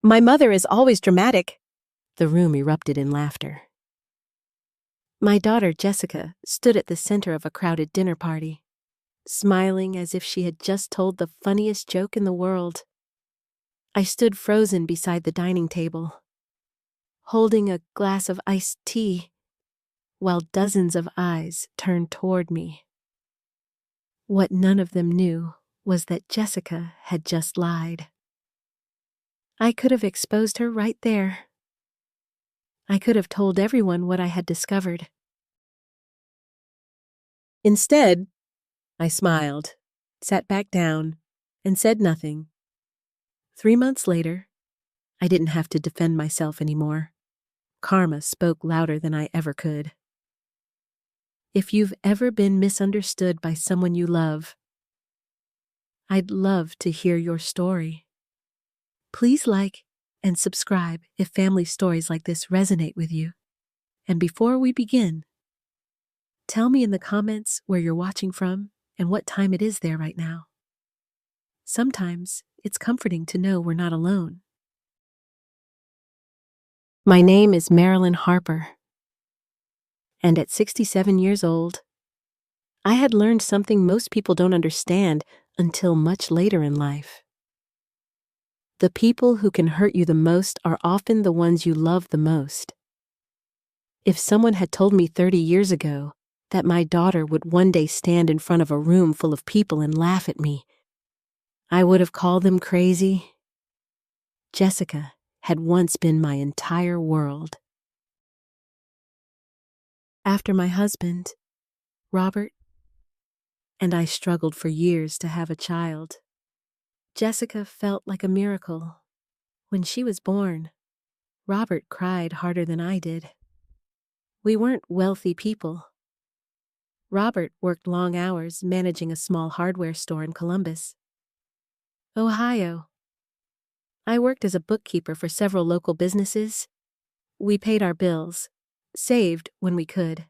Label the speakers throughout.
Speaker 1: My mother is always dramatic." The room erupted in laughter. My daughter, Jessica, stood at the center of a crowded dinner party, smiling as if she had just told the funniest joke in the world. I stood frozen beside the dining table, holding a glass of iced tea, while dozens of eyes turned toward me. What none of them knew was that Jessica had just lied. I could have exposed her right there. I could have told everyone what I had discovered. Instead, I smiled, sat back down, and said nothing. 3 months later, I didn't have to defend myself anymore. Karma spoke louder than I ever could. If you've ever been misunderstood by someone you love, I'd love to hear your story. Please like and subscribe if family stories like this resonate with you. And before we begin, tell me in the comments where you're watching from and what time it is there right now. Sometimes it's comforting to know we're not alone. My name is Marilyn Harper, and at 67 years old, I had learned something most people don't understand until much later in life. The people who can hurt you the most are often the ones you love the most. If someone had told me 30 years ago that my daughter would one day stand in front of a room full of people and laugh at me, I would have called them crazy. Jessica had once been my entire world. After my husband, Robert, and I struggled for years to have a child, Jessica felt like a miracle. When she was born, Robert cried harder than I did. We weren't wealthy people. Robert worked long hours managing a small hardware store in Columbus, Ohio. I worked as a bookkeeper for several local businesses. We paid our bills, saved when we could,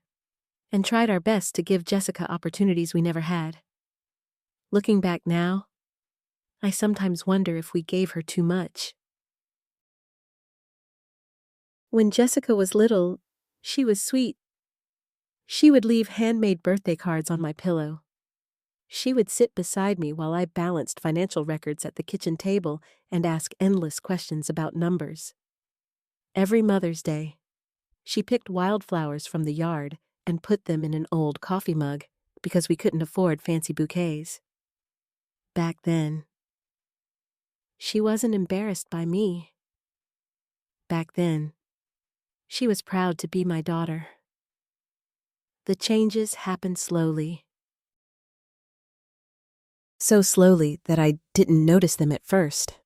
Speaker 1: and tried our best to give Jessica opportunities we never had. Looking back now, I sometimes wonder if we gave her too much. When Jessica was little, she was sweet. She would leave handmade birthday cards on my pillow. She would sit beside me while I balanced financial records at the kitchen table and ask endless questions about numbers. Every Mother's Day, she picked wildflowers from the yard and put them in an old coffee mug because we couldn't afford fancy bouquets. Back then, she wasn't embarrassed by me. Back then, she was proud to be my daughter. The changes happened slowly. So slowly that I didn't notice them at first.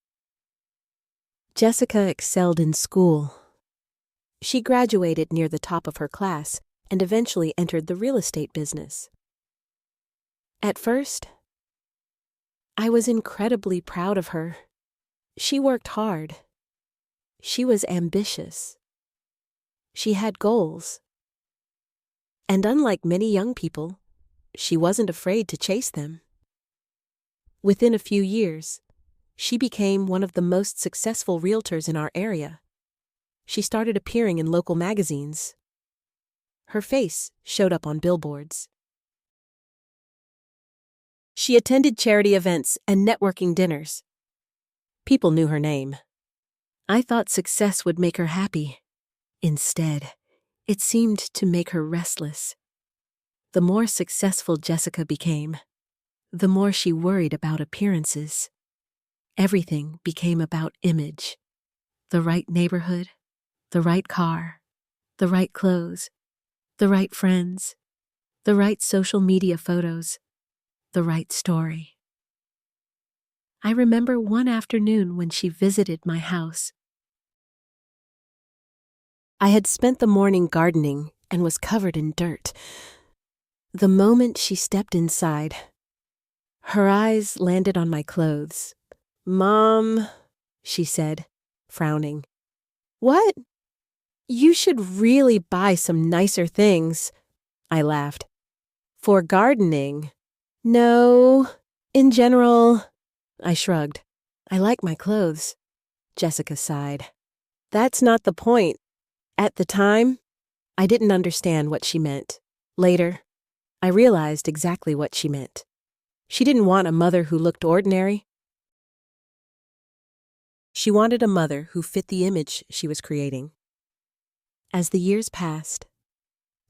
Speaker 1: Jessica excelled in school. She graduated near the top of her class and eventually entered the real estate business. At first, I was incredibly proud of her. She worked hard. She was ambitious. She had goals. And unlike many young people, she wasn't afraid to chase them. Within a few years, she became one of the most successful realtors in our area. She started appearing in local magazines. Her face showed up on billboards. She attended charity events and networking dinners. People knew her name. I thought success would make her happy. Instead, it seemed to make her restless. The more successful Jessica became, the more she worried about appearances. Everything became about image. The right neighborhood, the right car, the right clothes, the right friends, the right social media photos, the right story. I remember one afternoon when she visited my house. I had spent the morning gardening and was covered in dirt. The moment she stepped inside, her eyes landed on my clothes. "Mom," she said, frowning. "What? You should really buy some nicer things," I laughed. "For gardening?" "No, in general," I shrugged. "I like my clothes. Jessica sighed. That's not the point. At the time, I didn't understand what she meant. Later, I realized exactly what she meant. She didn't want a mother who looked ordinary. She wanted a mother who fit the image she was creating. As the years passed,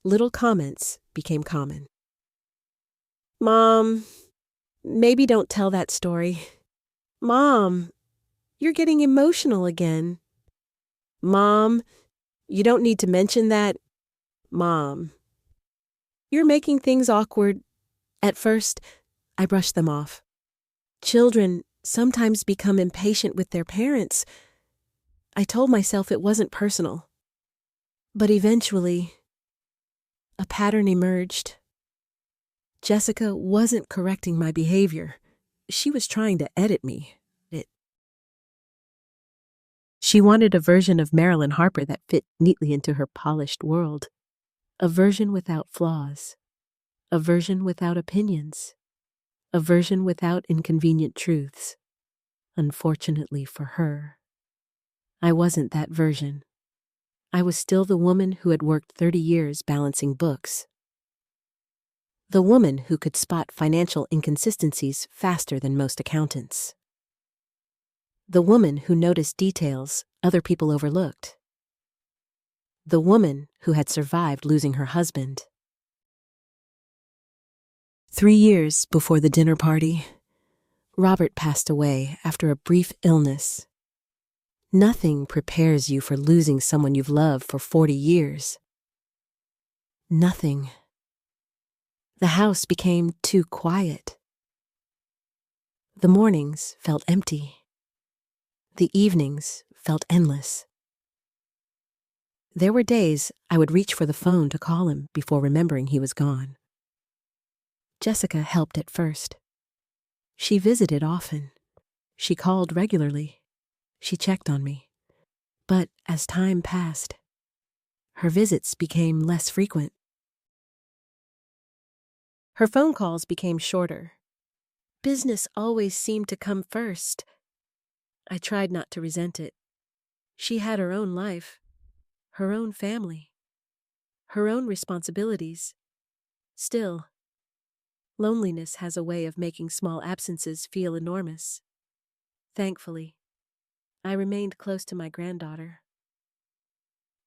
Speaker 1: little comments became common. Mom, maybe don't tell that story. Mom, you're getting emotional again. Mom, you don't need to mention that. Mom, you're making things awkward. At first, I brushed them off. Children sometimes become impatient with their parents. I told myself it wasn't personal. But eventually, a pattern emerged. Jessica wasn't correcting my behavior. She was trying to edit me. She wanted a version of Marilyn Harper that fit neatly into her polished world. A version without flaws. A version without opinions. A version without inconvenient truths. Unfortunately for her, I wasn't that version. I was still the woman who had worked 30 years balancing books. The woman who could spot financial inconsistencies faster than most accountants. The woman who noticed details other people overlooked. The woman who had survived losing her husband. 3 years before the dinner party, Robert passed away after a brief illness. Nothing prepares you for losing someone you've loved for 40 years. Nothing. The house became too quiet. The mornings felt empty. The evenings felt endless. There were days I would reach for the phone to call him before remembering he was gone. Jessica helped at first. She visited often. She called regularly. She checked on me. But as time passed, her visits became less frequent. Her phone calls became shorter. Business always seemed to come first. I tried not to resent it. She had her own life, her own family, her own responsibilities. Still, loneliness has a way of making small absences feel enormous. Thankfully, I remained close to my granddaughter.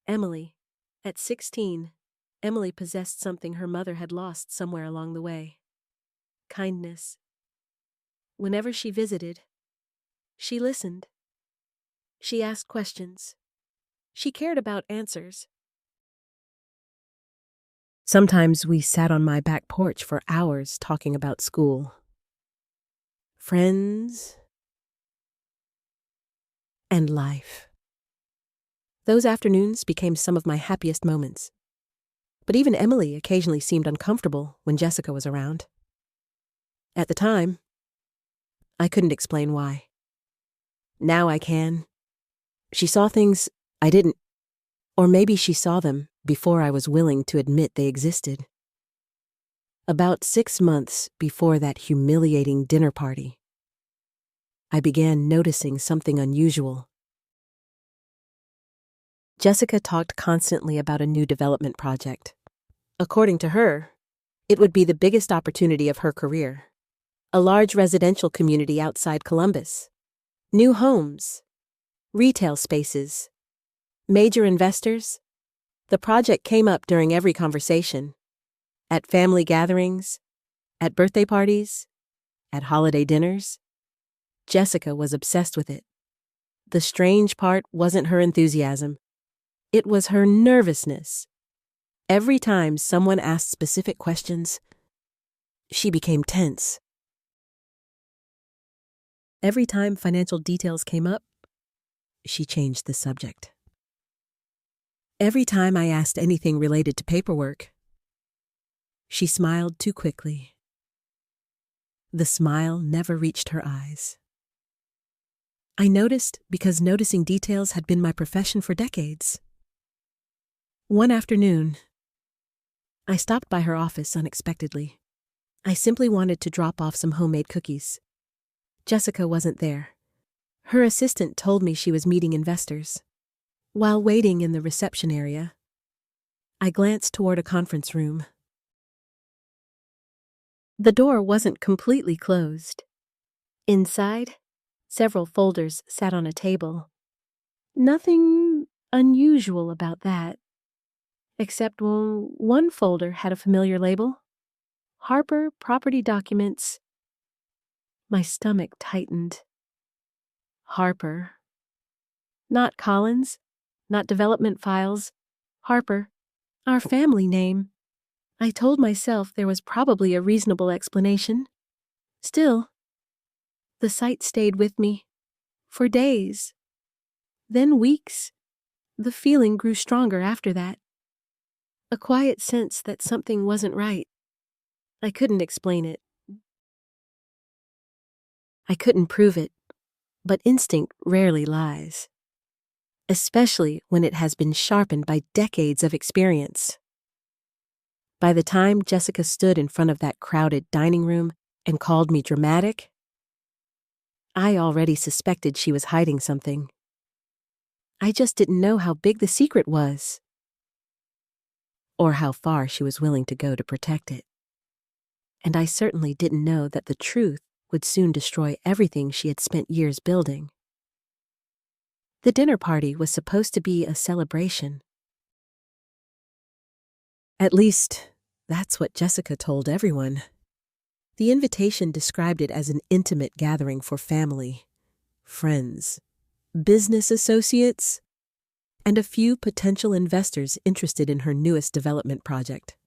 Speaker 1: Emily. At 16, Emily possessed something her mother had lost somewhere along the way. Kindness. Whenever she visited, she listened. She asked questions. She cared about answers. Sometimes we sat on my back porch for hours talking about school, friends, and life. Those afternoons became some of my happiest moments. But even Emily occasionally seemed uncomfortable when Jessica was around. At the time, I couldn't explain why. Now I can. She saw things I didn't, or maybe she saw them before I was willing to admit they existed. About 6 months before that humiliating dinner party, I began noticing something unusual. Jessica talked constantly about a new development project. According to her, it would be the biggest opportunity of her career. A large residential community outside Columbus. New homes. Retail spaces. Major investors. The project came up during every conversation. At family gatherings. At birthday parties. At holiday dinners. Jessica was obsessed with it. The strange part wasn't her enthusiasm. It was her nervousness. Every time someone asked specific questions, she became tense. Every time financial details came up, she changed the subject. Every time I asked anything related to paperwork, she smiled too quickly. The smile never reached her eyes. I noticed because noticing details had been my profession for decades. One afternoon, I stopped by her office unexpectedly. I simply wanted to drop off some homemade cookies. Jessica wasn't there. Her assistant told me she was meeting investors. While waiting in the reception area, I glanced toward a conference room. The door wasn't completely closed. Inside, several folders sat on a table. Nothing unusual about that, except one folder had a familiar label. Harper Property Documents. My stomach tightened. Harper. Not Collins, not development files. Harper. Our family name. I told myself there was probably a reasonable explanation. Still, the sight stayed with me. For days. Then weeks. The feeling grew stronger after that. A quiet sense that something wasn't right. I couldn't explain it. I couldn't prove it, but instinct rarely lies, especially when it has been sharpened by decades of experience. By the time Jessica stood in front of that crowded dining room and called me dramatic, I already suspected she was hiding something. I just didn't know how big the secret was, or how far she was willing to go to protect it. And I certainly didn't know that the truth would soon destroy everything she had spent years building. The dinner party was supposed to be a celebration. At least, that's what Jessica told everyone. The invitation described it as an intimate gathering for family, friends, business associates, and a few potential investors interested in her newest development project.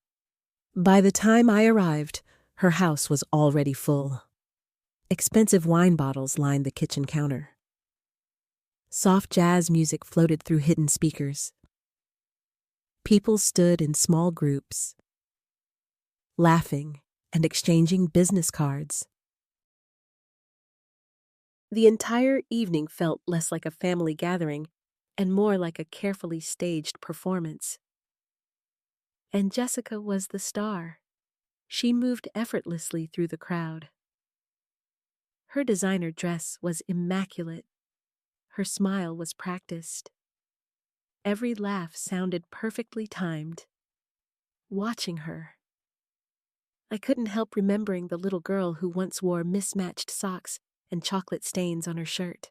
Speaker 1: By the time I arrived, her house was already full. Expensive wine bottles lined the kitchen counter. Soft jazz music floated through hidden speakers. People stood in small groups, laughing and exchanging business cards. The entire evening felt less like a family gathering and more like a carefully staged performance. And Jessica was the star. She moved effortlessly through the crowd. Her designer dress was immaculate. Her smile was practiced. Every laugh sounded perfectly timed. Watching her, I couldn't help remembering the little girl who once wore mismatched socks and chocolate stains on her shirt.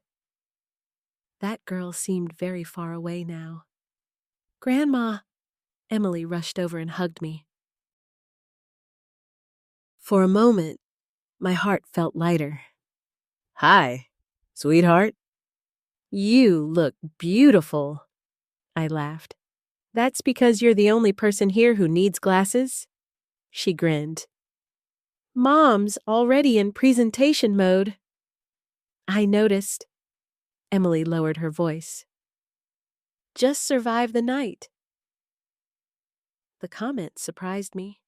Speaker 1: That girl seemed very far away now. "Grandma!" Emily rushed over and hugged me. For a moment, my heart felt lighter. "Hi, sweetheart." "You look beautiful," I laughed. "That's because you're the only person here who needs glasses?" She grinned. "Mom's already in presentation mode." "I noticed." Emily lowered her voice. "Just survive the night." The comment surprised me.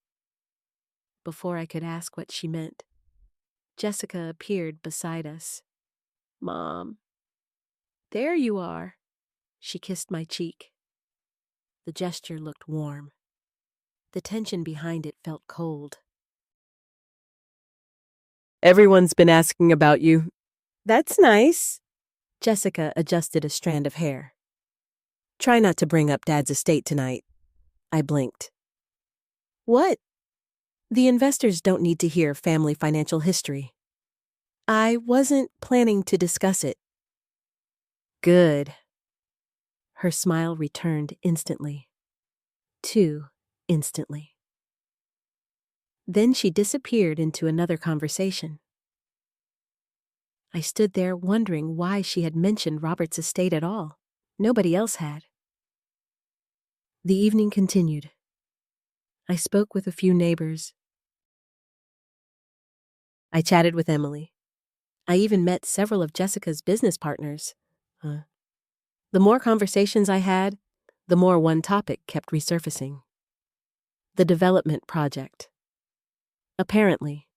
Speaker 1: Before I could ask what she meant, Jessica appeared beside us. "Mom." "There you are." She kissed my cheek. The gesture looked warm. The tension behind it felt cold. "Everyone's been asking about you." "That's nice." Jessica adjusted a strand of hair. "Try not to bring up Dad's estate tonight." I blinked. "What?" "The investors don't need to hear family financial history." "I wasn't planning to discuss it." "Good." Her smile returned instantly. Too instantly. Then she disappeared into another conversation. I stood there wondering why she had mentioned Robert's estate at all. Nobody else had. The evening continued. I spoke with a few neighbors. I chatted with Emily. I even met several of Jessica's business partners. The more conversations I had, the more one topic kept resurfacing. The development project. Apparently,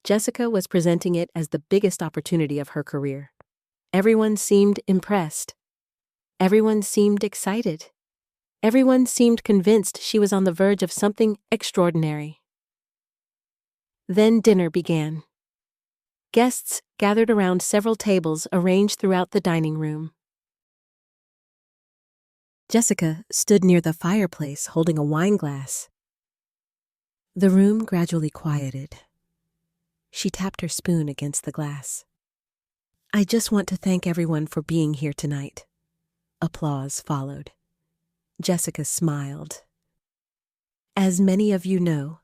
Speaker 1: Jessica was presenting it as the biggest opportunity of her career. Everyone seemed impressed. Everyone seemed excited. Everyone seemed convinced she was on the verge of something extraordinary. Then dinner began. Guests gathered around several tables arranged throughout the dining room. Jessica stood near the fireplace holding a wine glass. The room gradually quieted. She tapped her spoon against the glass. I just want to thank everyone for being here tonight. Applause followed. Jessica smiled. As many of you know,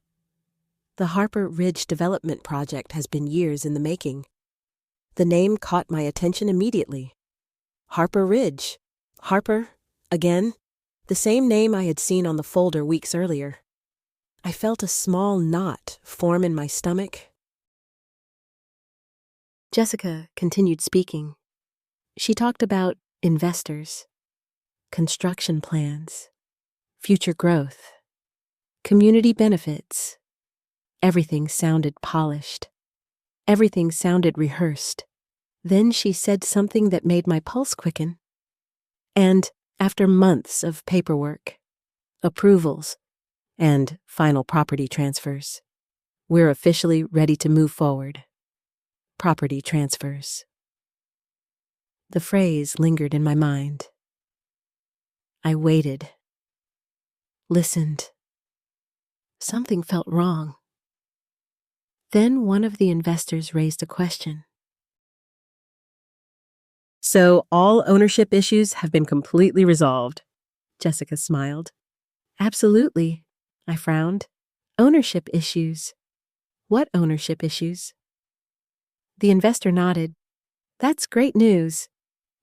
Speaker 1: the Harper Ridge Development Project has been years in the making. The name caught my attention immediately. Harper Ridge. Harper, again, the same name I had seen on the folder weeks earlier. I felt a small knot form in my stomach. Jessica continued speaking. She talked about investors, construction plans, future growth, community benefits. Everything sounded polished. Everything sounded rehearsed. Then she said something that made my pulse quicken. And after months of paperwork, approvals, and final property transfers, we're officially ready to move forward. Property transfers. The phrase lingered in my mind. I waited, listened. Something felt wrong. Then one of the investors raised a question. So all ownership issues have been completely resolved? Jessica smiled. Absolutely, I frowned. Ownership issues. What ownership issues? The investor nodded. That's great news.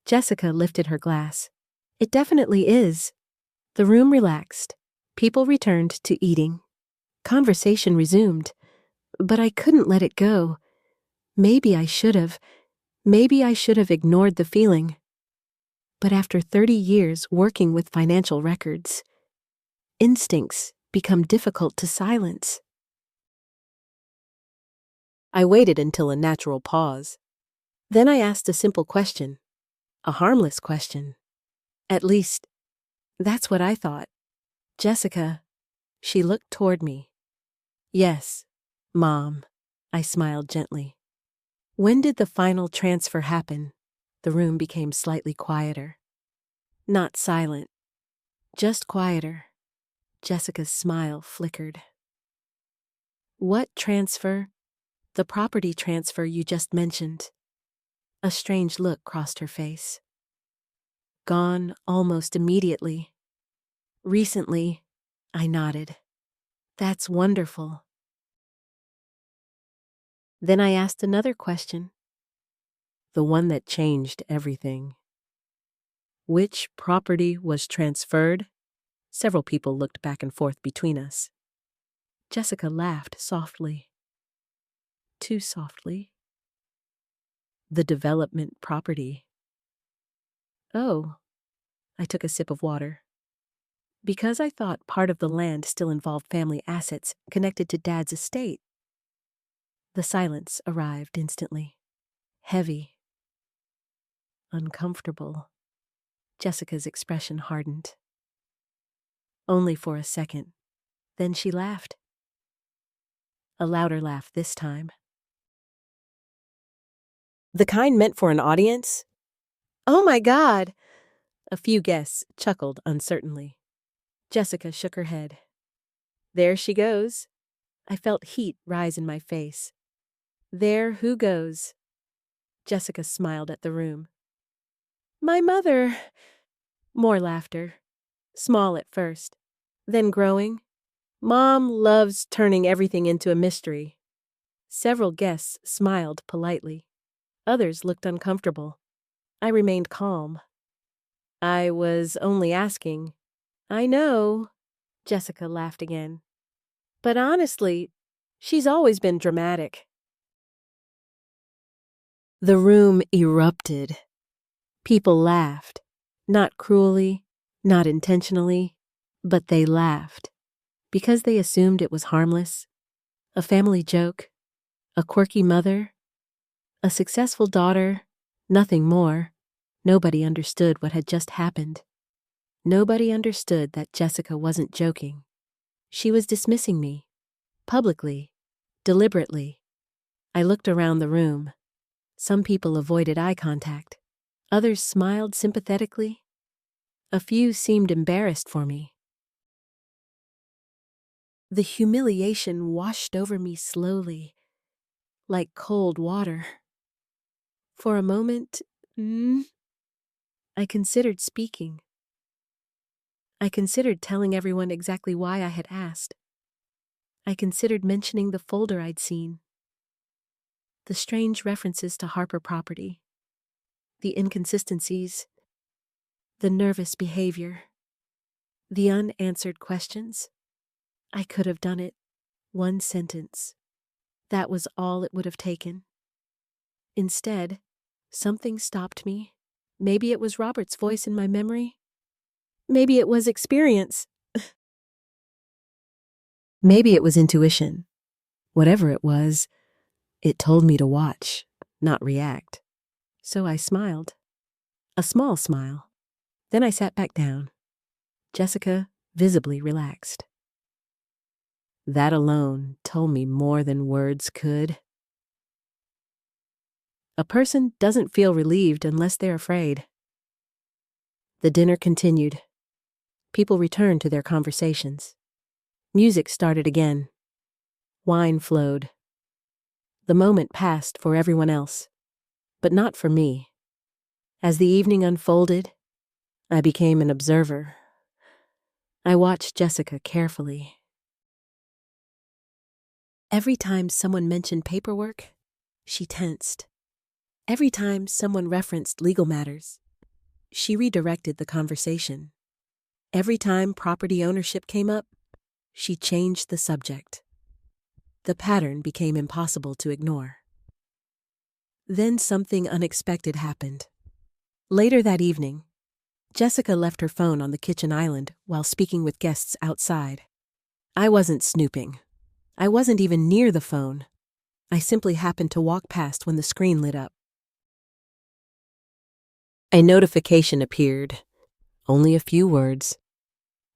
Speaker 1: Jessica lifted her glass. It definitely is. The room relaxed. People returned to eating. Conversation resumed. But I couldn't let it go. Maybe I should have. Maybe I should have ignored the feeling. But after 30 years working with financial records, instincts become difficult to silence. I waited until a natural pause. Then I asked a simple question, a harmless question. At least, that's what I thought. Jessica, she looked toward me. Yes, Mom, I smiled gently. When did the final transfer happen? The room became slightly quieter. Not silent, just quieter. Jessica's smile flickered. What transfer? The property transfer you just mentioned. A strange look crossed her face. Gone almost immediately. Recently, I nodded. That's wonderful. Then I asked another question. The one that changed everything. Which property was transferred? Several people looked back and forth between us. Jessica laughed softly. Too softly. The development property. Oh, I took a sip of water. Because I thought part of the land still involved family assets connected to Dad's estate. The silence arrived instantly. Heavy. Uncomfortable. Jessica's expression hardened. Only for a second. Then she laughed. A louder laugh this time. The kind meant for an audience? Oh my God! A few guests chuckled uncertainly. Jessica shook her head. There she goes. I felt heat rise in my face. There who goes? Jessica smiled at the room. My mother. More laughter. Small at first, then growing. Mom loves turning everything into a mystery. Several guests smiled politely. Others looked uncomfortable. I remained calm. I was only asking. I know, Jessica laughed again. But honestly, she's always been dramatic. The room erupted. People laughed. Not cruelly, not intentionally, but they laughed. Because they assumed it was harmless. A family joke. A quirky mother. A successful daughter. Nothing more. Nobody understood what had just happened. Nobody understood that Jessica wasn't joking. She was dismissing me. Publicly. Deliberately. I looked around the room. Some people avoided eye contact. Others smiled sympathetically. A few seemed embarrassed for me. The humiliation washed over me slowly, like cold water. For a moment, I considered speaking. I considered telling everyone exactly why I had asked. I considered mentioning the folder I'd seen, the strange references to Harper property, the inconsistencies, the nervous behavior, the unanswered questions. I could have done it. One sentence. That was all it would have taken. Instead, something stopped me. Maybe it was Robert's voice in my memory. Maybe it was experience. Maybe it was intuition. Whatever it was, it told me to watch, not react. So I smiled. A small smile. Then I sat back down. Jessica visibly relaxed. That alone told me more than words could. A person doesn't feel relieved unless they're afraid. The dinner continued. People returned to their conversations. Music started again. Wine flowed. The moment passed for everyone else, but not for me. As the evening unfolded, I became an observer. I watched Jessica carefully. Every time someone mentioned paperwork, she tensed. Every time someone referenced legal matters, she redirected the conversation. Every time property ownership came up, she changed the subject. The pattern became impossible to ignore. Then something unexpected happened. Later that evening, Jessica left her phone on the kitchen island while speaking with guests outside. I wasn't snooping. I wasn't even near the phone. I simply happened to walk past when the screen lit up. A notification appeared. Only a few words,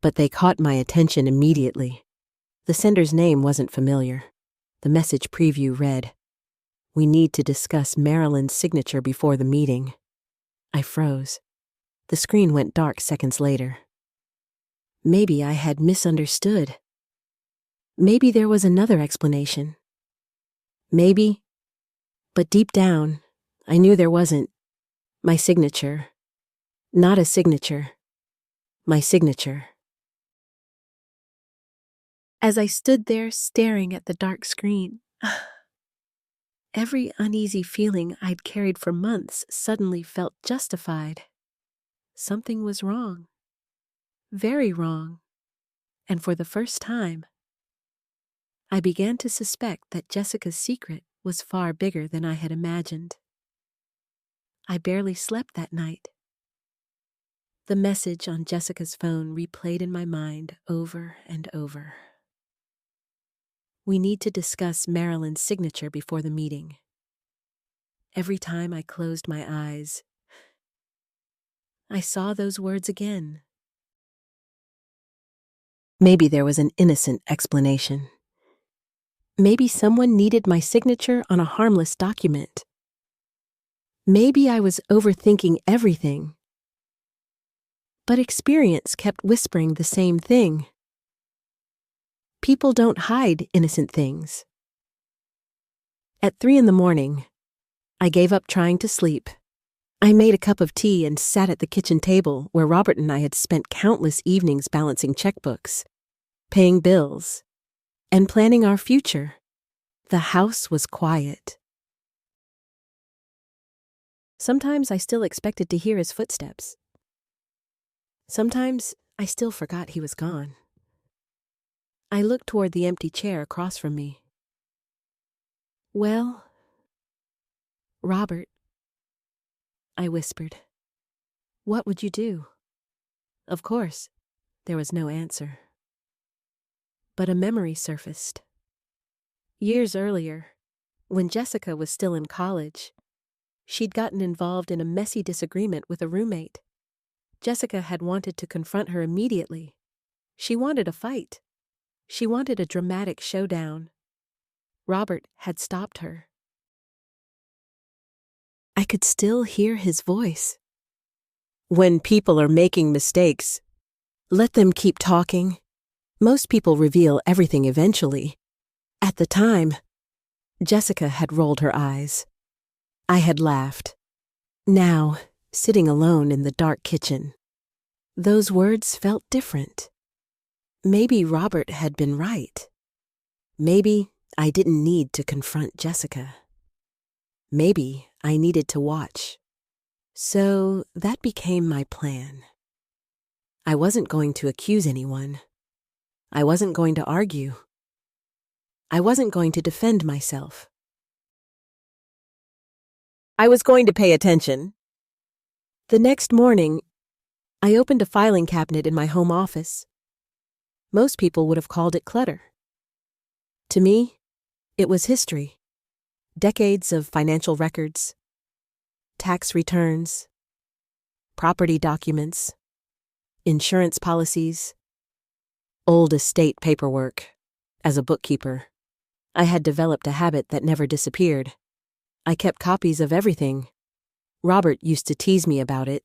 Speaker 1: but they caught my attention immediately. The sender's name wasn't familiar. The message preview read, "We need to discuss Marilyn's signature before the meeting." I froze. The screen went dark seconds later. Maybe I had misunderstood. Maybe there was another explanation. Maybe, but deep down, I knew there wasn't. My signature. Not a signature. My signature. As I stood there staring at the dark screen, every uneasy feeling I'd carried for months suddenly felt justified. Something was wrong. Very wrong. And for the first time, I began to suspect that Jessica's secret was far bigger than I had imagined. I barely slept that night. The message on Jessica's phone replayed in my mind over and over. We need to discuss Marilyn's signature before the meeting. Every time I closed my eyes, I saw those words again. Maybe there was an innocent explanation. Maybe someone needed my signature on a harmless document. Maybe I was overthinking everything. But experience kept whispering the same thing. People don't hide innocent things. At 3 a.m, I gave up trying to sleep. I made a cup of tea and sat at the kitchen table where Robert and I had spent countless evenings balancing checkbooks, paying bills, and planning our future. The house was quiet. Sometimes I still expected to hear his footsteps. Sometimes I still forgot he was gone. I looked toward the empty chair across from me. "Well, Robert," I whispered, "what would you do?" Of course, there was no answer. But a memory surfaced. Years earlier, when Jessica was still in college, she'd gotten involved in a messy disagreement with a roommate. Jessica had wanted to confront her immediately. She wanted a fight. She wanted a dramatic showdown. Robert had stopped her. I could still hear his voice. When people are making mistakes, let them keep talking. Most people reveal everything eventually. At the time, Jessica had rolled her eyes. I had laughed. Now, sitting alone in the dark kitchen, those words felt different. Maybe Robert had been right. Maybe I didn't need to confront Jessica. Maybe I needed to watch. So that became my plan. I wasn't going to accuse anyone. I wasn't going to argue. I wasn't going to defend myself. I was going to pay attention. The next morning, I opened a filing cabinet in my home office. Most people would have called it clutter. To me, it was history. Decades of financial records, tax returns, property documents, insurance policies, old estate paperwork. As a bookkeeper, I had developed a habit that never disappeared. I kept copies of everything. Robert used to tease me about it.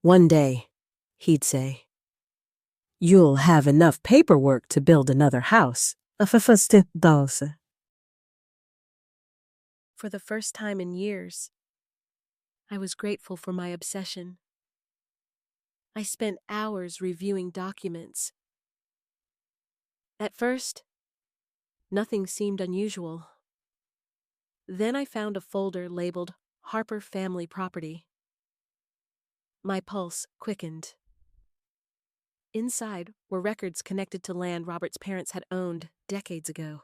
Speaker 1: One day, he'd say, "You'll have enough paperwork to build another house." For the first time in years, I was grateful for my obsession. I spent hours reviewing documents. At first, nothing seemed unusual. Then I found a folder labeled Harper Family Property. My pulse quickened. Inside were records connected to land Robert's parents had owned decades ago.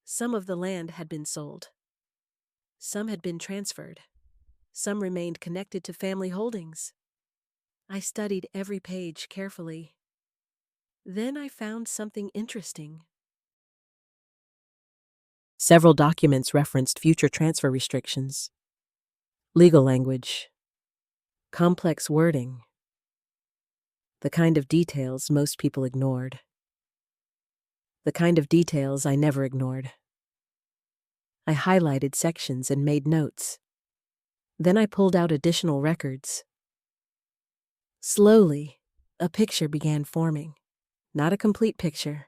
Speaker 1: Some of the land had been sold. Some had been transferred. Some remained connected to family holdings. I studied every page carefully. Then I found something interesting. Several documents referenced future transfer restrictions, legal language, complex wording, the kind of details most people ignored. The kind of details I never ignored. I highlighted sections and made notes. Then I pulled out additional records. Slowly, a picture began forming. Not a complete picture,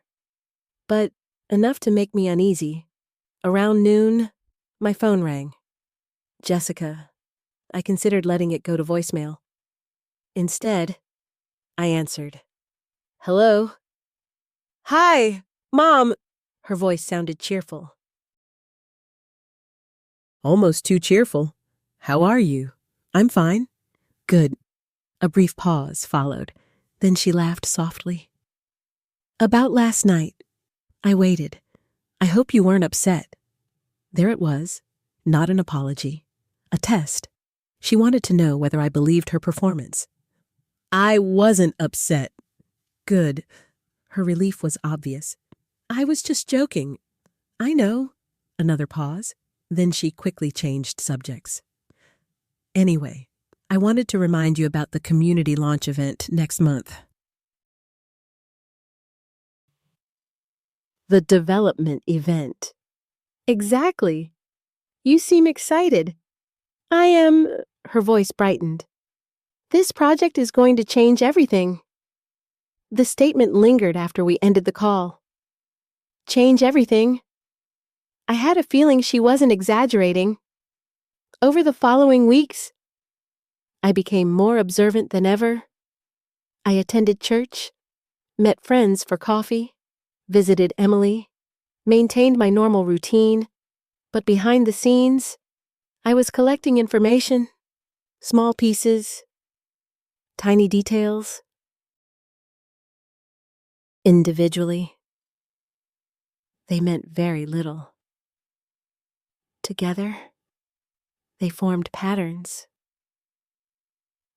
Speaker 1: but enough to make me uneasy. Around noon, my phone rang. Jessica. I considered letting it go to voicemail. Instead, I answered. "Hello?" "Hi, Mom." Her voice sounded cheerful. "Almost too cheerful. How are you?" "I'm fine." "Good." A brief pause followed. Then she laughed softly. "About last night." I waited. "I hope you weren't upset." There it was. Not an apology. A test. She wanted to know whether I believed her performance. "I wasn't upset." "Good." Her relief was obvious. "I was just joking." "I know." Another pause. Then she quickly changed subjects. "Anyway, I wanted to remind you about the community launch event next month." The development event. Exactly. You seem excited. I am. Her voice brightened. This project is going to change everything. The statement lingered after we ended the call. Change everything. I had a feeling she wasn't exaggerating. Over the following weeks, I became more observant than ever. I attended church, met friends for coffee, visited Emily, maintained my normal routine, but behind the scenes, I was collecting information, small pieces, tiny details. Individually, they meant very little. Together, they formed patterns.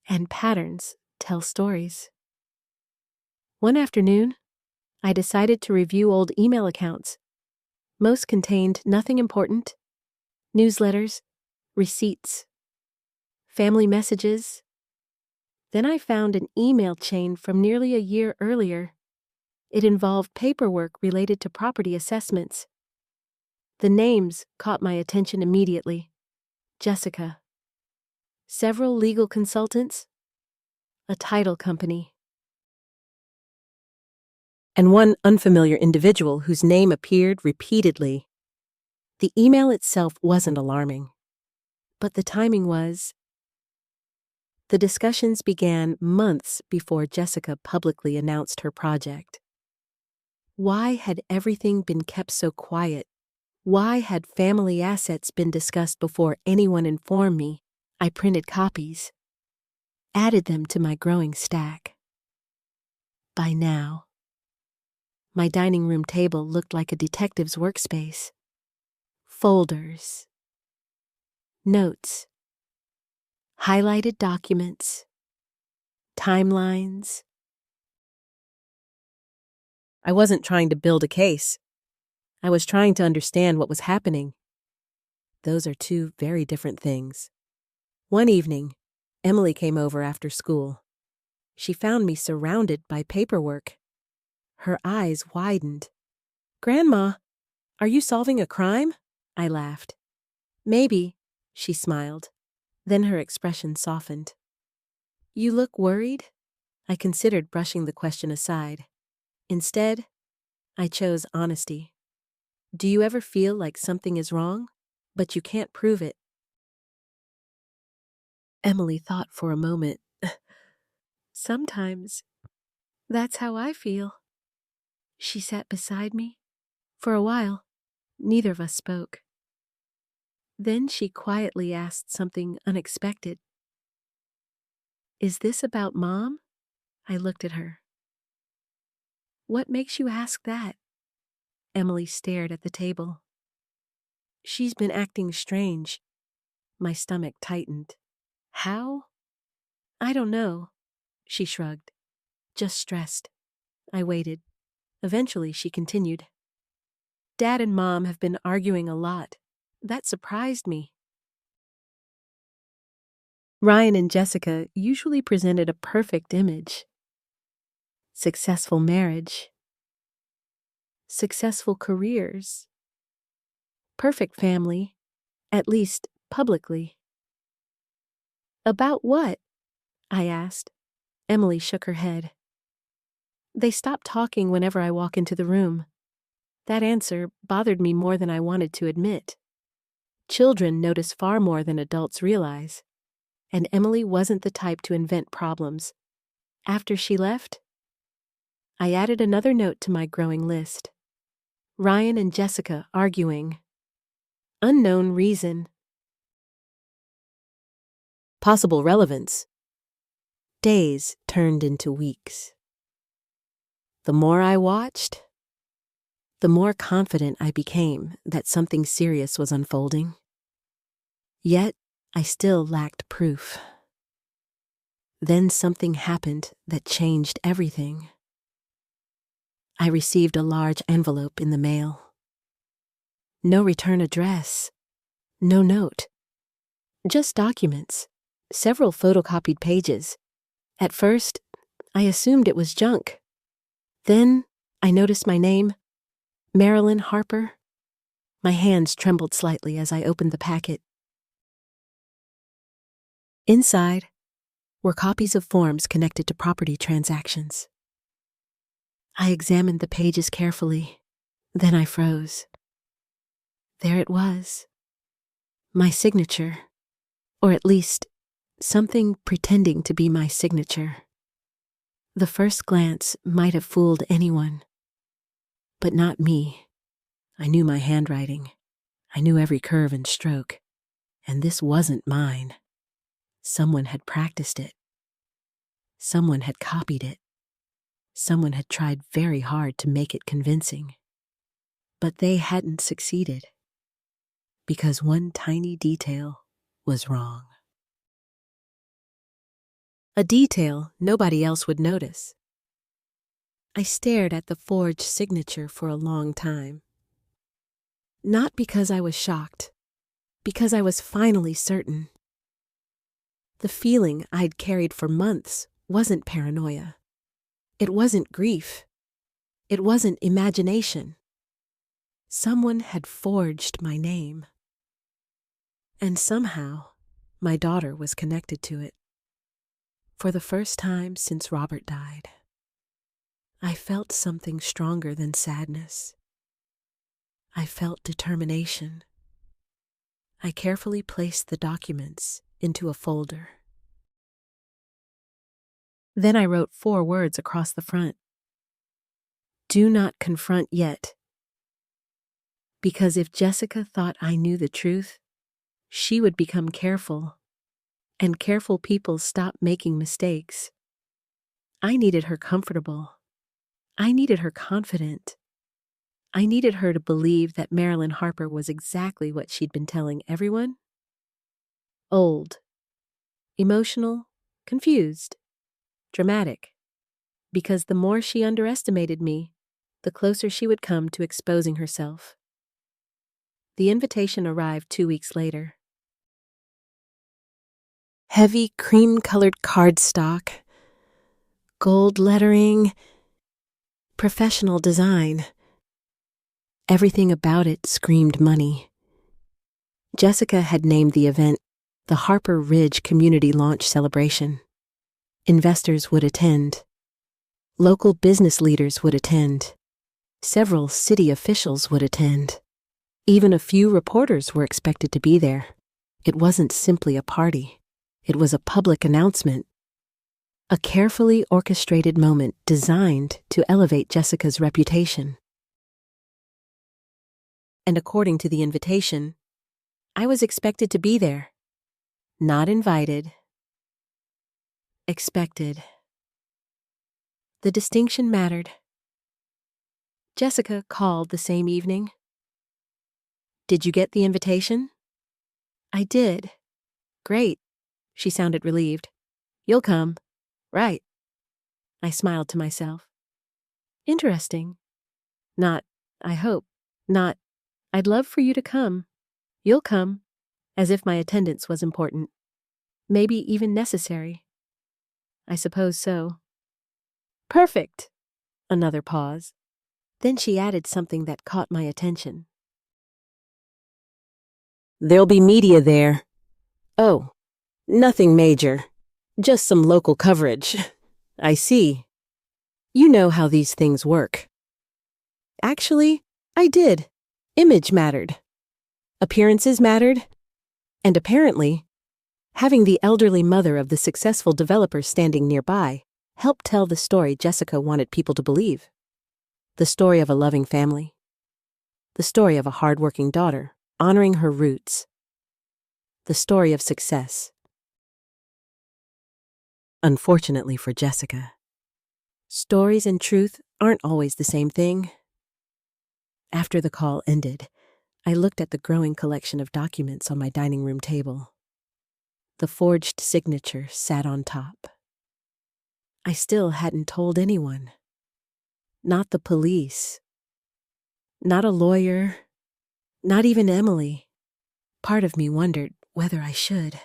Speaker 1: And patterns tell stories. One afternoon, I decided to review old email accounts. Most contained nothing important. Newsletters, receipts, family messages. Then I found an email chain from nearly a year earlier. It involved paperwork related to property assessments. The names caught my attention immediately. Jessica, several legal consultants, a title company, and one unfamiliar individual whose name appeared repeatedly. The email itself wasn't alarming, but the timing was. The discussions began months before Jessica publicly announced her project. Why had everything been kept so quiet? Why had family assets been discussed before anyone informed me? I printed copies, added them to my growing stack. By now, my dining room table looked like a detective's workspace. Folders, notes, highlighted documents, timelines. I wasn't trying to build a case. I was trying to understand what was happening. Those are two very different things. One evening, Emily came over after school. She found me surrounded by paperwork. Her eyes widened. "Grandma, are you solving a crime?" I laughed. "Maybe," she smiled. Then her expression softened. "You look worried?" I considered brushing the question aside. Instead, I chose honesty. "Do you ever feel like something is wrong, but you can't prove it?" Emily thought for a moment. "Sometimes. That's how I feel." She sat beside me. For a while, neither of us spoke. Then she quietly asked something unexpected. "Is this about Mom?" I looked at her. "What makes you ask that?" Emily stared at the table. "She's been acting strange." My stomach tightened. "How?" "I don't know." She shrugged. "Just stressed." I waited. Eventually, she continued. "Dad and Mom have been arguing a lot. That surprised me." Ryan and Jessica usually presented a perfect image. Successful marriage. Successful careers. Perfect family, at least publicly. "About what?" I asked. Emily shook her head. "They stop talking whenever I walk into the room." That answer bothered me more than I wanted to admit. Children notice far more than adults realize, and Emily wasn't the type to invent problems. After she left, I added another note to my growing list. Ryan and Jessica arguing. Unknown reason. Possible relevance. Days turned into weeks. The more I watched, the more confident I became that something serious was unfolding. Yet, I still lacked proof. Then something happened that changed everything. I received a large envelope in the mail. No return address. No note. Just documents. Several photocopied pages. At first, I assumed it was junk. Then, I noticed my name, Marilyn Harper. My hands trembled slightly as I opened the packet. Inside were copies of forms connected to property transactions. I examined the pages carefully. Then I froze. There it was. My signature, or at least something pretending to be my signature. The first glance might have fooled anyone, but not me. I knew my handwriting. I knew every curve and stroke, and this wasn't mine. Someone had practiced it. Someone had copied it. Someone had tried very hard to make it convincing. But they hadn't succeeded, because one tiny detail was wrong. A detail nobody else would notice. I stared at the forged signature for a long time. Not because I was shocked, because I was finally certain. The feeling I'd carried for months wasn't paranoia. It wasn't grief. It wasn't imagination. Someone had forged my name. And somehow, My daughter was connected to it. For the first time since Robert died, I felt something stronger than sadness. I felt determination. I carefully placed the documents into a folder. Then I wrote 4 words across the front. Do not confront yet. Because if Jessica thought I knew the truth, she would become careful, and careful people stop making mistakes. I needed her comfortable. I needed her confident. I needed her to believe that Marilyn Harper was exactly what she'd been telling everyone. Old, emotional, confused, dramatic. Because the more she underestimated me, the closer she would come to exposing herself. The invitation arrived 2 weeks later. Heavy cream-colored cardstock, gold lettering, professional design. Everything about it screamed money. Jessica had named the event the Harper Ridge Community Launch Celebration. Investors would attend. Local business leaders would attend. Several city officials would attend. Even a few reporters were expected to be there. It wasn't simply a party. It was a public announcement. A carefully orchestrated moment designed to elevate Jessica's reputation. And according to the invitation, I was expected to be there. Not invited. Expected. The distinction mattered. Jessica called the same evening. Did you get the invitation? I did. Great. She sounded relieved. You'll come. Right. I smiled to myself. Interesting. Not, I hope. Not, I'd love for you to come. You'll come. As if my attendance was important. Maybe even necessary. I suppose so. Perfect. Another pause. Then she added something that caught my attention. There'll be media there. Oh, nothing major. Just some local coverage. I see. You know how these things work. Actually, I did. Image mattered. Appearances mattered. And apparently, having the elderly mother of the successful developer standing nearby helped tell the story Jessica wanted people to believe. The story of a loving family. The story of a hardworking daughter honoring her roots. The story of success. Unfortunately for Jessica, stories and truth aren't always the same thing. After the call ended, I looked at the growing collection of documents on my dining room table. The forged signature sat on top. I still hadn't told anyone. Not the police. Not a lawyer. Not even Emily. Part of me wondered whether I should.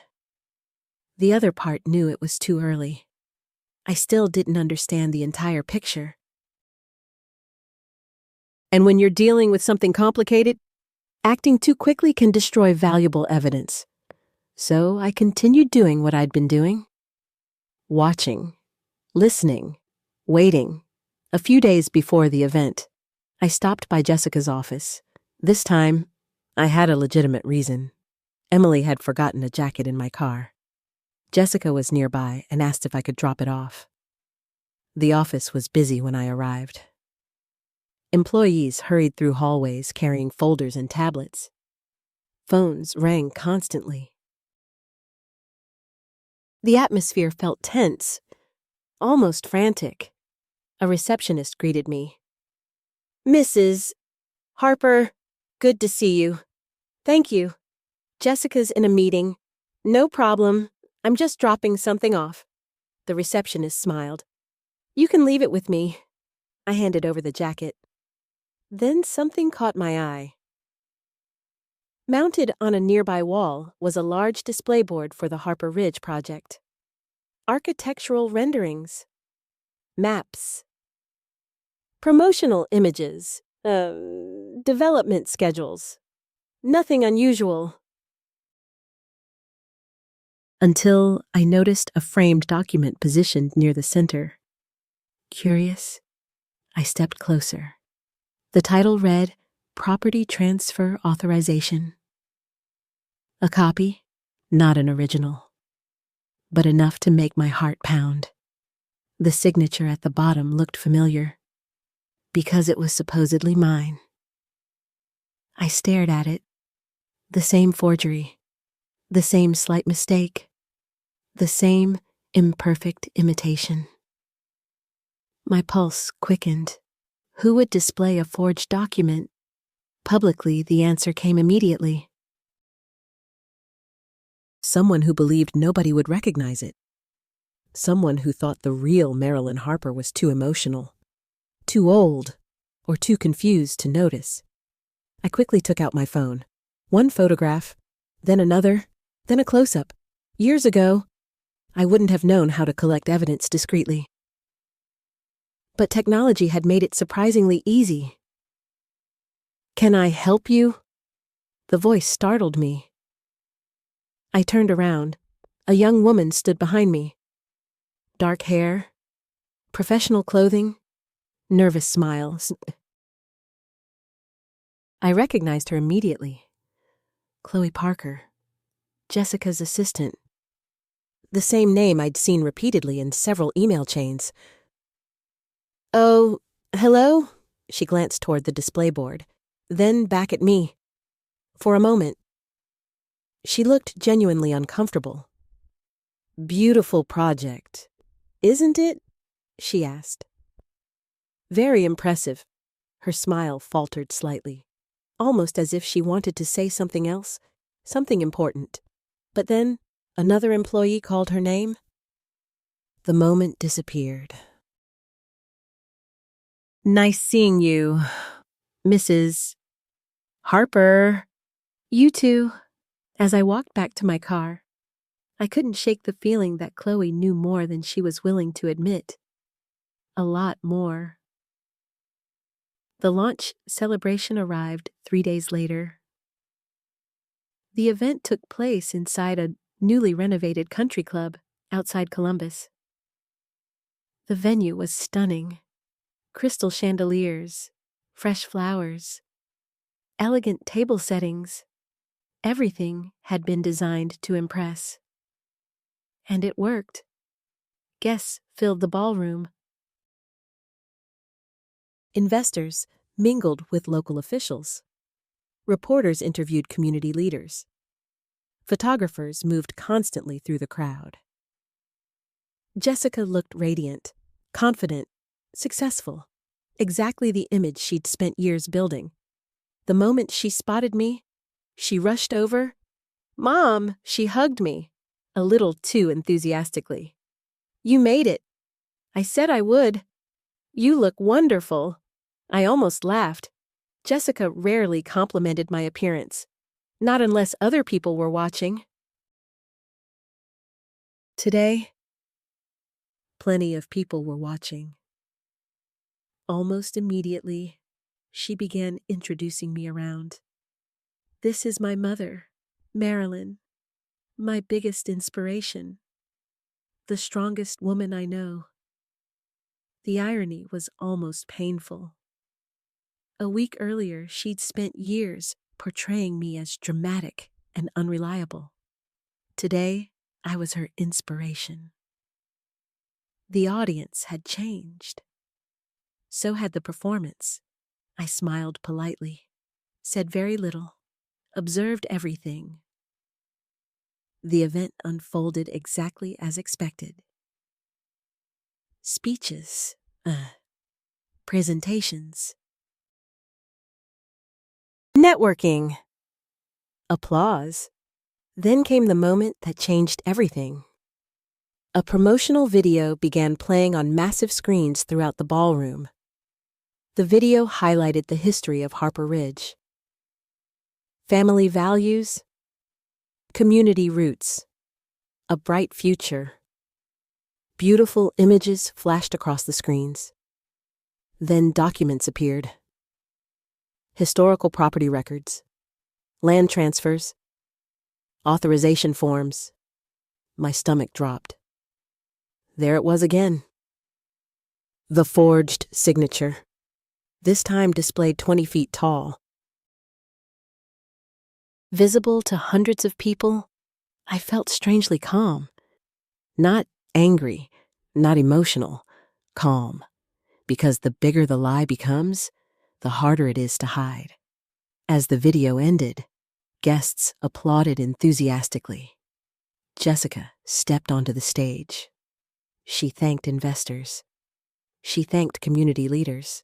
Speaker 1: The other part knew it was too early. I still didn't understand the entire picture. And when you're dealing with something complicated, acting too quickly can destroy valuable evidence. So I continued doing what I'd been doing. Watching, listening, waiting. A few days before the event, I stopped by Jessica's office. This time, I had a legitimate reason. Emily had forgotten a jacket in my car. Jessica was nearby and asked if I could drop it off. The office was busy when I arrived. Employees hurried through hallways carrying folders and tablets. Phones rang constantly. The atmosphere felt tense, almost frantic. A receptionist greeted me. Mrs. Harper, good to see you. Thank you. Jessica's in a meeting. No problem. I'm just dropping something off. The receptionist smiled. You can leave it with me. I handed over the jacket. Then something caught my eye. Mounted on a nearby wall was a large display board for the Harper Ridge project. Architectural renderings. Maps. Promotional images. Development schedules. Nothing unusual. until I noticed a framed document positioned near the center. Curious, I stepped closer. The title read, Property Transfer Authorization. A copy, not an original, but enough to make my heart pound. The signature at the bottom looked familiar, because it was supposedly mine. I stared at it. The same forgery, the same slight mistake, the same imperfect imitation. My pulse quickened. Who would display a forged document? Publicly, the answer came immediately. Someone who believed nobody would recognize it. Someone who thought the real Marilyn Harper was too emotional, too old, or too confused to notice. I quickly took out my phone. One photograph, then another, then a close-up. Years ago, I wouldn't have known how to collect evidence discreetly. But technology had made it surprisingly easy. "Can I help you?" The voice startled me. I turned around. A young woman stood behind me. Dark hair, professional clothing, nervous smiles. I recognized her immediately. Chloe Parker, Jessica's assistant. The same name I'd seen repeatedly in several email chains. "Oh, hello?" She glanced toward the display board, then back at me. For a moment, she looked genuinely uncomfortable. "Beautiful project, isn't it?" she asked. "Very impressive." Her smile faltered slightly, almost as if she wanted to say something else, something important. But then, another employee called her name. The moment disappeared. "Nice seeing you, Mrs. Harper." "You too." As I walked back to my car, I couldn't shake the feeling that Chloe knew more than she was willing to admit. A lot more. The launch celebration arrived 3 days later. The event took place inside a newly renovated country club outside Columbus. The venue was stunning. Crystal chandeliers, fresh flowers, elegant table settings. Everything had been designed to impress. And it worked. Guests filled the ballroom. Investors mingled with local officials. Reporters interviewed community leaders. Photographers moved constantly through the crowd. Jessica looked radiant, confident, successful, exactly the image she'd spent years building. The moment she spotted me, she rushed over. "Mom!" She hugged me, a little too enthusiastically. "You made it. I said I would. You look wonderful." I almost laughed. Jessica rarely complimented my appearance, not unless other people were watching. Today, plenty of people were watching. Almost immediately, she began introducing me around. "This is my mother, Marilyn, my biggest inspiration, the strongest woman I know." The irony was almost painful. A week earlier, she'd spent years portraying me as dramatic and unreliable. Today, I was her inspiration. The audience had changed. So had the performance. I smiled politely, said very little, observed everything. The event unfolded exactly as expected. Speeches, presentations, networking, applause. Then came the moment that changed everything. A promotional video began playing on massive screens throughout the ballroom. The video highlighted the history of Harper Ridge. Family values, community roots, a bright future. Beautiful images flashed across the screens. Then documents appeared. Historical property records, land transfers, authorization forms, My stomach dropped. There it was again. The forged signature, this time displayed 20 feet tall. Visible to hundreds of people, I felt strangely calm. Not angry, not emotional, calm. Because the bigger the lie becomes, the harder it is to hide. As the video ended, guests applauded enthusiastically. Jessica stepped onto the stage. She thanked investors. She thanked community leaders.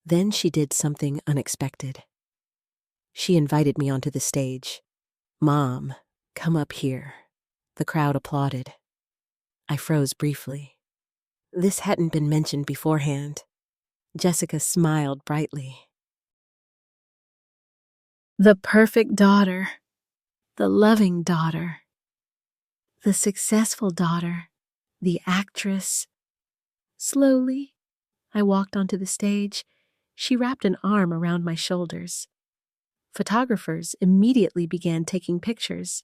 Speaker 1: Then she did something unexpected. She invited me onto the stage. "Mom, come up here." The crowd applauded. I froze briefly. This hadn't been mentioned beforehand. Jessica smiled brightly. The perfect daughter, the loving daughter, the successful daughter, the actress. Slowly, I walked onto the stage. She wrapped an arm around my shoulders. Photographers immediately began taking pictures.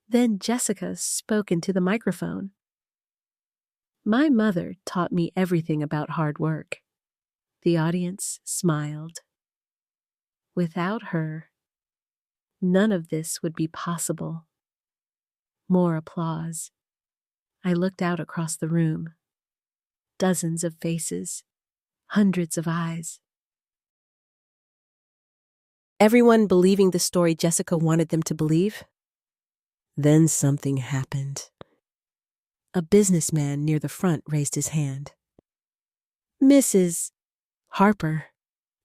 Speaker 1: Then Jessica spoke into the microphone. My mother taught me everything about hard work. The audience smiled. Without her, none of this would be possible. More applause. I looked out across the room. Dozens of faces, hundreds of eyes. Everyone believing the story Jessica wanted them to believe. Then something happened. A businessman near the front raised his hand. "Mrs. Harper,"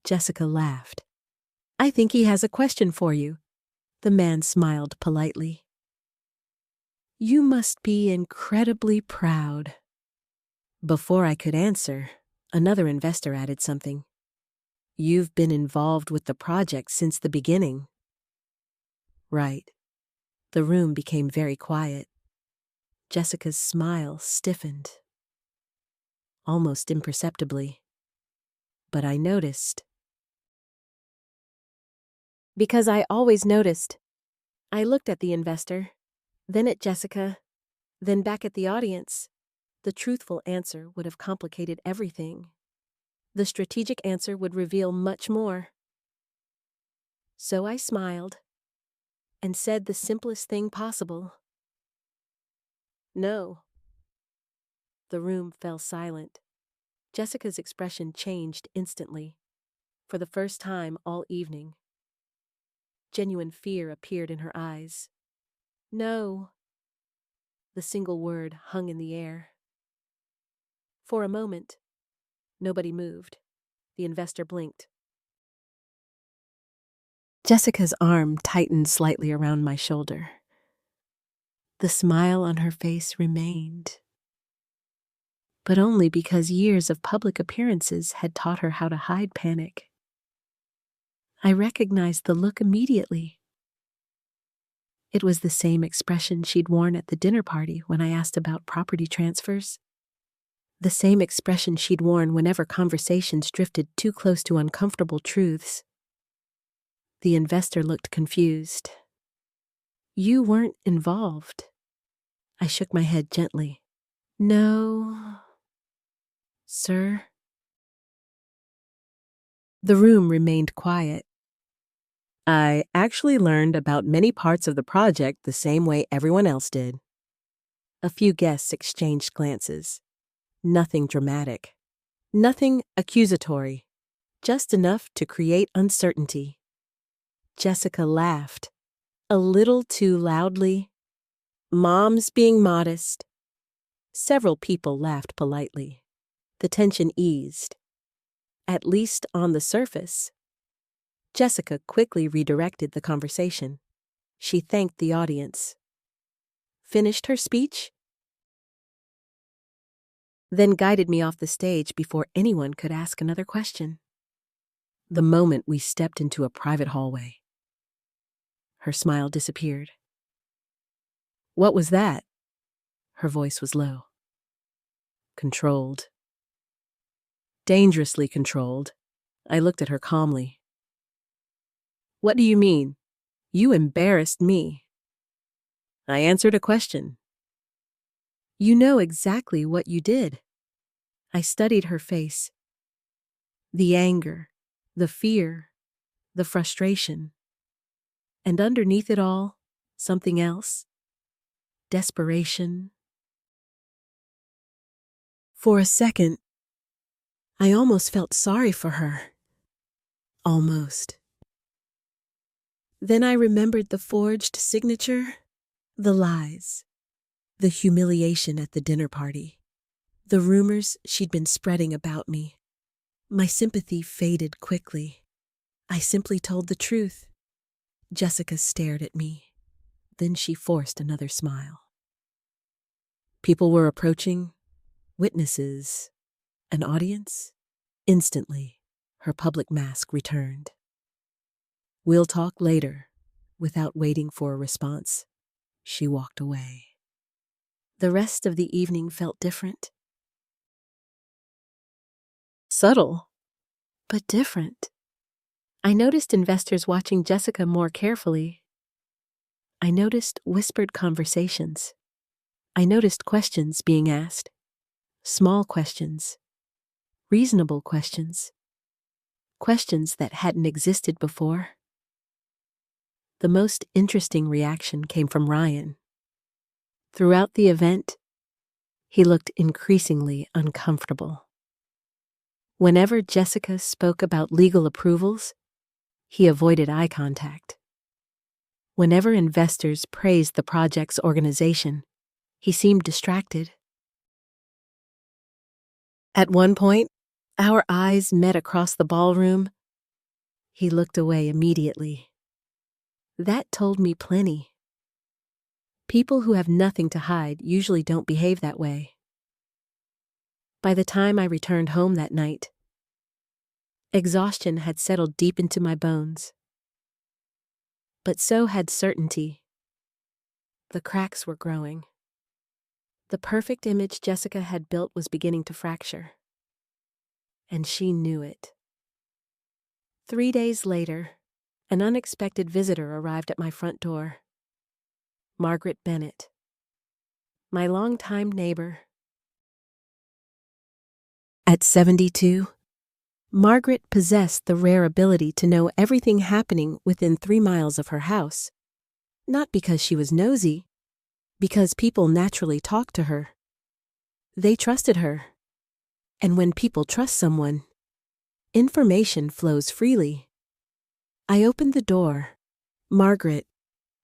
Speaker 1: Jessica laughed. "I think he has a question for you." The man smiled politely. "You must be incredibly proud." Before I could answer, another investor added something. "You've been involved with the project since the beginning." Right. The room became very quiet. Jessica's smile stiffened, almost imperceptibly. But I noticed. Because I always noticed. I looked at the investor, then at Jessica, then back at the audience. The truthful answer would have complicated everything. The strategic answer would reveal much more. So I smiled and said the simplest thing possible. "No." The room fell silent. Jessica's expression changed instantly. For the first time all evening. Genuine fear appeared in her eyes. "No." The single word hung in the air. For a moment, nobody moved. The investor blinked. Jessica's arm tightened slightly around my shoulder. The smile on her face remained, but only because years of public appearances had taught her how to hide panic. I recognized the look immediately. It was the same expression she'd worn at the dinner party when I asked about property transfers. The same expression she'd worn whenever conversations drifted too close to uncomfortable truths. The investor looked confused. "You weren't involved." I shook my head gently. "No, sir." The room remained quiet. I actually learned about many parts of the project the same way everyone else did. A few guests exchanged glances. Nothing dramatic. Nothing accusatory. Just enough to create uncertainty. Jessica laughed. A little too loudly. Mom's being modest. Several people laughed politely. The tension eased. At least on the surface. Jessica quickly redirected the conversation. She thanked the audience. Finished her speech? Then guided me off the stage before anyone could ask another question. The moment we stepped into a private hallway. Her smile disappeared. "What was that?" Her voice was low. Controlled. Dangerously controlled. I looked at her calmly. "What do you mean? You embarrassed me." I answered a question. You know exactly what you did. I studied her face. The anger, the fear, the frustration. And underneath it all, something else. Desperation. For a second, I almost felt sorry for her. Almost. Then I remembered the forged signature, the lies, the humiliation at the dinner party, the rumors she'd been spreading about me. My sympathy faded quickly. I simply told the truth. Jessica stared at me. Then she forced another smile. People were approaching, witnesses, an audience. Instantly, her public mask returned. We'll talk later. Without waiting for a response, she walked away. The rest of the evening felt different. Subtle, but different. I noticed investors watching Jessica more carefully. I noticed whispered conversations. I noticed questions being asked. Small questions. Reasonable questions. Questions that hadn't existed before. The most interesting reaction came from Ryan. Throughout the event, he looked increasingly uncomfortable. Whenever Jessica spoke about legal approvals, he avoided eye contact. Whenever investors praised the project's organization, he seemed distracted. At one point, our eyes met across the ballroom. He looked away immediately. That told me plenty. People who have nothing to hide usually don't behave that way. By the time I returned home that night, exhaustion had settled deep into my bones. But so had certainty. The cracks were growing. The perfect image Jessica had built was beginning to fracture. And she knew it. 3 days later, an unexpected visitor arrived at my front door. Margaret Bennett, my longtime neighbor. At 72, Margaret possessed the rare ability to know everything happening within 3 miles of her house. Not because she was nosy, because people naturally talked to her. They trusted her. And when people trust someone, information flows freely. I opened the door. Margaret,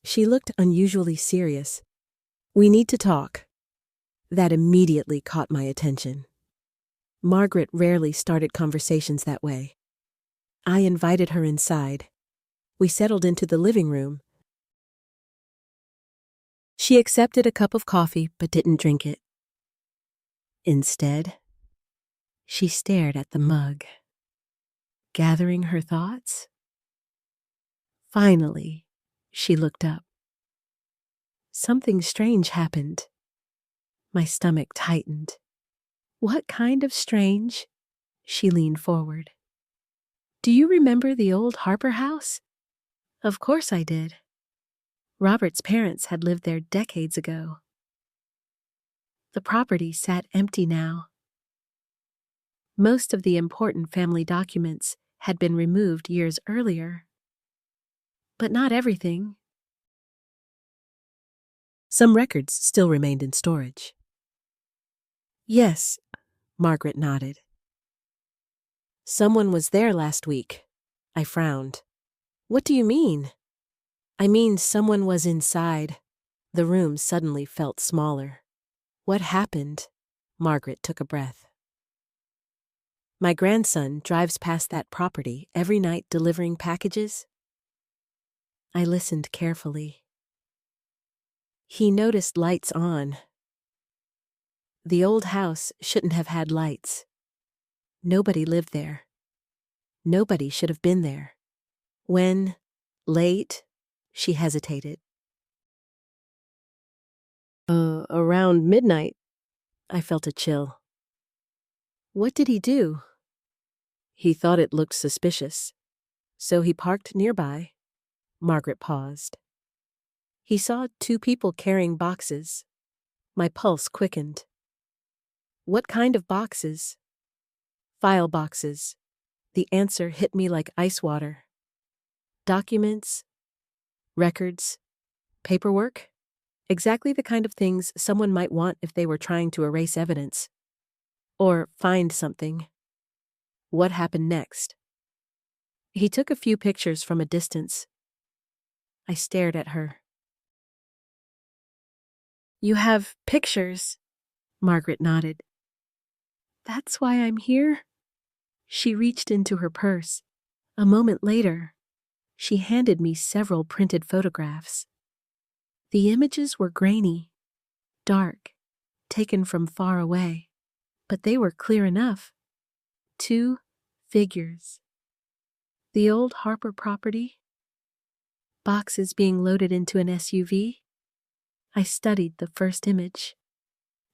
Speaker 1: she looked unusually serious. We need to talk. That immediately caught my attention. Margaret rarely started conversations that way. I invited her inside. We settled into the living room. She accepted a cup of coffee but didn't drink it. Instead, she stared at the mug. Gathering her thoughts? Finally, she looked up. Something strange happened. My stomach tightened. What kind of strange? She leaned forward. Do you remember the old Harper house? Of course I did. Robert's parents had lived there decades ago. The property sat empty now. Most of the important family documents had been removed years earlier. But not everything. Some records still remained in storage. Yes, Margaret nodded. Someone was there last week. I frowned. What do you mean? I mean someone was inside. The room suddenly felt smaller. What happened? Margaret took a breath. My grandson drives past that property every night delivering packages. I listened carefully. He noticed lights on. The old house shouldn't have had lights. Nobody lived there. Nobody should have been there. When, late, she hesitated. Around midnight, I felt a chill. What did he do? He thought it looked suspicious, so he parked nearby. Margaret paused. He saw 2 people carrying boxes. My pulse quickened. What kind of boxes? File boxes. The answer hit me like ice water. Documents, records, paperwork? Exactly the kind of things someone might want if they were trying to erase evidence. Or find something. What happened next? He took a few pictures from a distance. I stared at her. You have pictures? Margaret nodded. That's why I'm here? She reached into her purse. A moment later, she handed me several printed photographs. The images were grainy, dark, taken from far away, but they were clear enough. 2 figures. The old Harper property, boxes being loaded into an SUV. I studied the first image,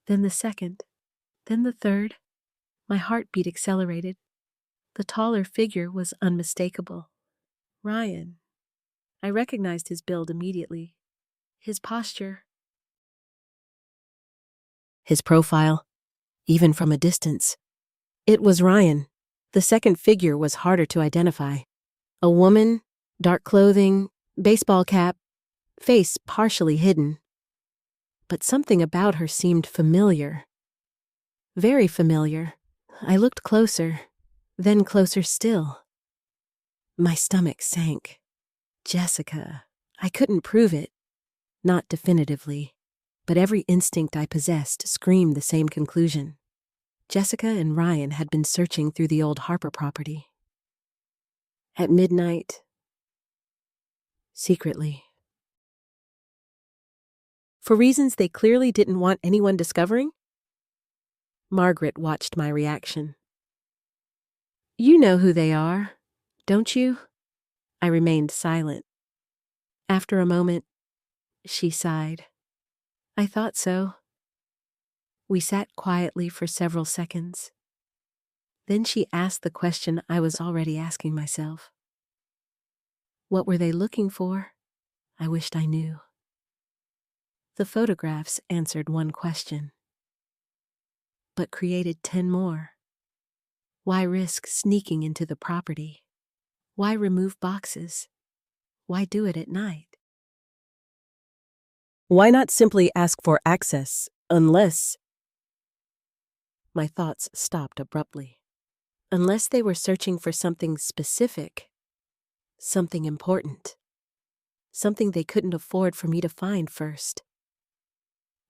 Speaker 1: then the second, then the third. My heartbeat accelerated. The taller figure was unmistakable. Ryan. I recognized his build immediately. His posture. His profile, even from a distance. It was Ryan. The second figure was harder to identify. A woman, dark clothing, baseball cap, face partially hidden. But something about her seemed familiar. Very familiar. I looked closer, then closer still. My stomach sank. Jessica. I couldn't prove it. Not definitively. But every instinct I possessed screamed the same conclusion. Jessica and Ryan had been searching through the old Harper property. At midnight. Secretly. For reasons they clearly didn't want anyone discovering? Margaret watched my reaction. You know who they are, don't you? I remained silent. After a moment, she sighed. I thought so. We sat quietly for several seconds. Then she asked the question I was already asking myself. What were they looking for? I wished I knew. The photographs answered one question, but created 10 more. Why risk sneaking into the property? Why remove boxes? Why do it at night? Why not simply ask for access, unless... My thoughts stopped abruptly. Unless they were searching for something specific, something important, something they couldn't afford for me to find first.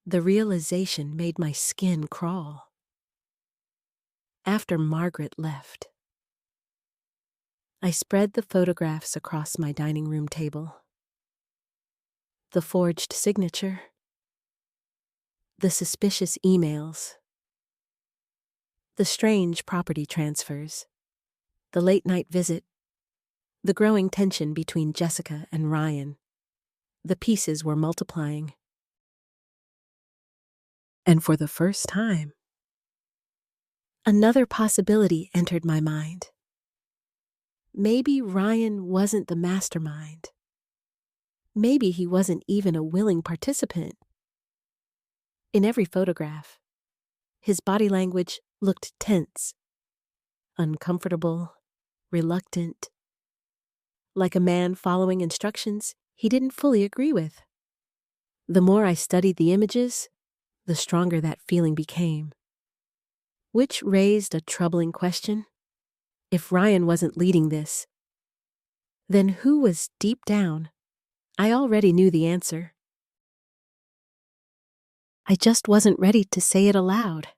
Speaker 1: The realization made my skin crawl. After Margaret left, I spread the photographs across my dining room table. The forged signature, the suspicious emails, the strange property transfers, the late-night visit, the growing tension between Jessica and Ryan. The pieces were multiplying. And for the first time, another possibility entered my mind. Maybe Ryan wasn't the mastermind. Maybe he wasn't even a willing participant. In every photograph, his body language looked tense, uncomfortable, reluctant, like a man following instructions he didn't fully agree with. The more I studied the images, the stronger that feeling became. Which raised a troubling question. If Ryan wasn't leading this, then who was deep down? I already knew the answer. I just wasn't ready to say it aloud.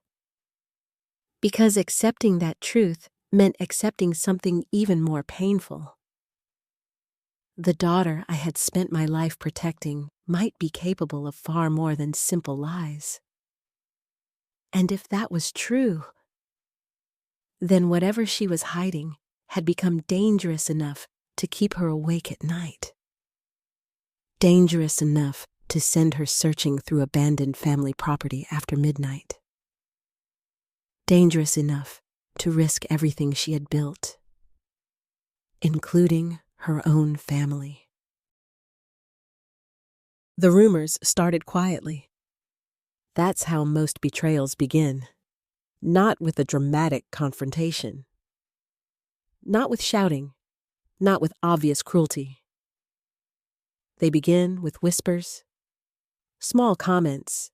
Speaker 1: Because accepting that truth meant accepting something even more painful. The daughter I had spent my life protecting might be capable of far more than simple lies. And if that was true, then whatever she was hiding had become dangerous enough to keep her awake at night. Dangerous enough to send her searching through abandoned family property after midnight. Dangerous enough to risk everything she had built, including her own family. The rumors started quietly. That's how most betrayals begin. Not with a dramatic confrontation. Not with shouting. Not with obvious cruelty. They begin with whispers, small comments,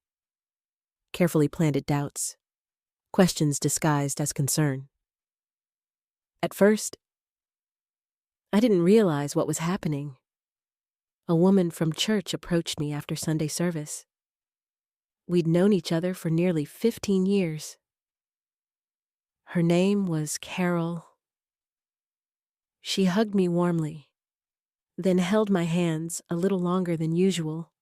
Speaker 1: carefully planted doubts, questions disguised as concern. At first, I didn't realize what was happening. A woman from church approached me after Sunday service. We'd known each other for nearly 15 years. Her name was Carol. She hugged me warmly, then held my hands a little longer than usual.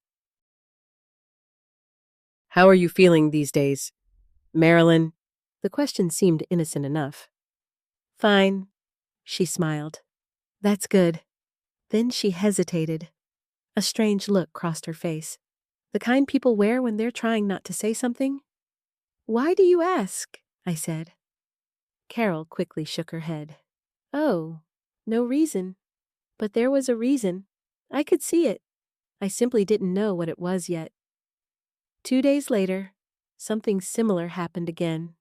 Speaker 1: "How are you feeling these days, Marilyn?" The question seemed innocent enough. "Fine," she smiled. "That's good." Then she hesitated. A strange look crossed her face. The kind people wear when they're trying not to say something. "Why do you ask?" I said. Carol quickly shook her head. "Oh, no reason. But there was a reason. I could see it. I simply didn't know what it was yet." 2 days later, something similar happened again.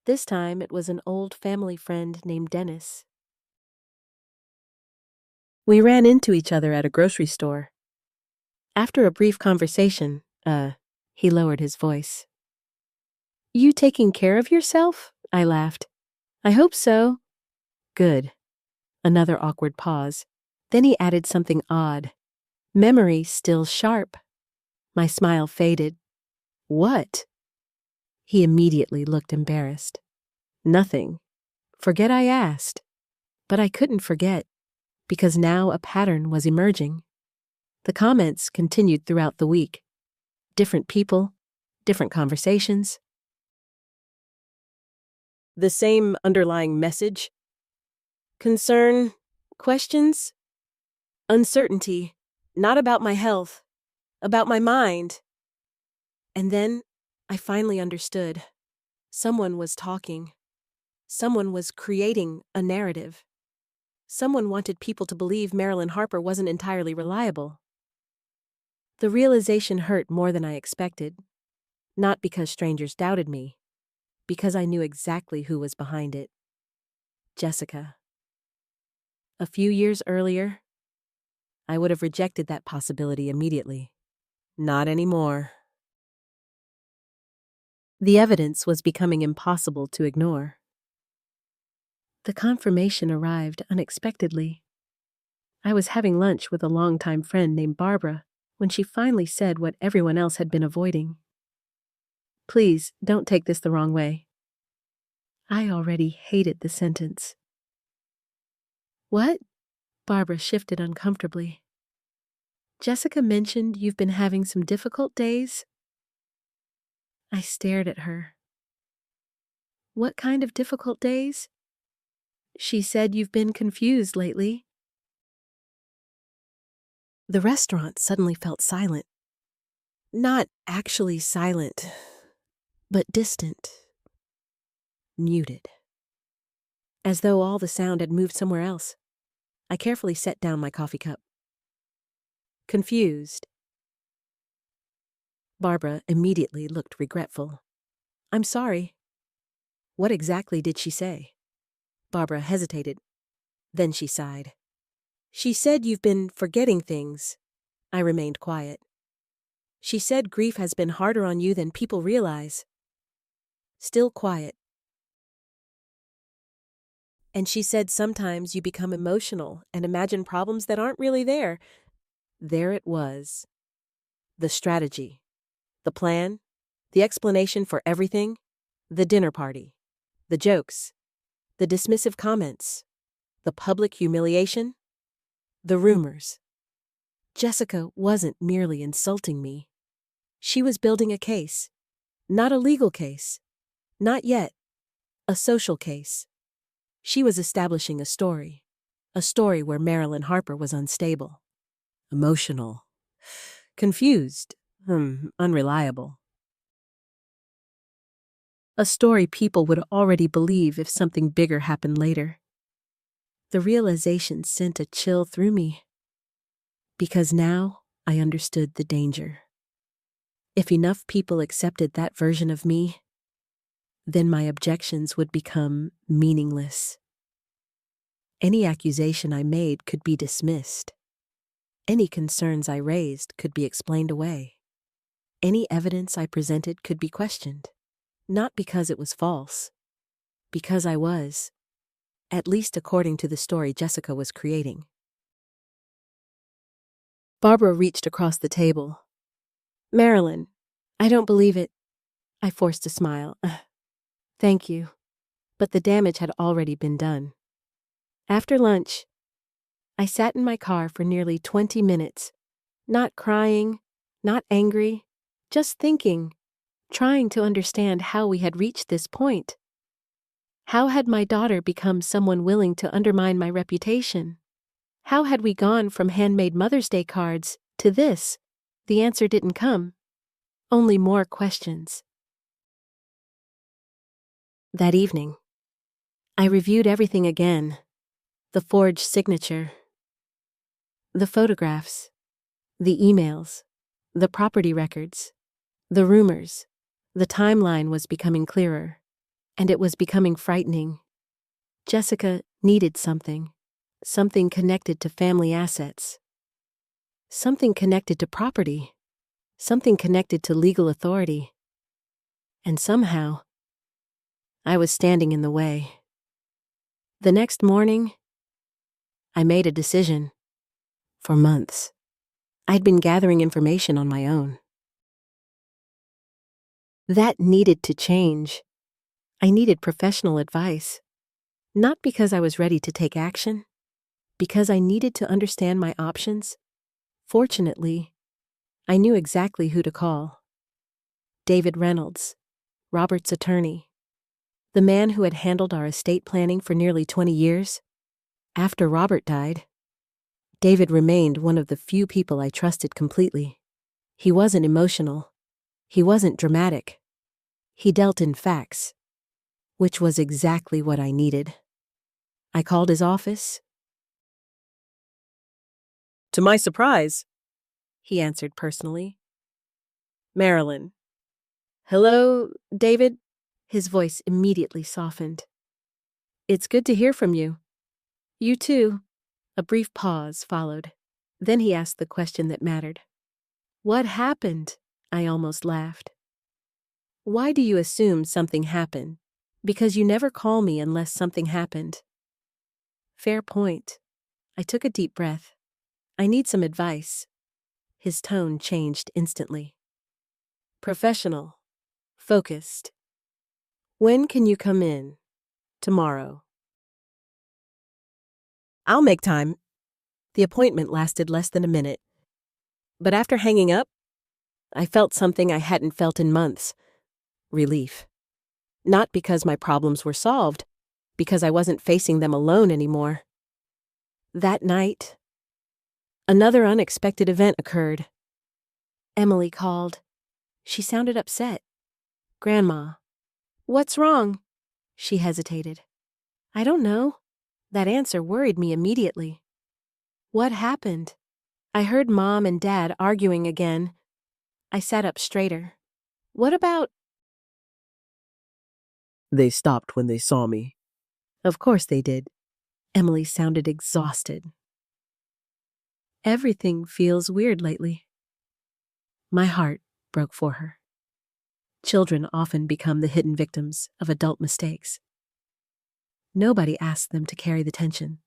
Speaker 1: This time it was an old family friend named Dennis. We ran into each other at a grocery store. After a brief conversation, he lowered his voice. "You taking care of yourself?" I laughed. "I hope so." "Good." Another awkward pause. Then he added something odd. "Memory still sharp." My smile faded. "What?" He immediately looked embarrassed. "Nothing. Forget I asked." But I couldn't forget, because now a pattern was emerging. The comments continued throughout the week. Different people, different conversations. The same underlying message. Concern, questions, uncertainty, not about my health, about my mind. And then I finally understood. Someone was talking. Someone was creating a narrative. Someone wanted people to believe Marilyn Harper wasn't entirely reliable. The realization hurt more than I expected, not because strangers doubted me, because I knew exactly who was behind it. Jessica. A few years earlier, I would have rejected that possibility immediately. Not anymore. The evidence was becoming impossible to ignore. The confirmation arrived unexpectedly. I was having lunch with a longtime friend named Barbara when she finally said what everyone else had been avoiding. "Please, don't take this the wrong way." I already hated the sentence. "What?" Barbara shifted uncomfortably. "Jessica mentioned you've been having some difficult days?" I stared at her. "What kind of difficult days?" "She said you've been confused lately." The restaurant suddenly felt silent. Not actually silent, but distant, muted. As though all the sound had moved somewhere else. I carefully set down my coffee cup. Confused. Barbara immediately looked regretful. "I'm sorry." "What exactly did she say?" Barbara hesitated. Then she sighed. "She said you've been forgetting things." I remained quiet. "She said grief has been harder on you than people realize." Still quiet. "And she said sometimes you become emotional and imagine problems that aren't really there." There it was. The strategy. The plan. The explanation for everything. The dinner party. The jokes. The dismissive comments. The public humiliation. The rumors. Jessica wasn't merely insulting me. She was building a case. Not a legal case. Not yet. A social case. She was establishing a story. A story where Marilyn Harper was unstable. Emotional. Confused. Unreliable. A story people would already believe if something bigger happened later. The realization sent a chill through me. Because now I understood the danger. If enough people accepted that version of me, then my objections would become meaningless. Any accusation I made could be dismissed. Any concerns I raised could be explained away. Any evidence I presented could be questioned. Not because it was false, because I was, at least according to the story Jessica was creating. Barbara reached across the table. Marilyn, I don't believe it. I forced a smile. Thank you. But the damage had already been done. After lunch, I sat in my car for nearly 20 minutes, not crying, not angry, just thinking, trying to understand how we had reached this point. How had my daughter become someone willing to undermine my reputation? How had we gone from handmade Mother's Day cards to this? The answer didn't come. Only more questions. That evening, I reviewed everything again. The forged signature, the photographs, the emails, the property records, the rumors. The timeline was becoming clearer, and it was becoming frightening. Jessica needed something connected to family assets, something connected to property, something connected to legal authority. And somehow, I was standing in the way. The next morning, I made a decision. For months, I'd been gathering information on my own. That needed to change. I needed professional advice, not because I was ready to take action, because I needed to understand my options. Fortunately, I knew exactly who to call. David Reynolds, Robert's attorney, the man who had handled our estate planning for nearly 20 years. After Robert died, David remained one of the few people I trusted completely. He wasn't emotional. He wasn't dramatic. He dealt in facts, which was exactly what I needed. I called his office. To my surprise, he answered personally. Marilyn. Hello, David? His voice immediately softened. It's good to hear from you. You too. A brief pause followed. Then he asked the question that mattered. What happened? I almost laughed. Why do you assume something happened? Because you never call me unless something happened. Fair point. I took a deep breath. I need some advice. His tone changed instantly. Professional. Focused. When can you come in? Tomorrow. I'll make time. The appointment lasted less than a minute. But after hanging up, I felt something I hadn't felt in months. Relief. Not because my problems were solved, because I wasn't facing them alone anymore. That night, another unexpected event occurred. Emily called. She sounded upset. Grandma. What's wrong? She hesitated. I don't know. That answer worried me immediately. What happened? I heard Mom and Dad arguing again. I sat up straighter. What about? They stopped when they saw me. Of course they did. Emily sounded exhausted. Everything feels weird lately. My heart broke for her. Children often become the hidden victims of adult mistakes. Nobody asks them to carry the tension.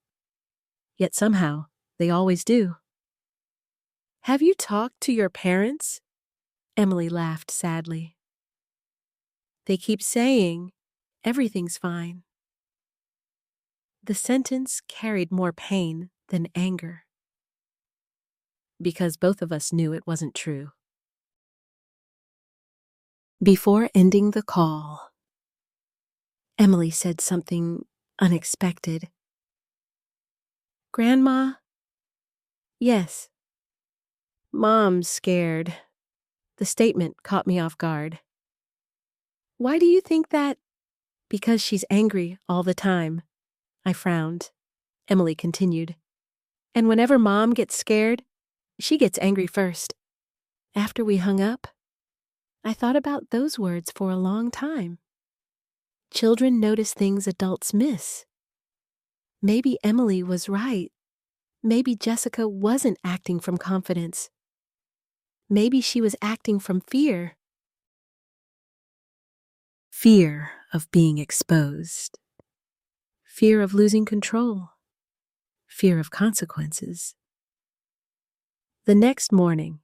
Speaker 1: Yet somehow, they always do. Have you talked to your parents? Emily laughed sadly. They keep saying, everything's fine. The sentence carried more pain than anger. Because both of us knew it wasn't true. Before ending the call, Emily said something unexpected. Grandma? Yes. Mom's scared. The statement caught me off guard. Why do you think that? Because she's angry all the time. I frowned. Emily continued. And whenever Mom gets scared, she gets angry first. After we hung up, I thought about those words for a long time. Children notice things adults miss. Maybe Emily was right. Maybe Jessica wasn't acting from confidence. Maybe she was acting from fear. Fear of being exposed. Fear of losing control. Fear of consequences. The next morning,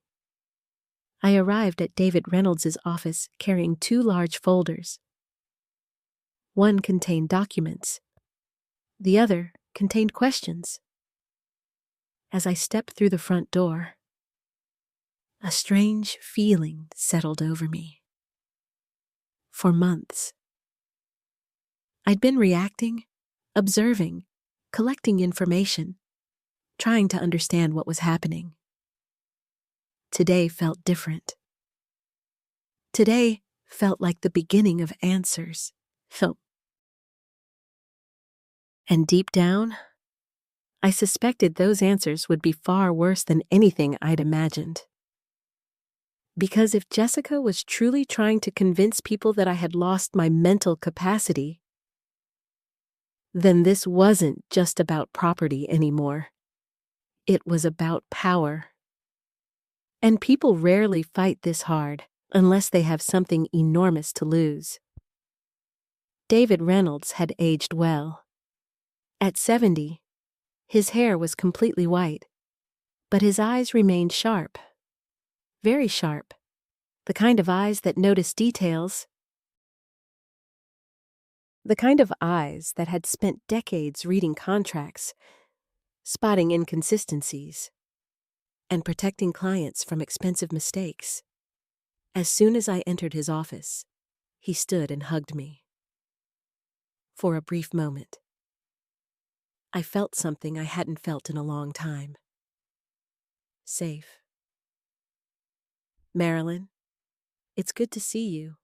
Speaker 1: I arrived at David Reynolds' office carrying 2 large folders. One contained documents. The other contained questions. As I stepped through the front door, a strange feeling settled over me. For months, I'd been reacting, observing, collecting information, trying to understand what was happening. Today felt different. Today felt like the beginning of answers. And deep down, I suspected those answers would be far worse than anything I'd imagined. Because if Jessica was truly trying to convince people that I had lost my mental capacity, then this wasn't just about property anymore. It was about power. And people rarely fight this hard unless they have something enormous to lose. David Reynolds had aged well. At 70, his hair was completely white, but his eyes remained sharp. Very sharp. The kind of eyes that notice details. The kind of eyes that had spent decades reading contracts, spotting inconsistencies, and protecting clients from expensive mistakes. As soon as I entered his office, he stood and hugged me. For a brief moment, I felt something I hadn't felt in a long time. Safe. Marilyn, it's good to see you.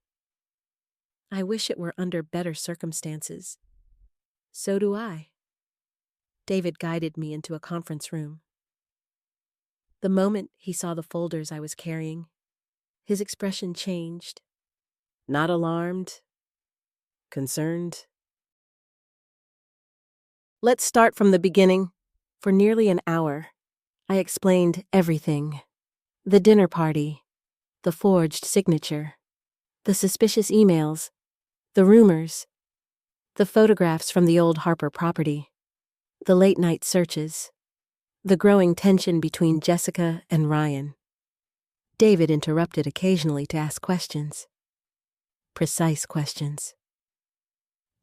Speaker 1: I wish it were under better circumstances. So do I. David guided me into a conference room. The moment he saw the folders I was carrying, his expression changed. Not alarmed, concerned. Let's start from the beginning. For nearly an hour, I explained everything. The dinner party, the forged signature, the suspicious emails, the rumors, the photographs from the old Harper property, the late-night searches, the growing tension between Jessica and Ryan. David interrupted occasionally to ask questions. Precise questions.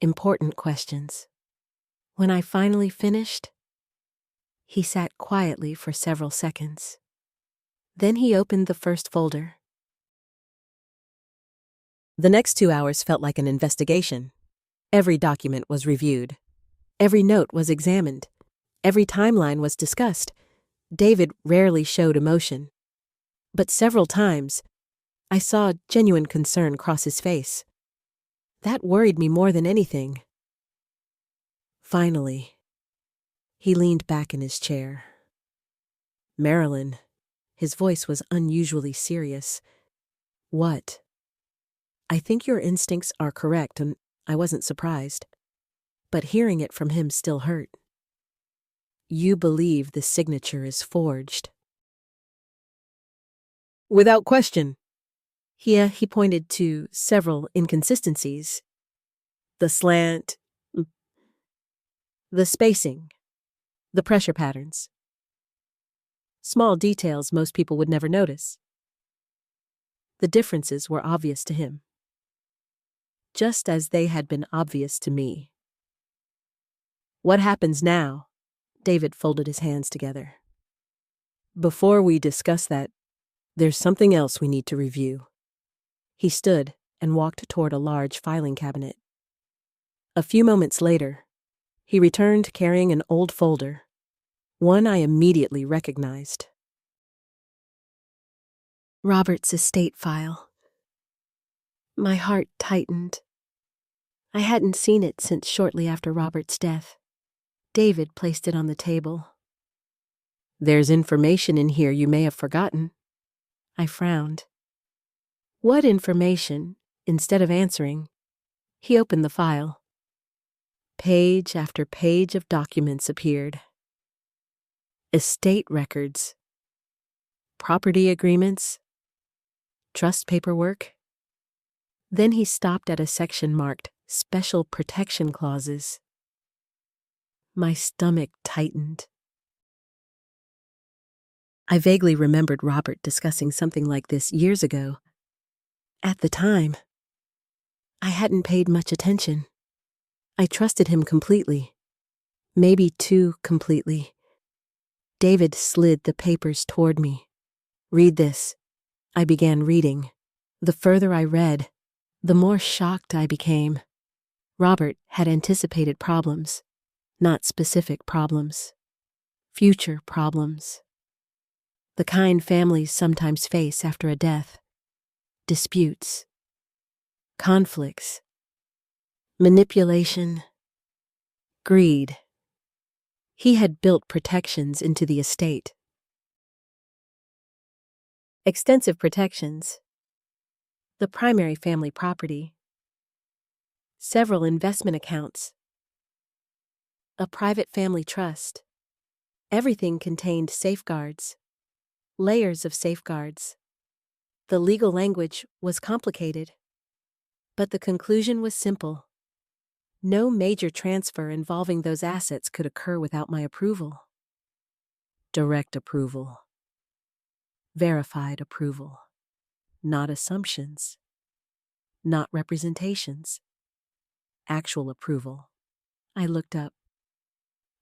Speaker 1: Important questions. When I finally finished, he sat quietly for several seconds. Then he opened the first folder. The next 2 hours felt like an investigation. Every document was reviewed. Every note was examined. Every timeline was discussed. David rarely showed emotion. But several times, I saw genuine concern cross his face. That worried me more than anything. Finally, he leaned back in his chair. Marilyn, his voice was unusually serious. What? I think your instincts are correct, and I wasn't surprised. But hearing it from him still hurt. You believe the signature is forged. Without question. Here he pointed to several inconsistencies. The slant, the spacing, the pressure patterns. Small details most people would never notice. The differences were obvious to him, just as they had been obvious to me. What happens now? David folded his hands together. Before we discuss that, there's something else we need to review. He stood and walked toward a large filing cabinet. A few moments later, he returned carrying an old folder, one I immediately recognized. Robert's estate file. My heart tightened. I hadn't seen it since shortly after Robert's death. David placed it on the table. There's information in here you may have forgotten. I frowned. What information? Instead of answering, he opened the file. Page after page of documents appeared. Estate records, property agreements, trust paperwork. Then he stopped at a section marked Special Protection Clauses. My stomach tightened. I vaguely remembered Robert discussing something like this years ago. At the time, I hadn't paid much attention. I trusted him completely. Maybe too completely. David slid the papers toward me. Read this. I began reading. The further I read, the more shocked I became. Robert had anticipated problems, not specific problems. Future problems. The kind families sometimes face after a death. Disputes. Conflicts. Manipulation. Greed. He had built protections into the estate. Extensive protections. The primary family property. Several investment accounts. A private family trust. Everything contained safeguards. Layers of safeguards. The legal language was complicated, but the conclusion was simple. No major transfer involving those assets could occur without my approval. Direct approval. Verified approval. Not assumptions. Not representations. Actual approval. I looked up.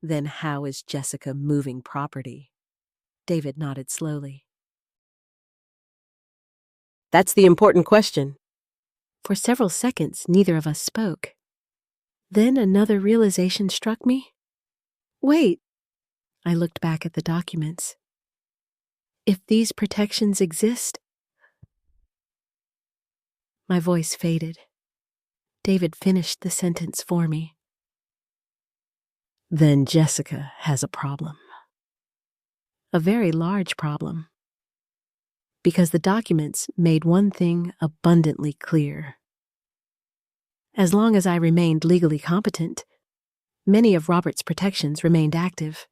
Speaker 1: Then how is Jessica moving property? David nodded slowly. That's the important question. For several seconds, neither of us spoke. Then another realization struck me. Wait. I looked back at the documents. If these protections exist... My voice faded. David finished the sentence for me. Then Jessica has a problem. A very large problem. Because the documents made one thing abundantly clear. As long as I remained legally competent, many of Robert's protections remained active.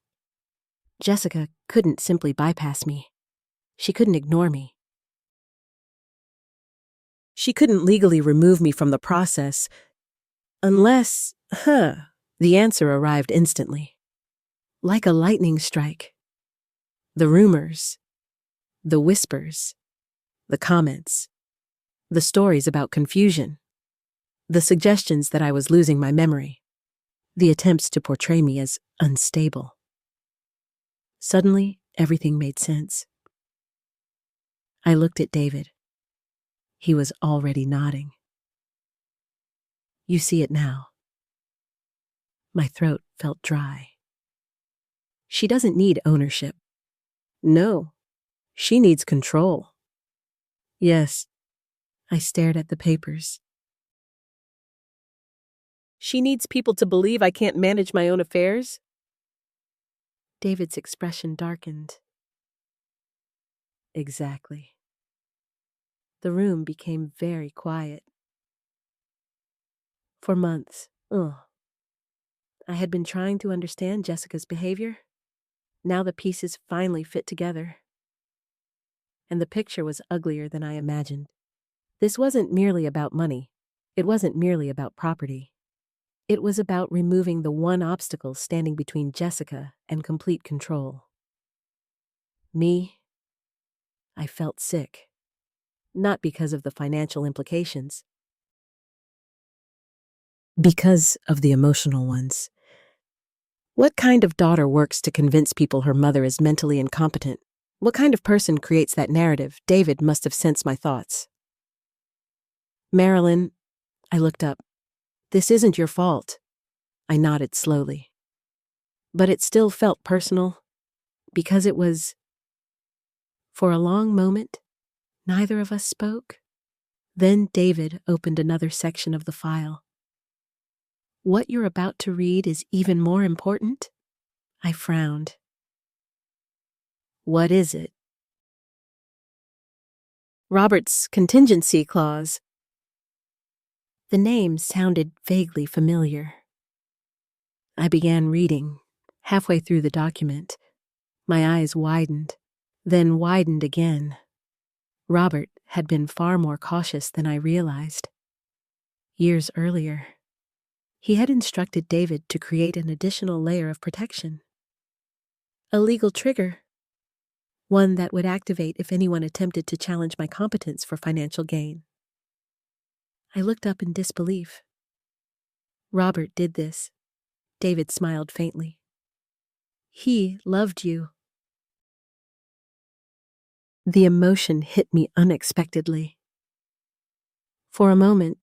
Speaker 1: Jessica couldn't simply bypass me. She couldn't ignore me. She couldn't legally remove me from the process unless, the answer arrived instantly. Like a lightning strike. The rumors, the whispers, the comments, the stories about confusion, the suggestions that I was losing my memory, the attempts to portray me as unstable. Suddenly, everything made sense. I looked at David. He was already nodding. You see it now. My throat felt dry. She doesn't need ownership. No, she needs control. Yes, I stared at the papers. She needs people to believe I can't manage my own affairs? David's expression darkened. Exactly. The room became very quiet. For months, I had been trying to understand Jessica's behavior. Now the pieces finally fit together. And the picture was uglier than I imagined. This wasn't merely about money. It wasn't merely about property. It was about removing the one obstacle standing between Jessica and complete control. Me, I felt sick. Not because of the financial implications. Because of the emotional ones. What kind of daughter works to convince people her mother is mentally incompetent? What kind of person creates that narrative? David must have sensed my thoughts. Marilyn, I looked up. This isn't your fault. I nodded slowly. But it still felt personal, because it was... For a long moment, neither of us spoke. Then David opened another section of the file. What you're about to read is even more important? I frowned. What is it? Robert's contingency clause. The name sounded vaguely familiar. I began reading. Halfway through the document, my eyes widened, then widened again. Robert had been far more cautious than I realized. Years earlier, he had instructed David to create an additional layer of protection. A legal trigger, one that would activate if anyone attempted to challenge my competence for financial gain. I looked up in disbelief. Robert did this. David smiled faintly. He loved you. The emotion hit me unexpectedly. For a moment,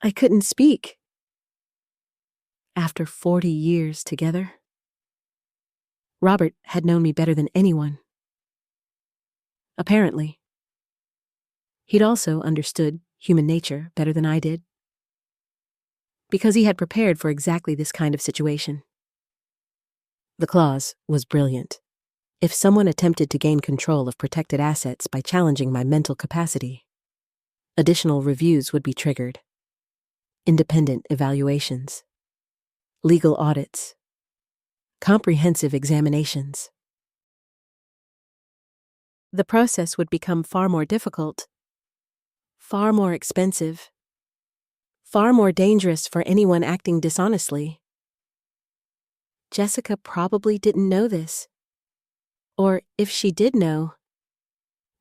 Speaker 1: I couldn't speak. After 40 years together, Robert had known me better than anyone. Apparently, he'd also understood human nature better than I did, because he had prepared for exactly this kind of situation. The clause was brilliant. If someone attempted to gain control of protected assets by challenging my mental capacity, additional reviews would be triggered. Independent evaluations, legal audits, comprehensive examinations. The process would become far more difficult, far more expensive, far more dangerous for anyone acting dishonestly. Jessica probably didn't know this. Or if she did know,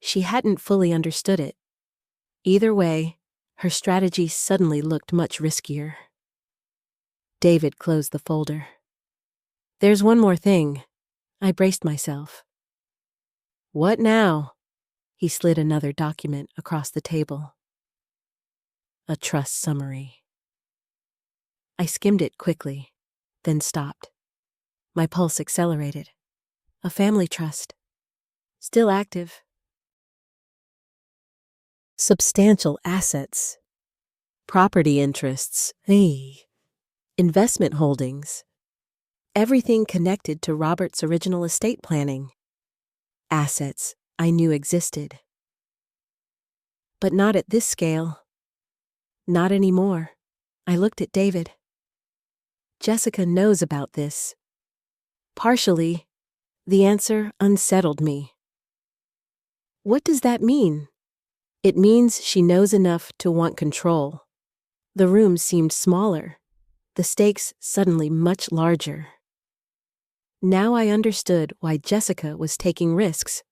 Speaker 1: she hadn't fully understood it. Either way, her strategy suddenly looked much riskier. David closed the folder. There's one more thing. I braced myself. What now? He slid another document across the table. A trust summary. I skimmed it quickly, then stopped. My pulse accelerated. A family trust. Still active. Substantial assets. Property interests. Investment holdings. Everything connected to Robert's original estate planning. Assets I knew existed. But not at this scale. Not anymore. I looked at David. Jessica knows about this. Partially, the answer unsettled me. What does that mean? It means she knows enough to want control. The room seemed smaller, the stakes suddenly much larger. Now I understood why Jessica was taking risks,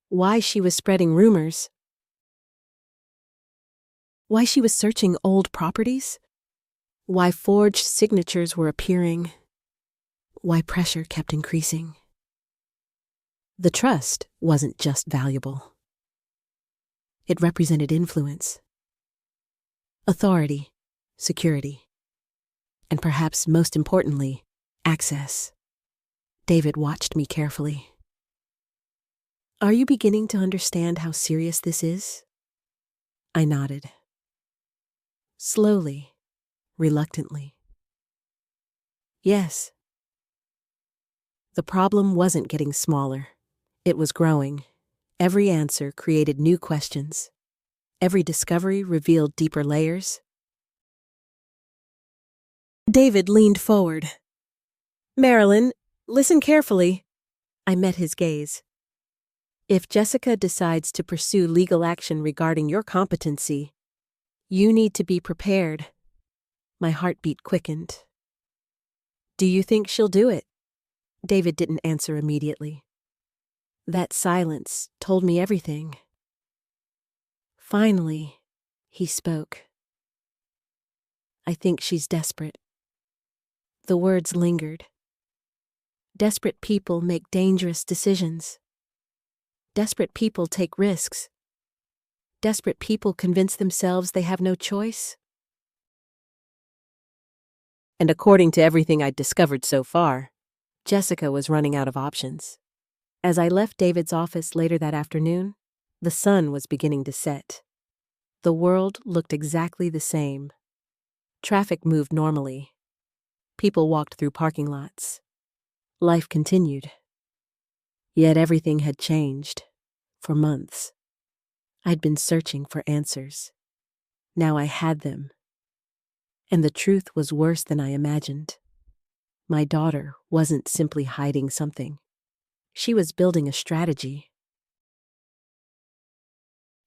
Speaker 1: why she was spreading rumors, why she was searching old properties, why forged signatures were appearing, why pressure kept increasing. The trust wasn't just valuable. It represented influence, authority, security, and perhaps most importantly, access. David watched me carefully. Are you beginning to understand how serious this is? I nodded. Slowly, reluctantly. Yes. The problem wasn't getting smaller. It was growing. Every answer created new questions. Every discovery revealed deeper layers. David leaned forward. Marilyn, listen carefully. I met his gaze. If Jessica decides to pursue legal action regarding your competency, you need to be prepared. My heartbeat quickened. Do you think she'll do it? David didn't answer immediately. That silence told me everything. Finally, he spoke. I think she's desperate. The words lingered. Desperate people make dangerous decisions. Desperate people take risks. Desperate people convince themselves they have no choice. And according to everything I'd discovered so far, Jessica was running out of options. As I left David's office later that afternoon, the sun was beginning to set. The world looked exactly the same. Traffic moved normally. People walked through parking lots. Life continued. Yet everything had changed, for months. I'd been searching for answers. Now I had them. And the truth was worse than I imagined. My daughter wasn't simply hiding something. She was building a strategy.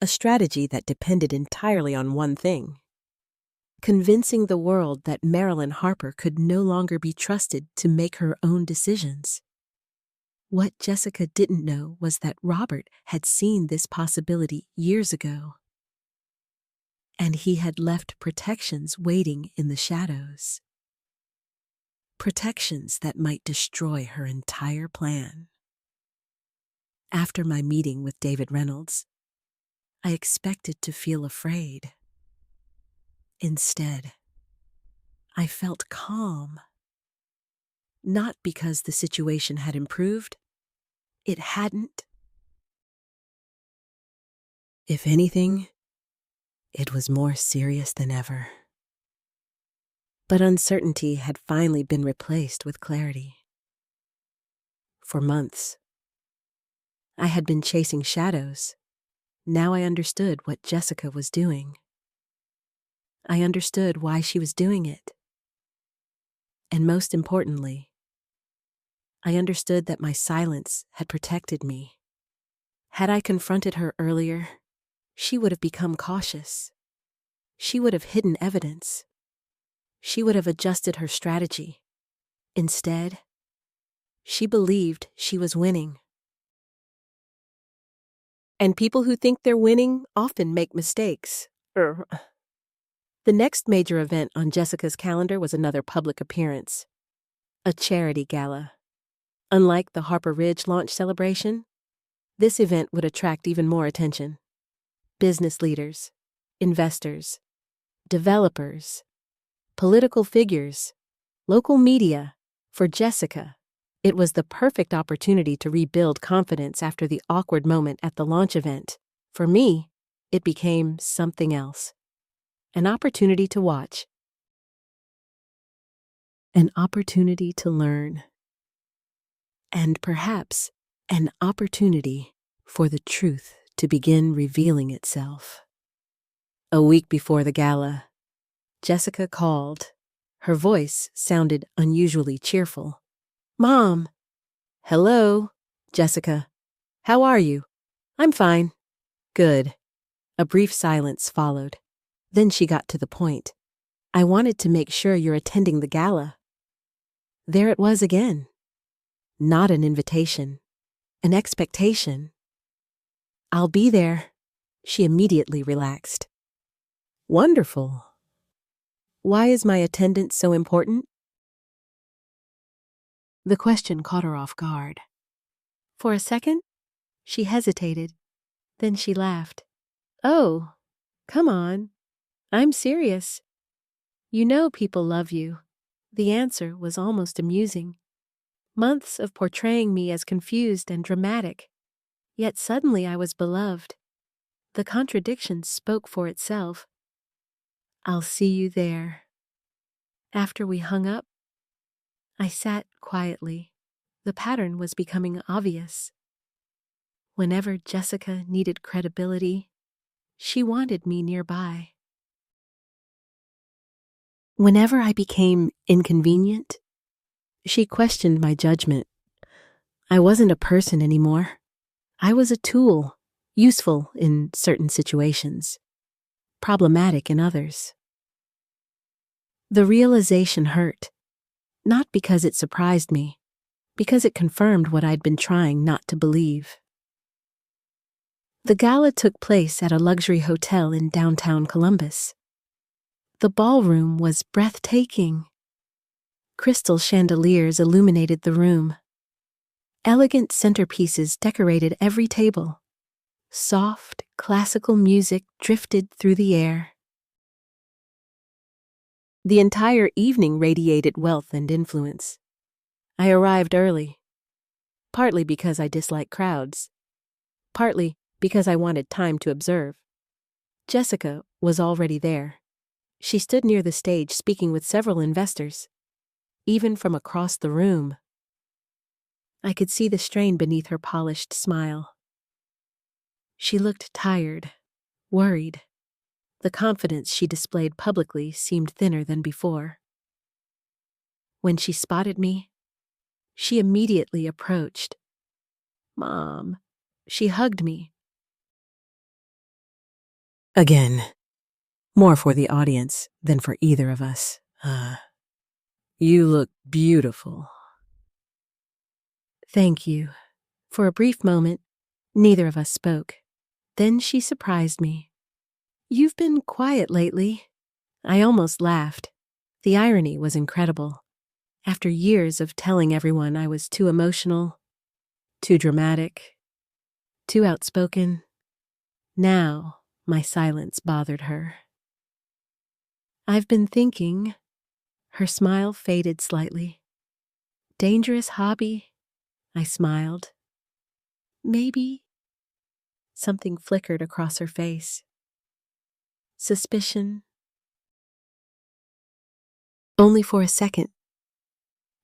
Speaker 1: A strategy that depended entirely on one thing: convincing the world that Marilyn Harper could no longer be trusted to make her own decisions. What Jessica didn't know was that Robert had seen this possibility years ago, and he had left protections waiting in the shadows. Protections that might destroy her entire plan. After my meeting with David Reynolds, I expected to feel afraid. Instead, I felt calm. Not because the situation had improved. It hadn't. If anything, it was more serious than ever. But uncertainty had finally been replaced with clarity. For months, I had been chasing shadows. Now I understood what Jessica was doing. I understood why she was doing it. And most importantly, I understood that my silence had protected me. Had I confronted her earlier, she would have become cautious. She would have hidden evidence. She would have adjusted her strategy. Instead, she believed she was winning. And people who think they're winning often make mistakes. The next major event on Jessica's calendar was another public appearance. A charity gala. Unlike the Harper Ridge launch celebration, this event would attract even more attention. Business leaders, investors, developers, political figures, local media. For Jessica, it was the perfect opportunity to rebuild confidence after the awkward moment at the launch event. For me, it became something else. An opportunity to watch. An opportunity to learn. And perhaps an opportunity for the truth to begin revealing itself. A week before the gala, Jessica called. Her voice sounded unusually cheerful. "Mom." "Hello, Jessica. How are you?" "I'm fine." "Good." A brief silence followed. Then she got to the point. "I wanted to make sure you're attending the gala." There it was again. Not an invitation, an expectation. "I'll be there." She immediately relaxed. "Wonderful. Why is my attendance so important?" The question caught her off guard. For a second, she hesitated. Then she laughed. "Oh, come on. I'm serious. You know people love you." The answer was almost amusing. Months of portraying me as confused and dramatic. Yet suddenly I was beloved. The contradiction spoke for itself. "I'll see you there." After we hung up, I sat quietly. The pattern was becoming obvious. Whenever Jessica needed credibility, she wanted me nearby. Whenever I became inconvenient, she questioned my judgment. I wasn't a person anymore. I was a tool, useful in certain situations, problematic in others. The realization hurt, not because it surprised me, because it confirmed what I'd been trying not to believe. The gala took place at a luxury hotel in downtown Columbus. The ballroom was breathtaking. Crystal chandeliers illuminated the room. Elegant centerpieces decorated every table. Soft, classical music drifted through the air. The entire evening radiated wealth and influence. I arrived early, partly because I dislike crowds, partly because I wanted time to observe. Jessica was already there. She stood near the stage speaking with several investors. Even from across the room, I could see the strain beneath her polished smile. She looked tired, worried. The confidence she displayed publicly seemed thinner than before. When she spotted me, she immediately approached. "Mom." She hugged me. Again, more for the audience than for either of us. You look beautiful. Thank you. For a brief moment, neither of us spoke. Then she surprised me. You've been quiet lately. I almost laughed. The irony was incredible. After years of telling everyone I was too emotional, too dramatic, too outspoken, now my silence bothered her. I've been thinking. Her smile faded slightly. Dangerous hobby? I smiled. Maybe. Something flickered across her face. Suspicion. Only for a second.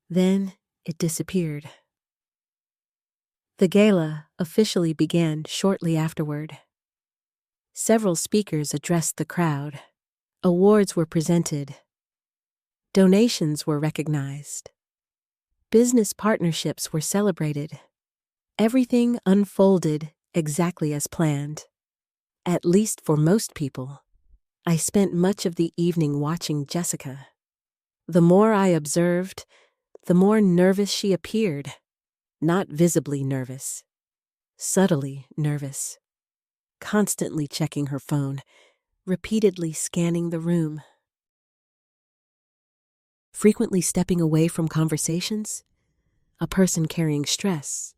Speaker 1: Then it disappeared. The gala officially began shortly afterward. Several speakers addressed the crowd. Awards were presented. Donations were recognized. Business partnerships were celebrated. Everything unfolded exactly as planned. At least for most people. I spent much of the evening watching Jessica. The more I observed, the more nervous she appeared. Not visibly nervous. Subtly nervous. Constantly checking her phone. Repeatedly scanning the room. Frequently stepping away from conversations. A person carrying stress.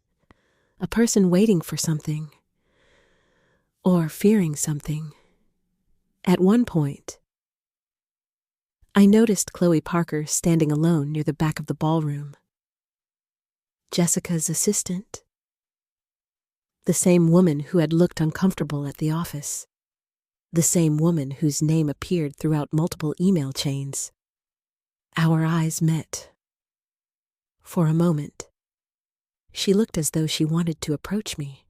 Speaker 1: A person waiting for something. Or fearing something. At one point, I noticed Chloe Parker standing alone near the back of the ballroom. Jessica's assistant. The same woman who had looked uncomfortable at the office. The same woman whose name appeared throughout multiple email chains. Our eyes met. For a moment, she looked as though she wanted to approach me.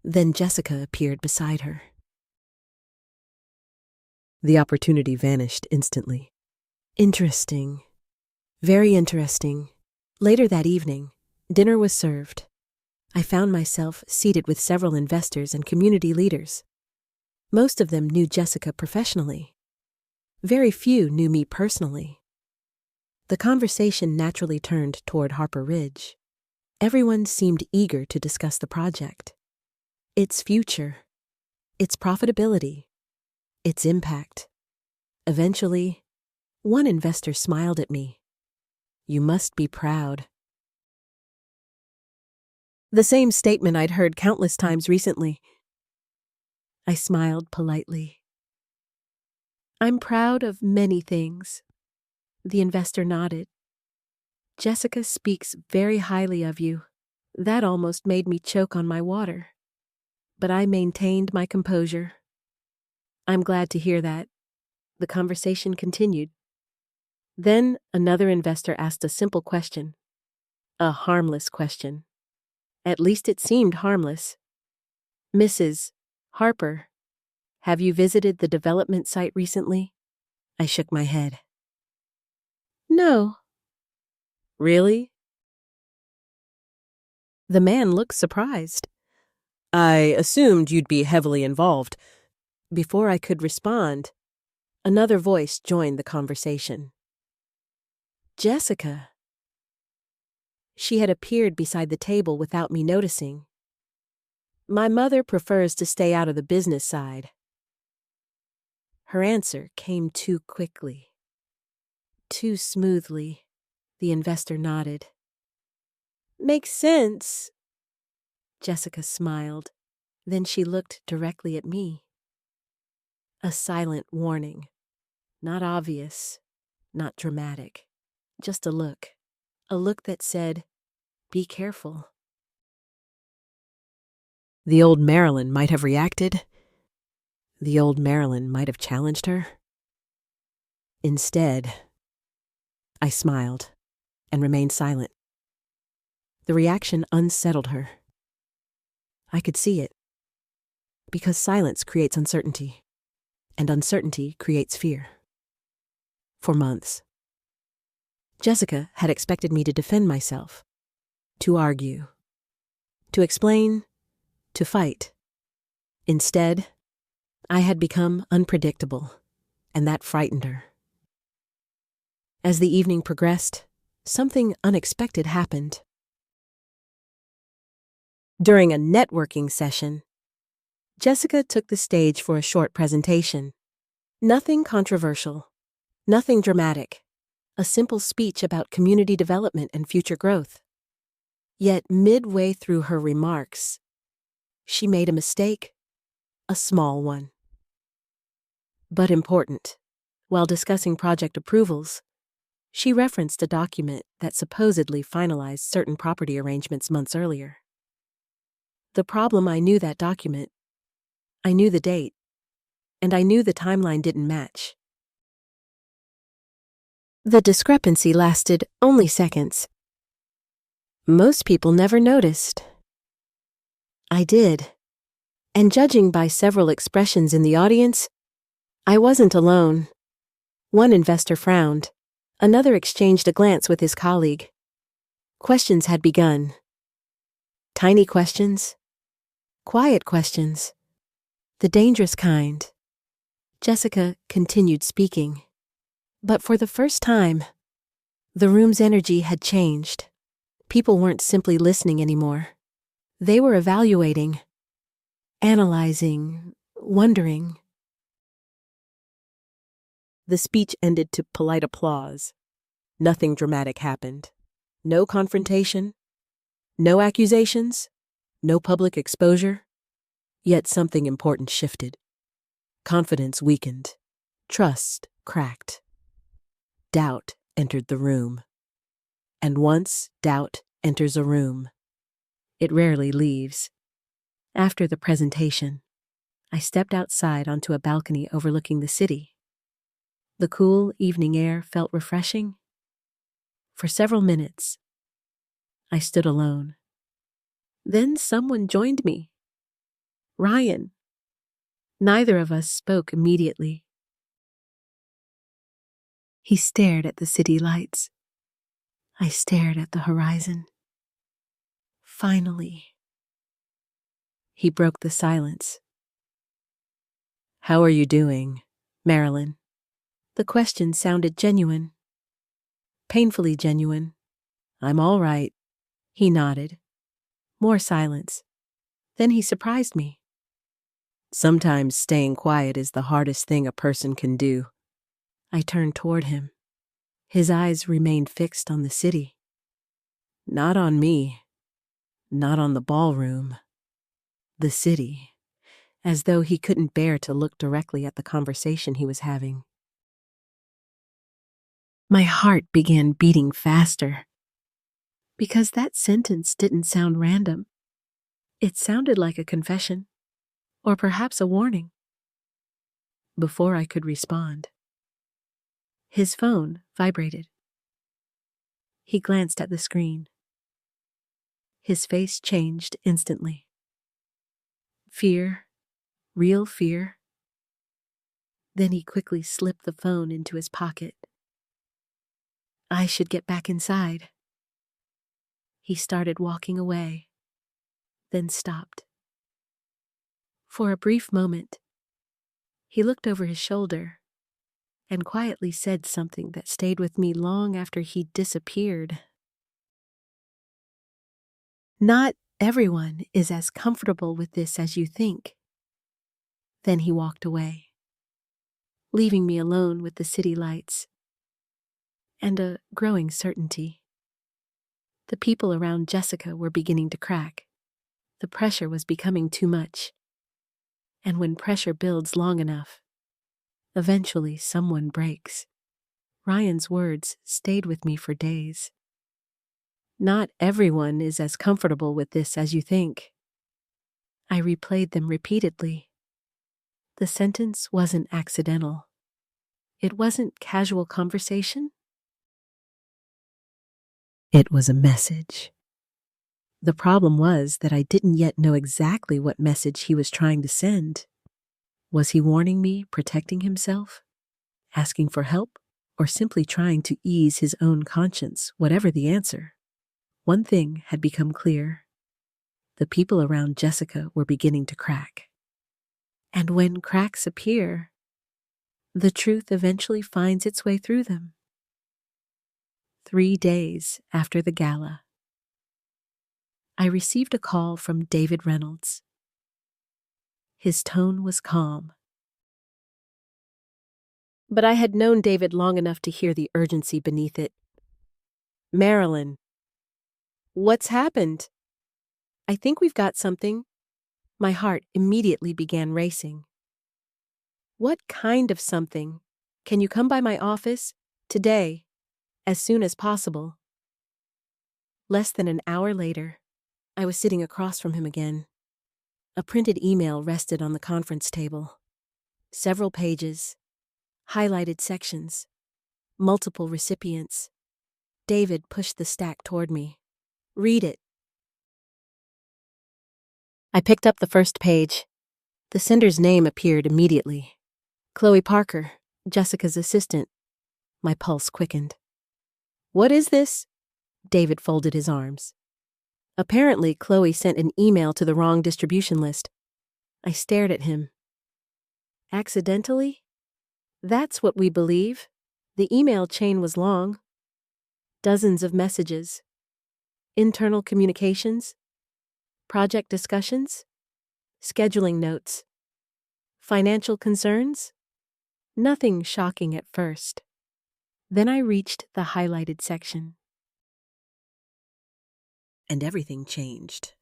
Speaker 1: Then Jessica appeared beside her. The opportunity vanished instantly. Interesting. Very interesting. Later that evening, dinner was served. I found myself seated with several investors and community leaders. Most of them knew Jessica professionally. Very few knew me personally. The conversation naturally turned toward Harper Ridge. Everyone seemed eager to discuss the project. Its future. Its profitability. Its impact. Eventually, one investor smiled at me. "You must be proud." The same statement I'd heard countless times recently. I smiled politely. "I'm proud of many things." The investor nodded. "Jessica speaks very highly of you. That almost made me choke on my water. But I maintained my composure." "I'm glad to hear that." The conversation continued. Then another investor asked a simple question. A harmless question. At least it seemed harmless. "Mrs. Harper, have you visited the development site recently?" I shook my head. "No." "Really?" The man looked surprised. "I assumed you'd be heavily involved." Before I could respond, another voice joined the conversation. Jessica. She had appeared beside the table without me noticing. "My mother prefers to stay out of the business side." Her answer came too quickly. Too smoothly. The investor nodded. "Makes sense." Jessica smiled. Then she looked directly at me. A silent warning. Not obvious. Not dramatic. Just a look. A look that said, "Be careful." The old Marilyn might have reacted. The old Marilyn might have challenged her. Instead, I smiled and remained silent. The reaction unsettled her. I could see it. because silence creates uncertainty, and uncertainty creates fear. For months, Jessica had expected me to defend myself, to argue, to explain, to fight. Instead, I had become unpredictable, and that frightened her. As the evening progressed, something unexpected happened. During a networking session, Jessica took the stage for a short presentation. Nothing controversial, nothing dramatic, a simple speech about community development and future growth. Yet midway through her remarks, she made a mistake, a small one. But important. While discussing project approvals, she referenced a document that supposedly finalized certain property arrangements months earlier. The problem: I knew that document, I knew the date, and I knew the timeline didn't match. The discrepancy lasted only seconds. Most people never noticed. I did, and judging by several expressions in the audience, I wasn't alone. One investor frowned, another exchanged a glance with his colleague. Questions had begun. Tiny questions, quiet questions, the dangerous kind. Jessica continued speaking, but for the first time, the room's energy had changed. People weren't simply listening anymore. They were evaluating, analyzing, wondering. The speech ended to polite applause. Nothing dramatic happened. No confrontation, no accusations, no public exposure. Yet something important shifted. Confidence weakened. Trust cracked. Doubt entered the room. And once doubt enters a room, it rarely leaves. After the presentation, I stepped outside onto a balcony overlooking the city. The cool evening air felt refreshing. For several minutes, I stood alone. Then someone joined me. Ryan. Neither of us spoke immediately. He stared at the city lights. I stared at the horizon. Finally, he broke the silence. "How are you doing, Marilyn?" The question sounded genuine. Painfully genuine. "I'm all right." He nodded. More silence. Then he surprised me. "Sometimes staying quiet is the hardest thing a person can do." I turned toward him. His eyes remained fixed on the city. Not on me. Not on the ballroom. The city. As though he couldn't bear to look directly at the conversation he was having. My heart began beating faster. Because that sentence didn't sound random. It sounded like a confession. Or perhaps a warning. Before I could respond, his phone vibrated. He glanced at the screen. His face changed instantly. Fear, real fear. Then he quickly slipped the phone into his pocket. I should get back inside. He started walking away, then stopped. For a brief moment, he looked over his shoulder and quietly said something that stayed with me long after he disappeared. "Not everyone is as comfortable with this as you think." Then he walked away, leaving me alone with the city lights and a growing certainty. The people around Jessica were beginning to crack. The pressure was becoming too much. And when pressure builds long enough, eventually someone breaks. Ryan's words stayed with me for days. Not everyone is as comfortable with this as you think. I replayed them repeatedly. The sentence wasn't accidental. It wasn't casual conversation. It was a message. The problem was that I didn't yet know exactly what message he was trying to send. Was he warning me, protecting himself, asking for help, or simply trying to ease his own conscience, whatever the answer? One thing had become clear. The people around Jessica were beginning to crack. And when cracks appear, the truth eventually finds its way through them. 3 days after the gala, I received a call from David Reynolds. His tone was calm, but I had known David long enough to hear the urgency beneath it. "Marilyn, what's happened? I think we've got something." My heart immediately began racing. "What kind of something? Can you come by my office? Today, as soon as possible." Less than an hour later, I was sitting across from him again. A printed email rested on the conference table. Several pages, highlighted sections, multiple recipients. David pushed the stack toward me. "Read it." I picked up the first page. The sender's name appeared immediately. Chloe Parker, Jessica's assistant. My pulse quickened. "What is this?" David folded his arms. Apparently, Chloe sent an email to the wrong distribution list. I stared at him. "Accidentally? That's what we believe." The email chain was long. Dozens of messages. Internal communications. Project discussions. Scheduling notes. Financial concerns. Nothing shocking at first. Then I reached the highlighted section. And everything changed.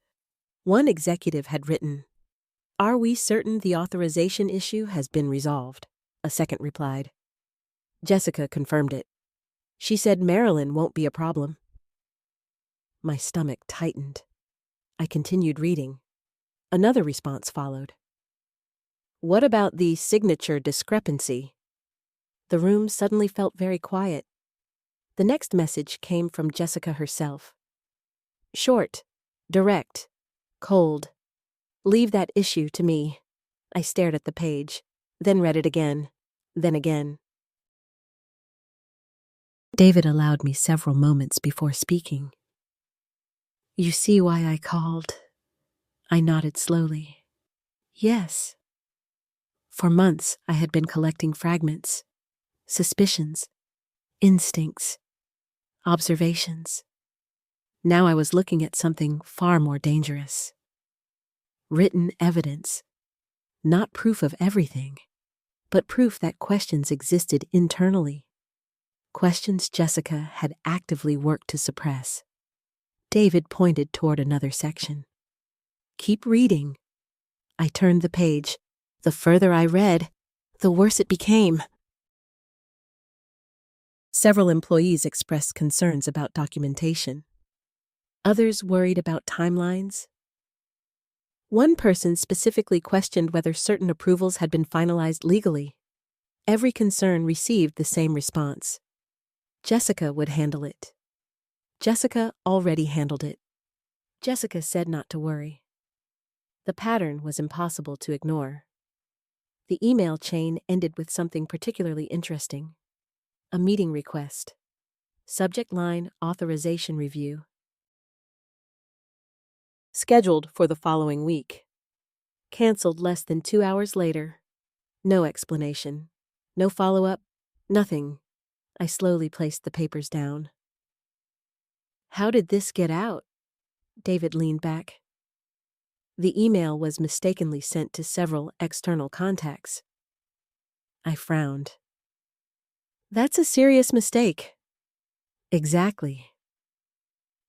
Speaker 1: One executive had written, "Are we certain the authorization issue has been resolved?" A second replied. Jessica confirmed it. She said Marilyn won't be a problem. My stomach tightened. I continued reading. Another response followed. "What about the signature discrepancy?" The room suddenly felt very quiet. The next message came from Jessica herself. Short, direct, cold. "Leave that issue to me." I stared at the page, then read it again, then again. David allowed me several moments before speaking. "You see why I called?" I nodded slowly. "Yes." For months, I had been collecting fragments, suspicions, instincts, observations. Now I was looking at something far more dangerous. Written evidence, not proof of everything, but proof that questions existed internally. Questions Jessica had actively worked to suppress. David pointed toward another section. "Keep reading." I turned the page. The further I read, the worse it became. Several employees expressed concerns about documentation. Others worried about timelines. One person specifically questioned whether certain approvals had been finalized legally. Every concern received the same response. Jessica would handle it. Jessica already handled it. Jessica said not to worry. The pattern was impossible to ignore. The email chain ended with something particularly interesting. A meeting request. Subject line: authorization review. Scheduled for the following week. Canceled less than 2 hours later. No explanation. No follow-up. Nothing. I slowly placed the papers down. "How did this get out?" David leaned back. The email was mistakenly sent to several external contacts. I frowned. "That's a serious mistake." Exactly.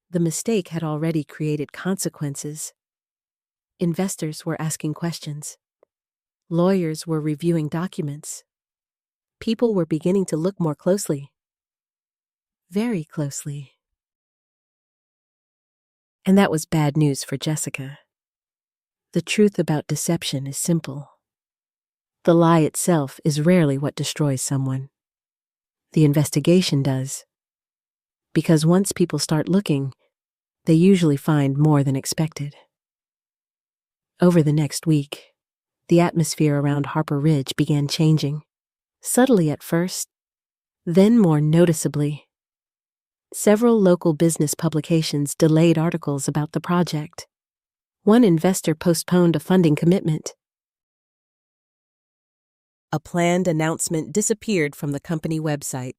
Speaker 1: The mistake had already created consequences. Investors were asking questions. Lawyers were reviewing documents. People were beginning to look more closely. Very closely. And that was bad news for Jessica. The truth about deception is simple. The lie itself is rarely what destroys someone. The investigation does. Because once people start looking, They usually find more than expected. Over the next week, the atmosphere around Harper Ridge began changing, subtly at first, then more noticeably. Several local business publications delayed articles about the project. One investor postponed a funding commitment. A planned announcement disappeared from the company website.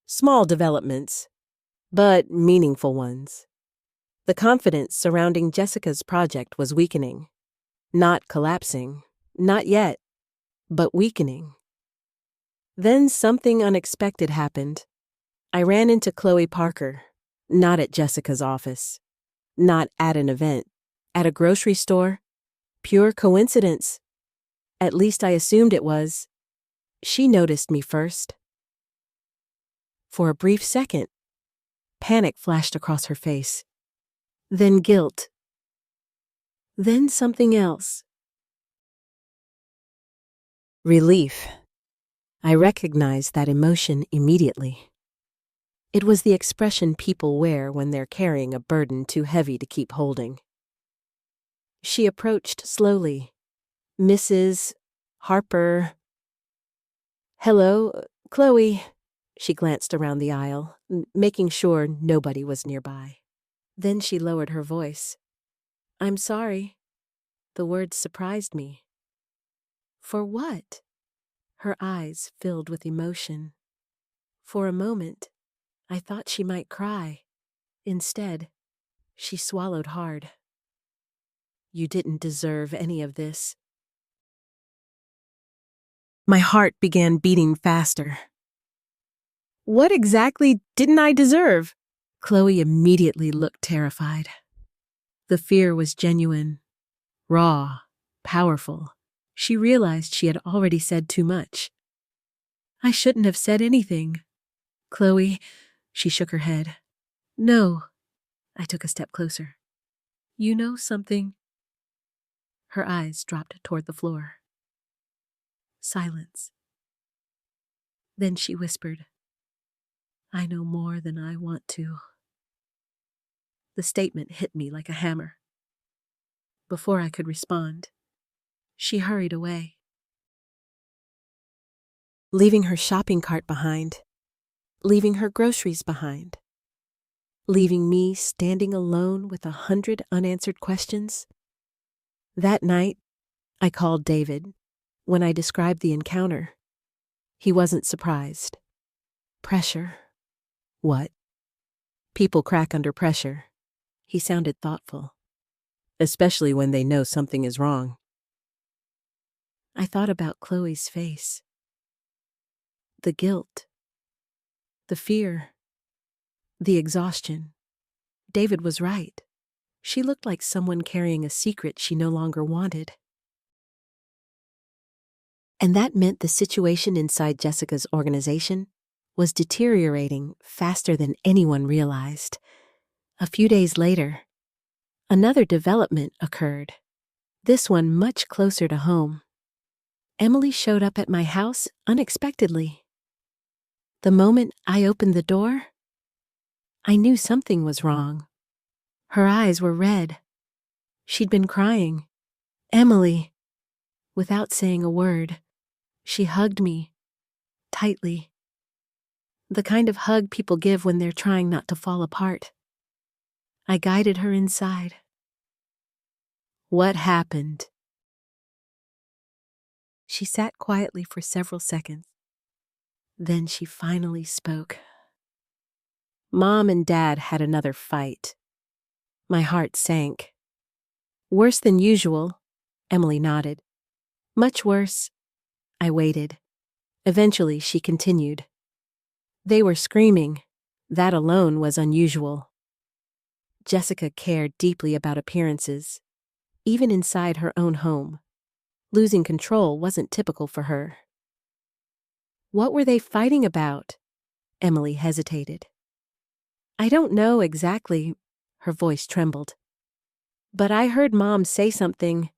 Speaker 1: Small developments, but meaningful ones. The confidence surrounding Jessica's project was weakening. Not collapsing, not yet, but weakening. Then something unexpected happened. I ran into Chloe Parker, not at Jessica's office, not at an event, at a grocery store. Pure coincidence. At least I assumed it was. She noticed me first. For a brief second, panic flashed across her face. Then guilt. Then something else. Relief. I recognized that emotion immediately. It was the expression people wear when they're carrying a burden too heavy to keep holding. She approached slowly. Mrs. Harper. Hello, Chloe. She glanced around the aisle, making sure nobody was nearby. Then she lowered her voice. I'm sorry. The words surprised me. For what? Her eyes filled with emotion. For a moment, I thought she might cry. Instead, she swallowed hard. You didn't deserve any of this. My heart began beating faster. What exactly didn't I deserve? Chloe immediately looked terrified. The fear was genuine, raw, powerful. She realized she had already said too much. I shouldn't have said anything. Chloe, she shook her head. No. I took a step closer. You know something? Her eyes dropped toward the floor. Silence. Then she whispered, I know more than I want to. The statement hit me like a hammer. Before I could respond, she hurried away, leaving her shopping cart behind, leaving her groceries behind, leaving me standing alone with 100 unanswered questions. That night, I called David. When I described the encounter, he wasn't surprised. Pressure. What? People crack under pressure. He sounded thoughtful, especially when they know something is wrong. I thought about Chloe's face. The guilt. The fear. The exhaustion. David was right. She looked like someone carrying a secret she no longer wanted. And that meant the situation inside Jessica's organization was deteriorating faster than anyone realized. A few days later, another development occurred, this one much closer to home. Emily showed up at my house unexpectedly. The moment I opened the door, I knew something was wrong. Her eyes were red. She'd been crying. Emily. Without saying a word, she hugged me, tightly. The kind of hug people give when they're trying not to fall apart. I guided her inside. What happened? She sat quietly for several seconds. Then she finally spoke. Mom and Dad had another fight. My heart sank. Worse than usual, Emily nodded. Much worse. I waited. Eventually, she continued. They were screaming. That alone was unusual. Jessica cared deeply about appearances, even inside her own home. Losing control wasn't typical for her. What were they fighting about? Emily hesitated. I don't know exactly. Her voice trembled. But I heard Mom say something.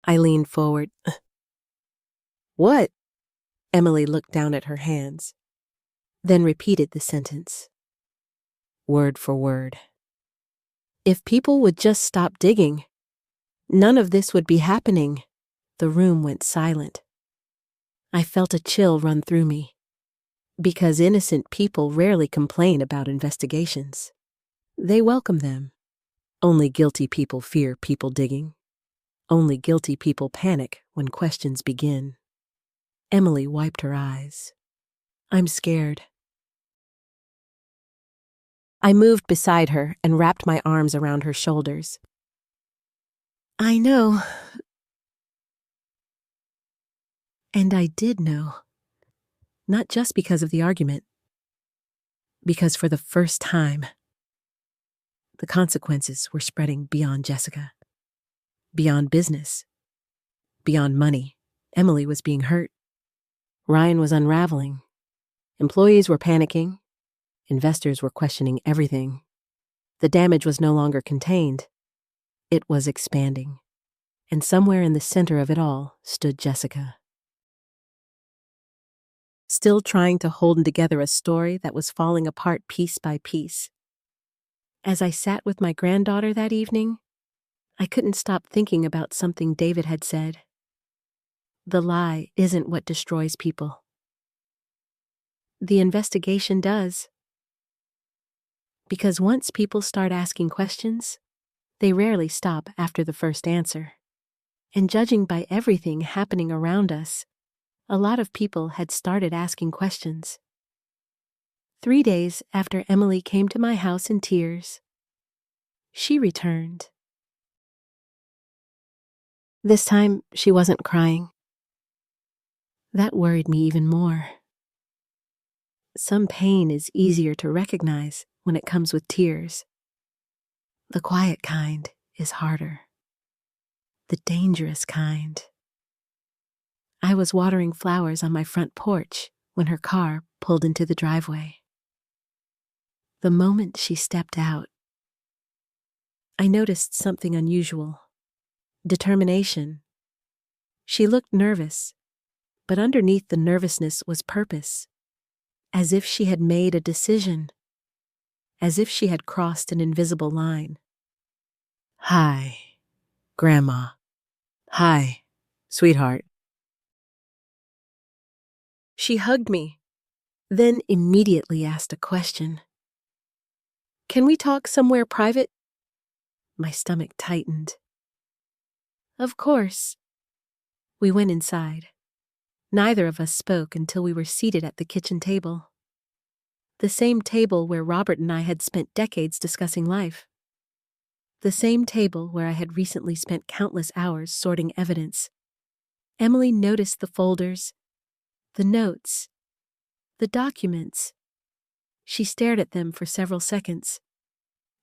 Speaker 1: I leaned forward. What? Emily looked down at her hands, then repeated the sentence. word for word. If people would just stop digging, none of this would be happening. The room went silent. I felt a chill run through me, because innocent people rarely complain about investigations. They welcome them. Only guilty people fear people digging. Only guilty people panic when questions begin. Emily wiped her eyes. I'm scared. I moved beside her and wrapped my arms around her shoulders. I know. And I did know. Not just because of the argument, because for the first time, the consequences were spreading beyond Jessica, beyond business, beyond money. Emily was being hurt. Ryan was unraveling. Employees were panicking. Investors were questioning everything. The damage was no longer contained. It was expanding. And somewhere in the center of it all stood Jessica, still trying to hold together a story that was falling apart piece by piece. As I sat with my granddaughter that evening, I couldn't stop thinking about something David had said. The lie isn't what destroys people. The investigation does. Because once people start asking questions, they rarely stop after the first answer. And judging by everything happening around us, a lot of people had started asking questions. 3 days after Emily came to my house in tears, she returned. This time, she wasn't crying. That worried me even more. Some pain is easier to recognize when it comes with tears. The quiet kind is harder. The dangerous kind. I was watering flowers on my front porch when her car pulled into the driveway. The moment she stepped out, I noticed something unusual. Determination. She looked nervous, but underneath the nervousness was purpose, as if she had made a decision, as if she had crossed an invisible line. Hi, Grandma. Hi, sweetheart. She hugged me, then immediately asked a question. Can we talk somewhere private? My stomach tightened. Of course. We went inside. Neither of us spoke until we were seated at the kitchen table. The same table where Robert and I had spent decades discussing life. The same table where I had recently spent countless hours sorting evidence. Emily noticed the folders, the notes, the documents. She stared at them for several seconds.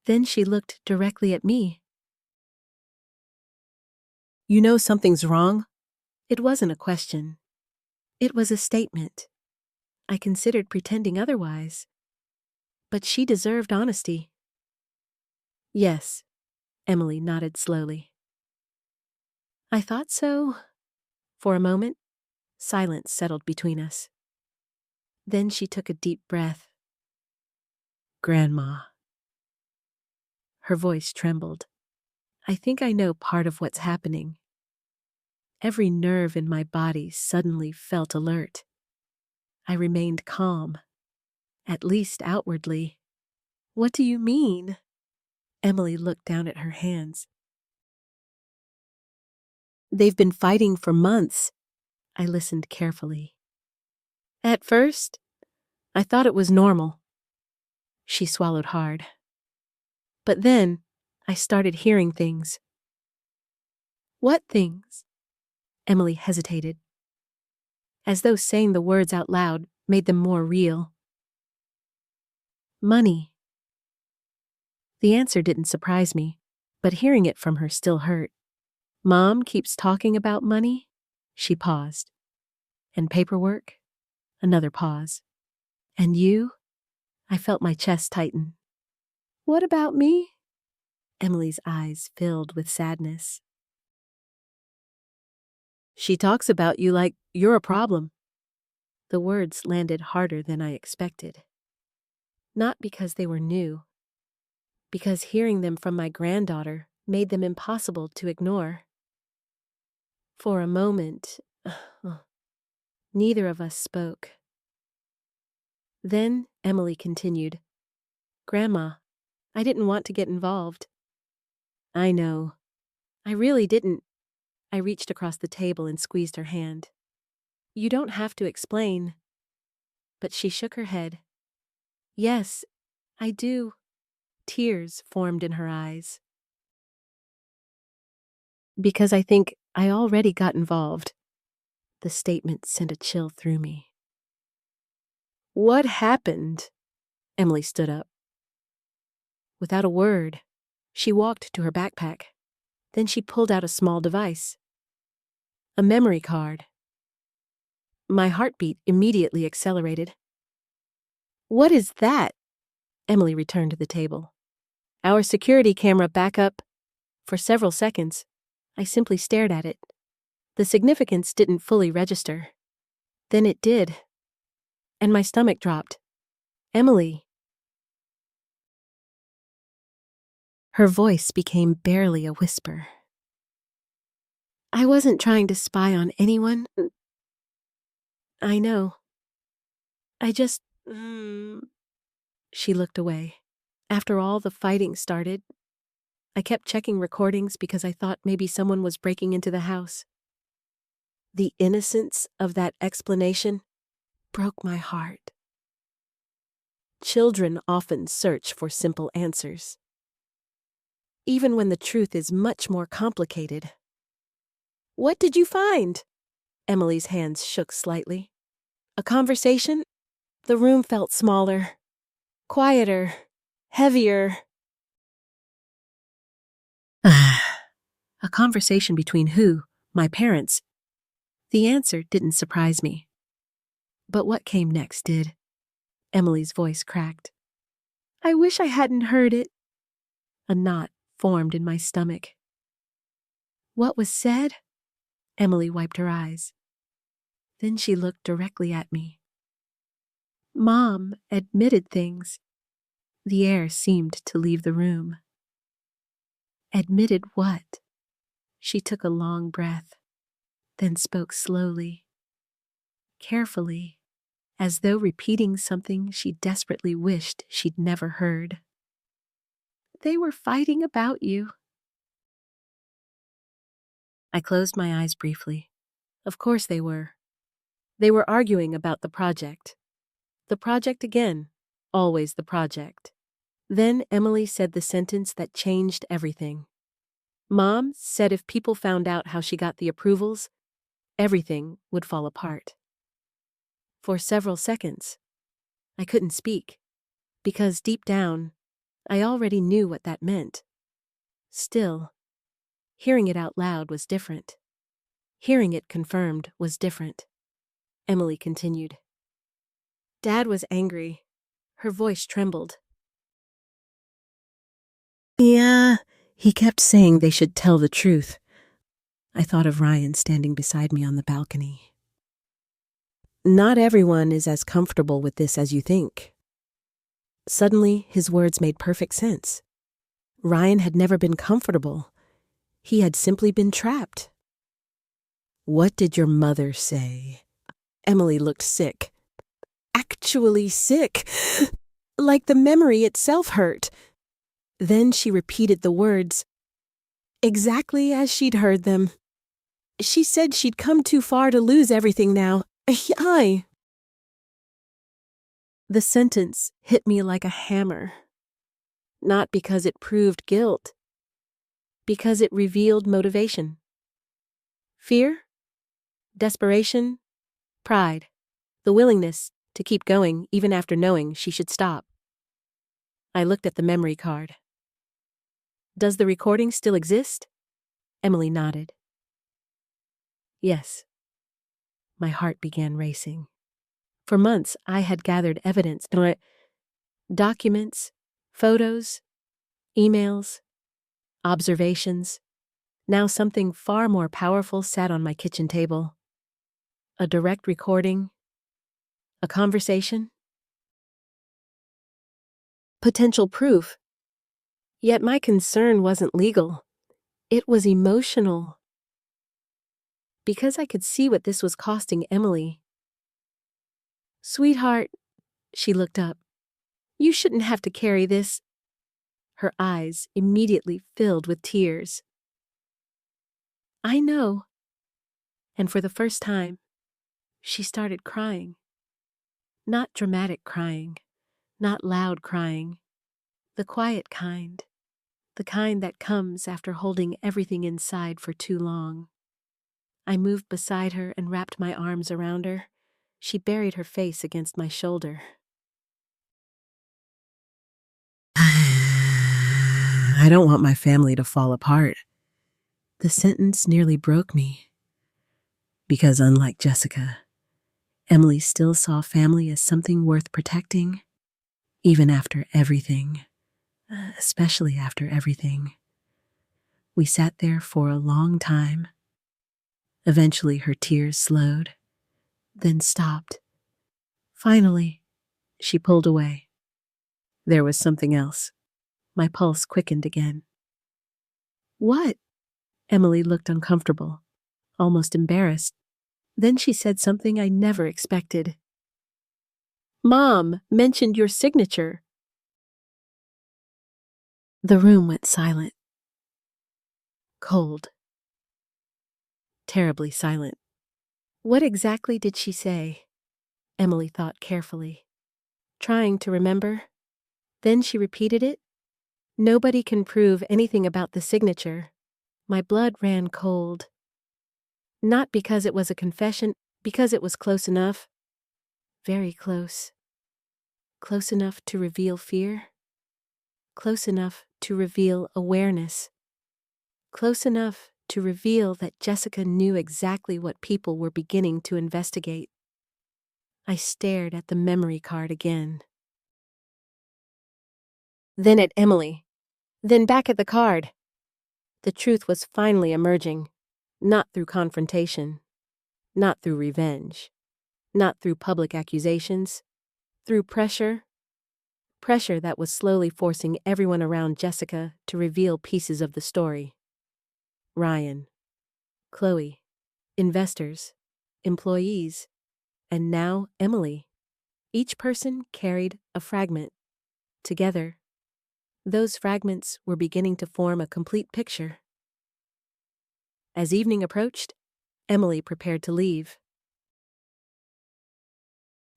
Speaker 1: Then she looked directly at me. You know something's wrong? It wasn't a question. It was a statement. I considered pretending otherwise. But she deserved honesty. Yes, Emily nodded slowly. I thought so. For a moment, silence settled between us. Then she took a deep breath. Grandma. Her voice trembled. I think I know part of what's happening. Every nerve in my body suddenly felt alert. I remained calm, at least outwardly. What do you mean? Emily looked down at her hands. They've been fighting for months. I listened carefully. At first, I thought it was normal. She swallowed hard. But then, I started hearing things. What things? Emily hesitated, as though saying the words out loud made them more real. Money. The answer didn't surprise me, but hearing it from her still hurt. Mom keeps talking about money? She paused. And paperwork? Another pause. And you? I felt my chest tighten. What about me? Emily's eyes filled with sadness. She talks about you like you're a problem. The words landed harder than I expected. Not because they were new, because hearing them from my granddaughter made them impossible to ignore. For a moment, neither of us spoke. Then Emily continued, "Grandma, I didn't want to get involved." "I know. I really didn't." I reached across the table and squeezed her hand. "You don't have to explain." But she shook her head. "Yes, I do." Tears formed in her eyes. "Because I think I already got involved." The statement sent a chill through me. "What happened?" Emily stood up. Without a word, she walked to her backpack. Then she pulled out a small device. A memory card. My heartbeat immediately accelerated. "What is that?" Emily returned to the table. "Our security camera backup." For several seconds, I simply stared at it. The significance didn't fully register. Then it did. And my stomach dropped. "Emily." Her voice became barely a whisper. "I wasn't trying to spy on anyone. I know. I just... She looked away. After all the fighting started, I kept checking recordings because I thought maybe someone was breaking into the house. The innocence of that explanation broke my heart. Children often search for simple answers, even when the truth is much more complicated. "What did you find?" Emily's hands shook slightly. "A conversation?" The room felt smaller, quieter, heavier. A conversation between who? My parents. The answer didn't surprise me. But what came next did. Emily's voice cracked. "I wish I hadn't heard it." A knot formed in my stomach. "What was said?" Emily wiped her eyes. Then she looked directly at me. "Mom admitted things." The air seemed to leave the room. "Admitted what?" She took a long breath, then spoke slowly, carefully, as though repeating something she desperately wished she'd never heard. "They were fighting about you." I closed my eyes briefly. Of course they were. They were arguing about the project. The project again. Always the project. Then Emily said the sentence that changed everything. Mom said if people found out how she got the approvals, everything would fall apart. For several seconds, I couldn't speak, because deep down, I already knew what that meant. Still, hearing it out loud was different. Hearing it confirmed was different. Emily continued. "Dad was angry." Her voice trembled. "Yeah, he kept saying they should tell the truth." I thought of Ryan standing beside me on the balcony. "Not everyone is as comfortable with this as you think." Suddenly, his words made perfect sense. Ryan had never been comfortable. He had simply been trapped. "What did your mother say?" Emily looked sick. Actually sick. Like the memory itself hurt. Then she repeated the words, exactly as she'd heard them. She said she'd come too far to lose everything now. The sentence hit me like a hammer. Not because it proved guilt. Because it revealed motivation. Fear, desperation, pride, the willingness to keep going even after knowing she should stop. I looked at the memory card. "Does the recording still exist?" Emily nodded. "Yes." My heart began racing. For months, I had gathered evidence, documents, photos, emails, observations. Now something far more powerful sat on my kitchen table. A direct recording, a conversation, potential proof. Yet my concern wasn't legal. It was emotional. Because I could see what this was costing Emily. "Sweetheart," she looked up. "You shouldn't have to carry this." Her eyes immediately filled with tears. "I know." And for the first time, she started crying. Not dramatic crying, not loud crying, the quiet kind, the kind that comes after holding everything inside for too long. I moved beside her and wrapped my arms around her. She buried her face against my shoulder. "I don't want my family to fall apart." The sentence nearly broke me. Because unlike Jessica, Emily still saw family as something worth protecting, even after everything, especially after everything. We sat there for a long time. Eventually her tears slowed, then stopped. Finally, she pulled away. There was something else. My pulse quickened again. "What?" Emily looked uncomfortable, almost embarrassed. Then she said something I never expected. "Mom mentioned your signature." The room went silent. Cold. Terribly silent. What exactly did she say? Emily thought carefully, trying to remember. Then she repeated it. "Nobody can prove anything about the signature." My blood ran cold. Not because it was a confession, because it was close enough. Very close. Close enough to reveal fear. Close enough to reveal awareness. Close enough to reveal that Jessica knew exactly what people were beginning to investigate. I stared at the memory card again. Then at Emily. Then back at the card. The truth was finally emerging, not through confrontation, not through revenge, not through public accusations, through pressure. Pressure that was slowly forcing everyone around Jessica to reveal pieces of the story. Ryan, Chloe, investors, employees, and now Emily. Each person carried a fragment. Together, those fragments were beginning to form a complete picture. As evening approached, Emily prepared to leave.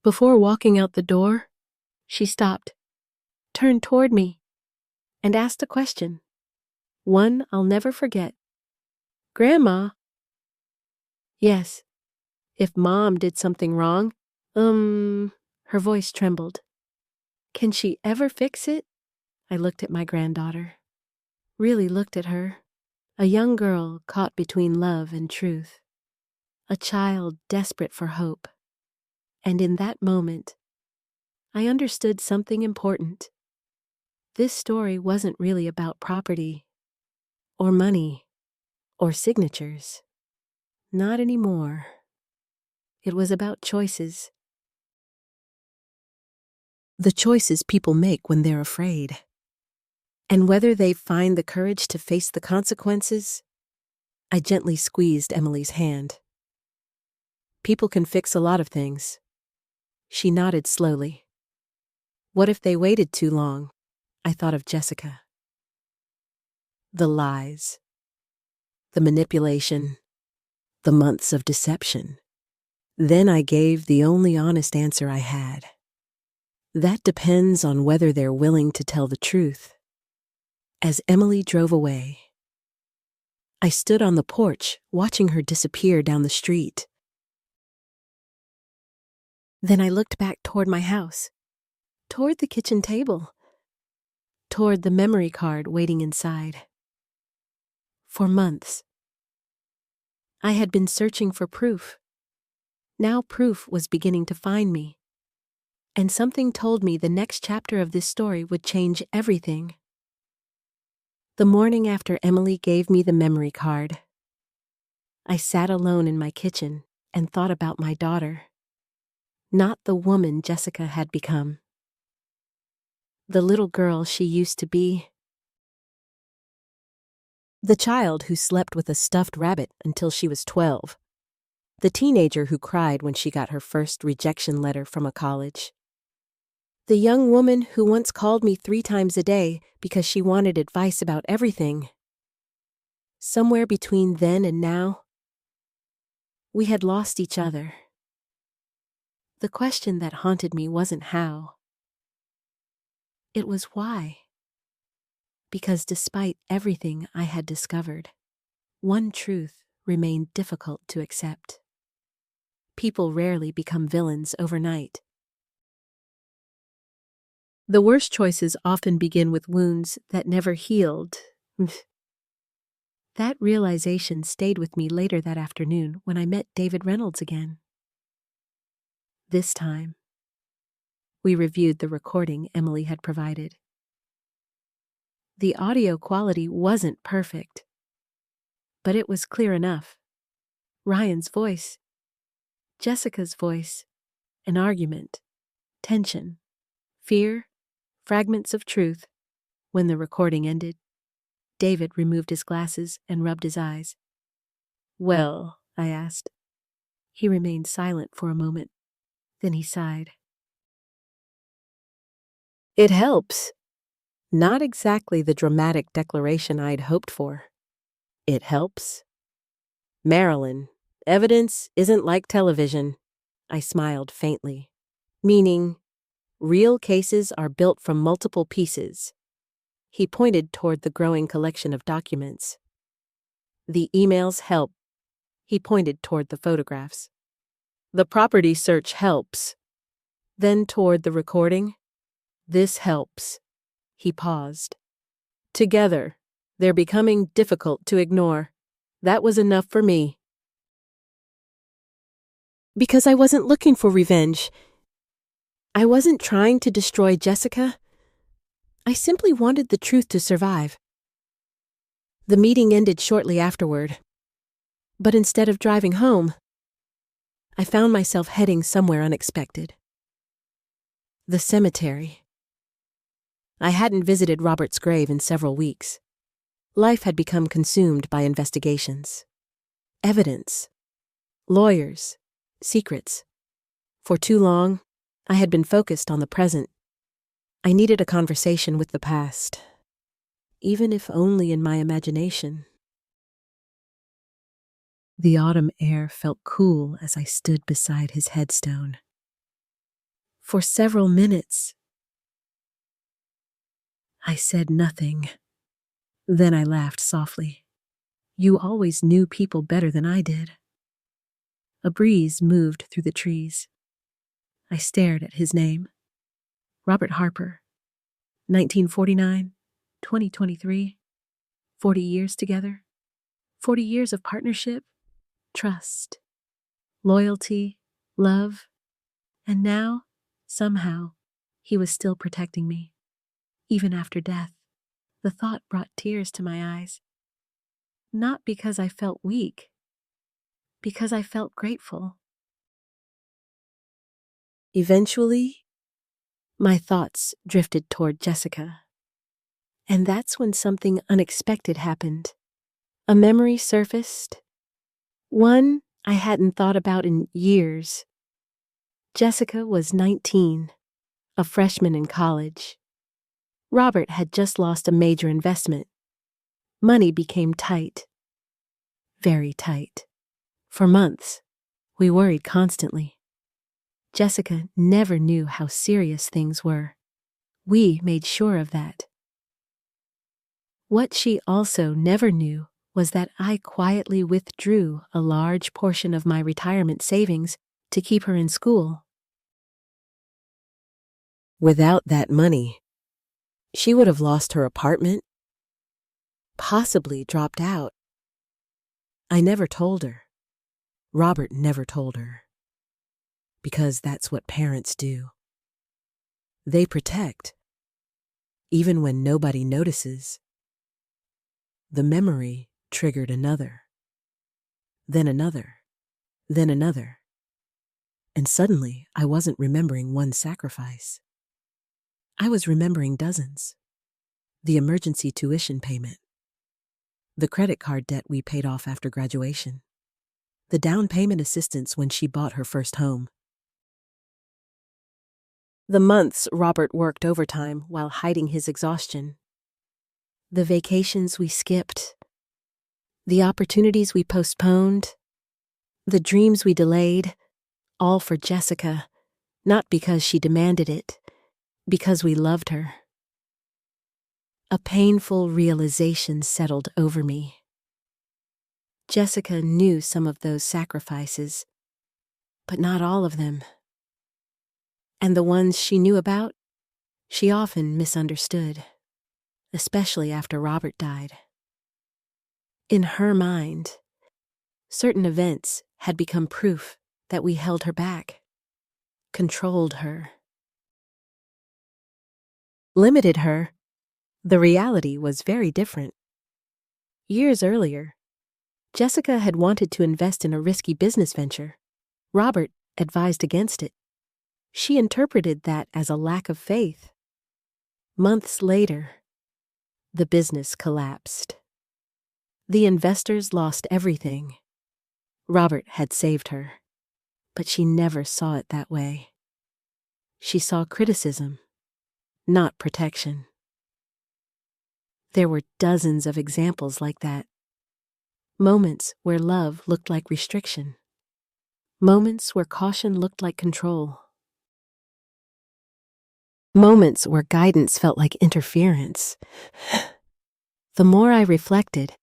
Speaker 1: Before walking out the door, she stopped, turned toward me, and asked a question. One I'll never forget. "Grandma?" "Yes. If Mom did something wrong, her voice trembled. "Can she ever fix it?" I looked at my granddaughter. Really looked at her. A young girl caught between love and truth. A child desperate for hope. And in that moment, I understood something important. This story wasn't really about property, or money, or signatures. Not anymore. It was about choices. The choices people make when they're afraid. And whether they find the courage to face the consequences. I gently squeezed Emily's hand. "People can fix a lot of things." She nodded slowly. "What if they waited too long?" I thought of Jessica. The lies. The manipulation. The months of deception. Then I gave the only honest answer I had. That depends on whether they're willing to tell the truth. As Emily drove away, I stood on the porch watching her disappear down the street. Then I looked back toward my house, toward the kitchen table, toward the memory card waiting inside. For months, I had been searching for proof. Now proof was beginning to find me. And something told me the next chapter of this story would change everything. The morning after Emily gave me the memory card, I sat alone in my kitchen and thought about my daughter. Not the woman Jessica had become. The little girl she used to be. The child who slept with a stuffed rabbit until she was 12. The teenager who cried when she got her first rejection letter from a college. The young woman who once called me 3 times a day because she wanted advice about everything. Somewhere between then and now, we had lost each other. The question that haunted me wasn't how. It was why. Because despite everything I had discovered, one truth remained difficult to accept. People rarely become villains overnight. The worst choices often begin with wounds that never healed. That realization stayed with me later that afternoon when I met David Reynolds again. This time, we reviewed the recording Emily had provided. The audio quality wasn't perfect, but it was clear enough. Ryan's voice, Jessica's voice, an argument, tension, fear, fragments of truth. When the recording ended, David removed his glasses and rubbed his eyes. "Well?" I asked. He remained silent for a moment. Then he sighed. "It helps." Not exactly the dramatic declaration I'd hoped for. "It helps." "Marilyn, evidence isn't like television." I smiled faintly. "Meaning, real cases are built from multiple pieces." He pointed toward the growing collection of documents. "The emails help." He pointed toward the photographs. "The property search helps." Then toward the recording. "This helps." He paused. "Together, they're becoming difficult to ignore." That was enough for me. Because I wasn't looking for revenge. I wasn't trying to destroy Jessica. I simply wanted the truth to survive. The meeting ended shortly afterward. But instead of driving home, I found myself heading somewhere unexpected. The cemetery. I hadn't visited Robert's grave in several weeks. Life had become consumed by investigations. Evidence. Lawyers. Secrets. For too long, I had been focused on the present. I needed a conversation with the past, even if only in my imagination. The autumn air felt cool as I stood beside his headstone. For several minutes, I said nothing. Then I laughed softly. "You always knew people better than I did." A breeze moved through the trees. I stared at his name. Robert Harper, 1949, 2023, 40 years together, 40 years of partnership, trust, loyalty, love, and now, somehow, he was still protecting me, even after death. The thought brought tears to my eyes. Not because I felt weak, because I felt grateful. Eventually, my thoughts drifted toward Jessica. And that's when something unexpected happened. A memory surfaced, one I hadn't thought about in years. Jessica was 19, a freshman in college. Robert had just lost a major investment. Money became tight. Very tight. For months, we worried constantly. Jessica never knew how serious things were. We made sure of that. What she also never knew was that I quietly withdrew a large portion of my retirement savings to keep her in school. Without that money, she would have lost her apartment, possibly dropped out. I never told her. Robert never told her. Because that's what parents do. They protect, even when nobody notices. The memory triggered another, then another, then another. And suddenly, I wasn't remembering one sacrifice. I was remembering dozens. The emergency tuition payment, the credit card debt we paid off after graduation, the down payment assistance when she bought her first home. The months Robert worked overtime while hiding his exhaustion. The vacations we skipped. The opportunities we postponed. The dreams we delayed. All for Jessica, not because she demanded it, because we loved her. A painful realization settled over me. Jessica knew some of those sacrifices, but not all of them. And the ones she knew about, she often misunderstood, especially after Robert died. In her mind, certain events had become proof that we held her back, controlled her, limited her. The reality was very different. Years earlier, Jessica had wanted to invest in a risky business venture. Robert advised against it. She interpreted that as a lack of faith. Months later, the business collapsed. The investors lost everything. Robert had saved her, but she never saw it that way. She saw criticism, not protection. There were dozens of examples like that. Moments where love looked like restriction. Moments where caution looked like control. Moments where guidance felt like interference. The more I reflected,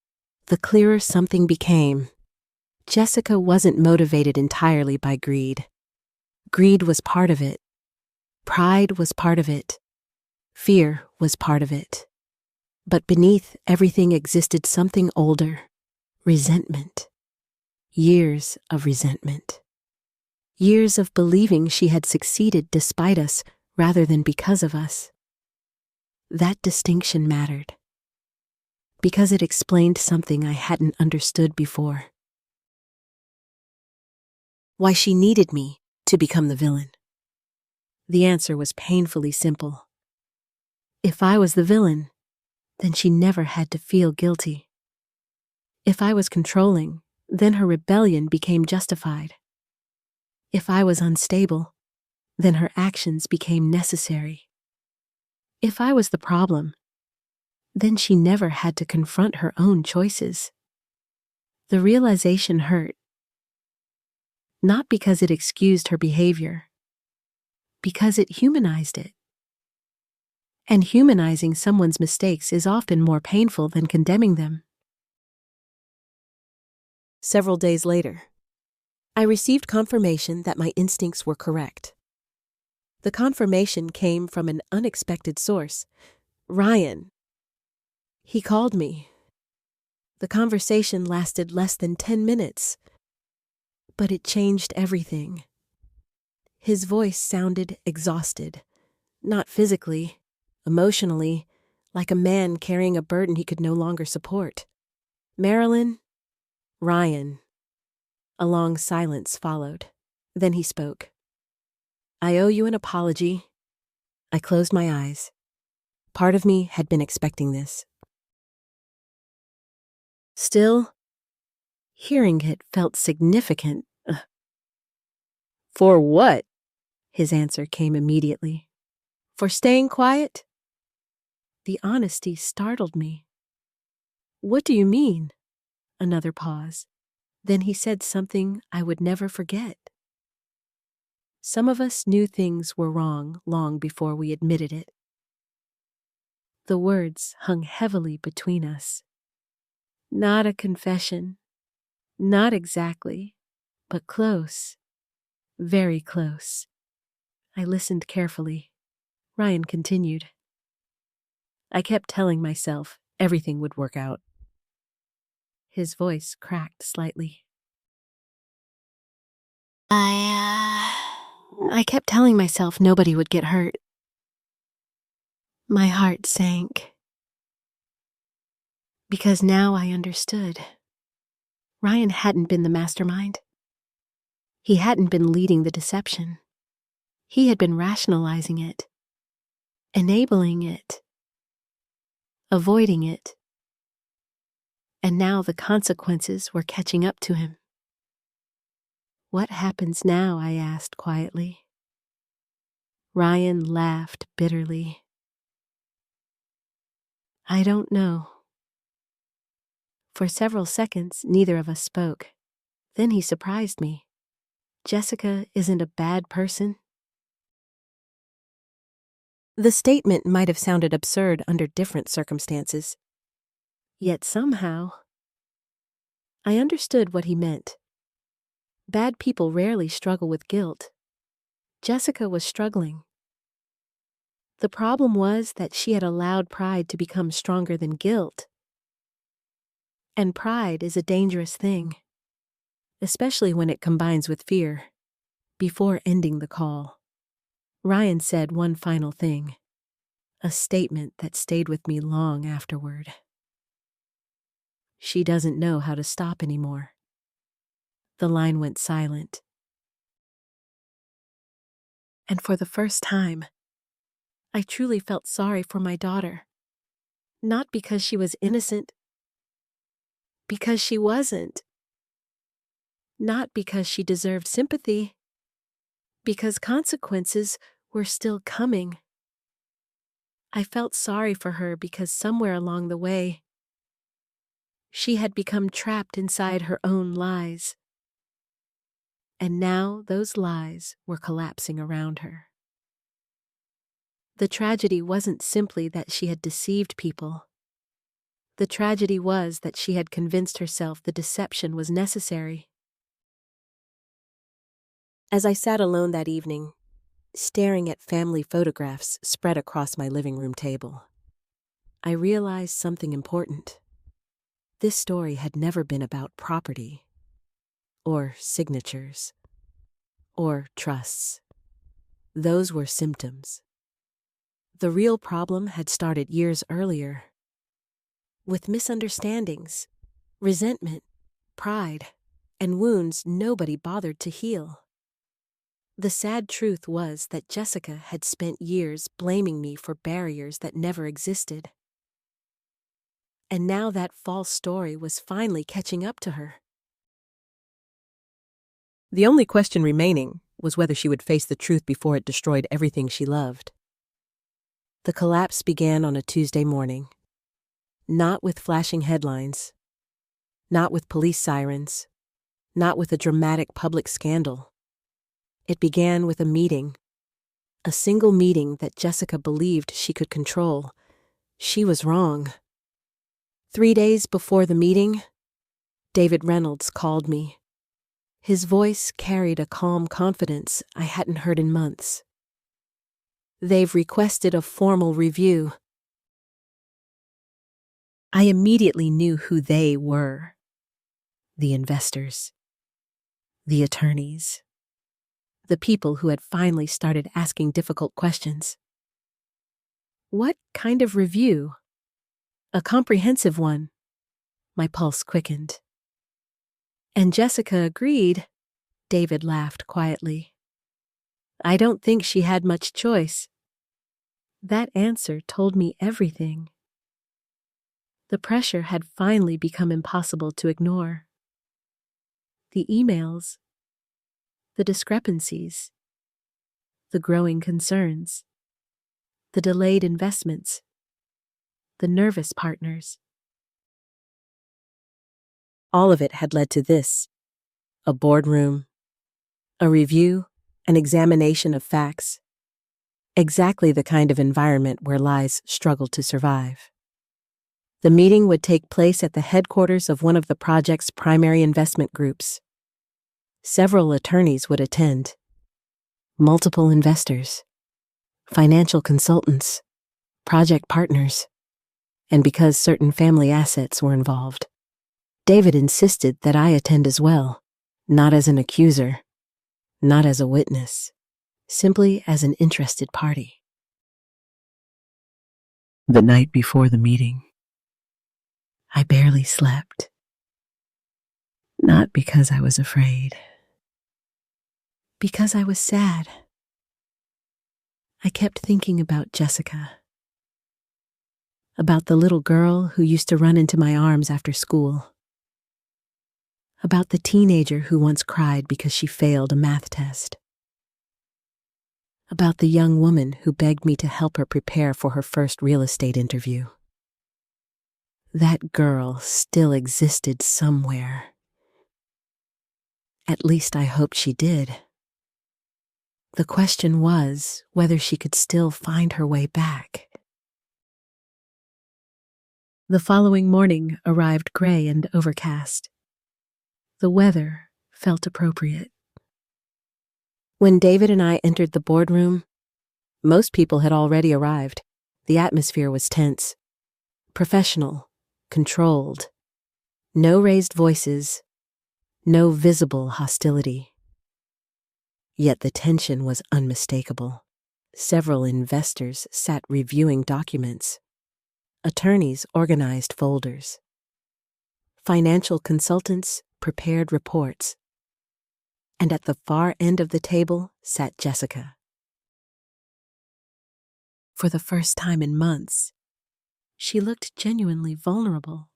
Speaker 1: the clearer something became. Jessica wasn't motivated entirely by greed. Greed was part of it. Pride was part of it. Fear was part of it. But beneath everything existed something older. Resentment. Years of resentment. Years of believing she had succeeded despite us rather than because of us. That distinction mattered, because it explained something I hadn't understood before. Why she needed me to become the villain. The answer was painfully simple. If I was the villain, then she never had to feel guilty. If I was controlling, then her rebellion became justified. If I was unstable, then her actions became necessary. If I was the problem, then she never had to confront her own choices. The realization hurt, not because it excused her behavior, because it humanized it. And humanizing someone's mistakes is often more painful than condemning them. Several days later, I received confirmation that my instincts were correct. The confirmation came from an unexpected source, Ryan. He called me. The conversation lasted less than 10 minutes, but it changed everything. His voice sounded exhausted, not physically, emotionally, like a man carrying a burden he could no longer support. Marilyn, Ryan. A long silence followed. Then he spoke. I owe you an apology. I closed my eyes. Part of me had been expecting this. Still, hearing it felt significant. For what? His answer came immediately. For staying quiet? The honesty startled me. What do you mean? Another pause. Then he said something I would never forget. Some of us knew things were wrong long before we admitted it. The words hung heavily between us. Not a confession. Not exactly, but close. Very close. I listened carefully. Ryan continued. I kept telling myself everything would work out. His voice cracked slightly. I kept telling myself nobody would get hurt. My heart sank. Because now I understood. Ryan hadn't been the mastermind. He hadn't been leading the deception. He had been rationalizing it, enabling it, avoiding it. And now the consequences were catching up to him. "What happens now?" I asked quietly. Ryan laughed bitterly. "I don't know." For several seconds, neither of us spoke. Then he surprised me. "Jessica isn't a bad person?" The statement might have sounded absurd under different circumstances. Yet somehow, I understood what he meant. Bad people rarely struggle with guilt. Jessica was struggling. The problem was that she had allowed pride to become stronger than guilt. And pride is a dangerous thing, especially when it combines with fear. Before ending the call, Ryan said one final thing, a statement that stayed with me long afterward. "She doesn't know how to stop anymore." The line went silent. And for the first time, I truly felt sorry for my daughter. Not because she was innocent, because she wasn't. Not because she deserved sympathy, because consequences were still coming. I felt sorry for her because somewhere along the way, she had become trapped inside her own lies. And now those lies were collapsing around her. The tragedy wasn't simply that she had deceived people. The tragedy was that she had convinced herself the deception was necessary. As I sat alone that evening, staring at family photographs spread across my living room table, I realized something important. This story had never been about property, or signatures, or trusts. Those were symptoms. The real problem had started years earlier, with misunderstandings, resentment, pride, and wounds nobody bothered to heal. The sad truth was that Jessica had spent years blaming me for barriers that never existed. And now that false story was finally catching up to her. The only question remaining was whether she would face the truth before it destroyed everything she loved. The collapse began on a Tuesday morning. Not with flashing headlines, not with police sirens, not with a dramatic public scandal. It began with a meeting, a single meeting that Jessica believed she could control. She was wrong. 3 days before the meeting, David Reynolds called me. His voice carried a calm confidence I hadn't heard in months. "They've requested a formal review." I immediately knew who they were. The investors, the attorneys, the people who had finally started asking difficult questions. What kind of review? A comprehensive one. My pulse quickened. And Jessica agreed. David laughed quietly. "I don't think she had much choice." That answer told me everything. The pressure had finally become impossible to ignore. The emails, the discrepancies, the growing concerns, the delayed investments, the nervous partners. All of it had led to this: a boardroom, a review, an examination of facts. Exactly the kind of environment where lies struggle to survive. The meeting would take place at the headquarters of one of the project's primary investment groups. Several attorneys would attend. Multiple investors, financial consultants, project partners, and because certain family assets were involved, David insisted that I attend as well, not as an accuser, not as a witness, simply as an interested party. The night before the meeting, I barely slept. Not because I was afraid, because I was sad. I kept thinking about Jessica, About the little girl who used to run into my arms after school. About the teenager who once cried because she failed a math test. About the young woman who begged me to help her prepare for her first real estate interview. That girl still existed somewhere. At least I hoped she did. The question was whether she could still find her way back. The following morning arrived gray and overcast. The weather felt appropriate. When David and I entered the boardroom, most people had already arrived. The atmosphere was tense, professional, controlled. No raised voices, no visible hostility. Yet the tension was unmistakable. Several investors sat reviewing documents. Attorneys organized folders. Financial consultants prepared reports. And at the far end of the table sat Jessica. For the first time in months, she looked genuinely vulnerable.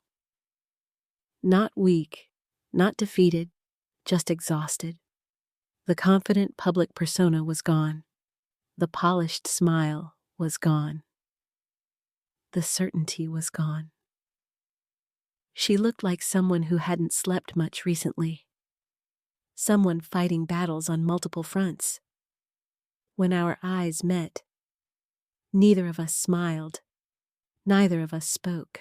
Speaker 1: Not weak, not defeated, just exhausted. The confident public persona was gone. The polished smile was gone. The certainty was gone. She looked like someone who hadn't slept much recently. Someone fighting battles on multiple fronts. When our eyes met, neither of us smiled, neither of us spoke.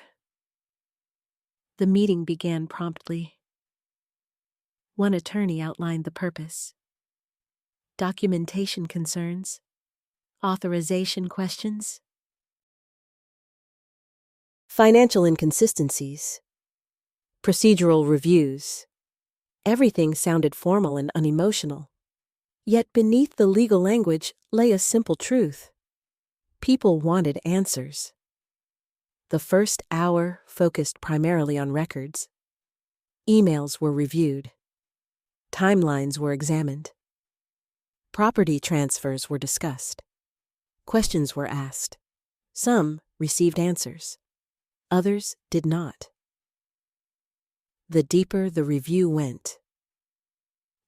Speaker 1: The meeting began promptly. One attorney outlined the purpose. Documentation concerns, authorization questions, financial inconsistencies, procedural reviews. Everything sounded formal and unemotional. Yet beneath the legal language lay a simple truth. People wanted answers. The first hour focused primarily on records. Emails were reviewed. Timelines were examined. Property transfers were discussed. Questions were asked. Some received answers. Others did not. The deeper the review went,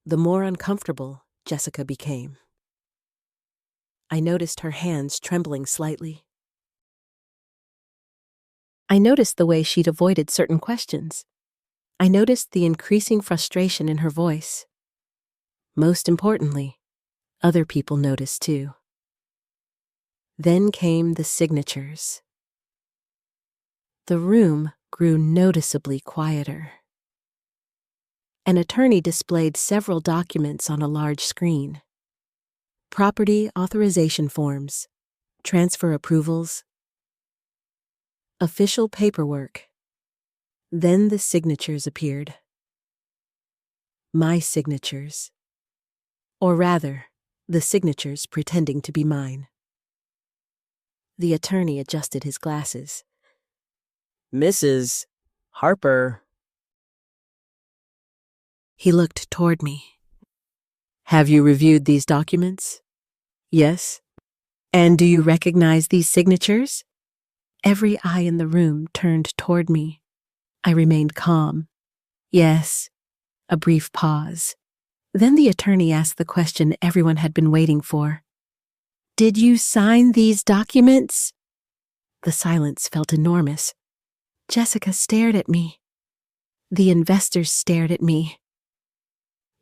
Speaker 1: the more uncomfortable Jessica became. I noticed her hands trembling slightly. I noticed the way she'd avoided certain questions. I noticed the increasing frustration in her voice. Most importantly, other people noticed too. Then came the signatures. The room grew noticeably quieter. An attorney displayed several documents on a large screen. Property authorization forms, transfer approvals, official paperwork. Then the signatures appeared. My signatures. Or rather, the signatures pretending to be mine. The attorney adjusted his glasses.
Speaker 2: Mrs. Harper.
Speaker 1: He looked toward me. Have you reviewed these documents? Yes. And do you recognize these signatures? Every eye in the room turned toward me. I remained calm. Yes. A brief pause. Then the attorney asked the question everyone had been waiting for. Did you sign these documents? The silence felt enormous. Jessica stared at me. The investors stared at me.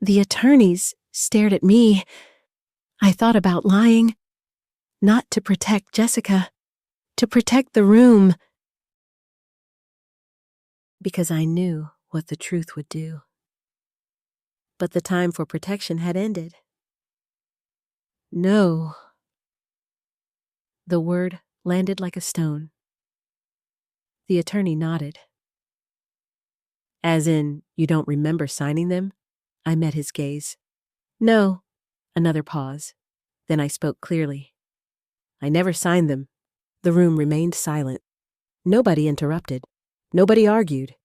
Speaker 1: The attorneys stared at me. I thought about lying. Not to protect Jessica, to protect the room. Because I knew what the truth would do. But the time for protection had ended. No. The word landed like a stone. The attorney nodded. As in, you don't remember signing them? I met his gaze. No. Another pause. Then I spoke clearly. I never signed them. The room remained silent. Nobody interrupted. Nobody argued.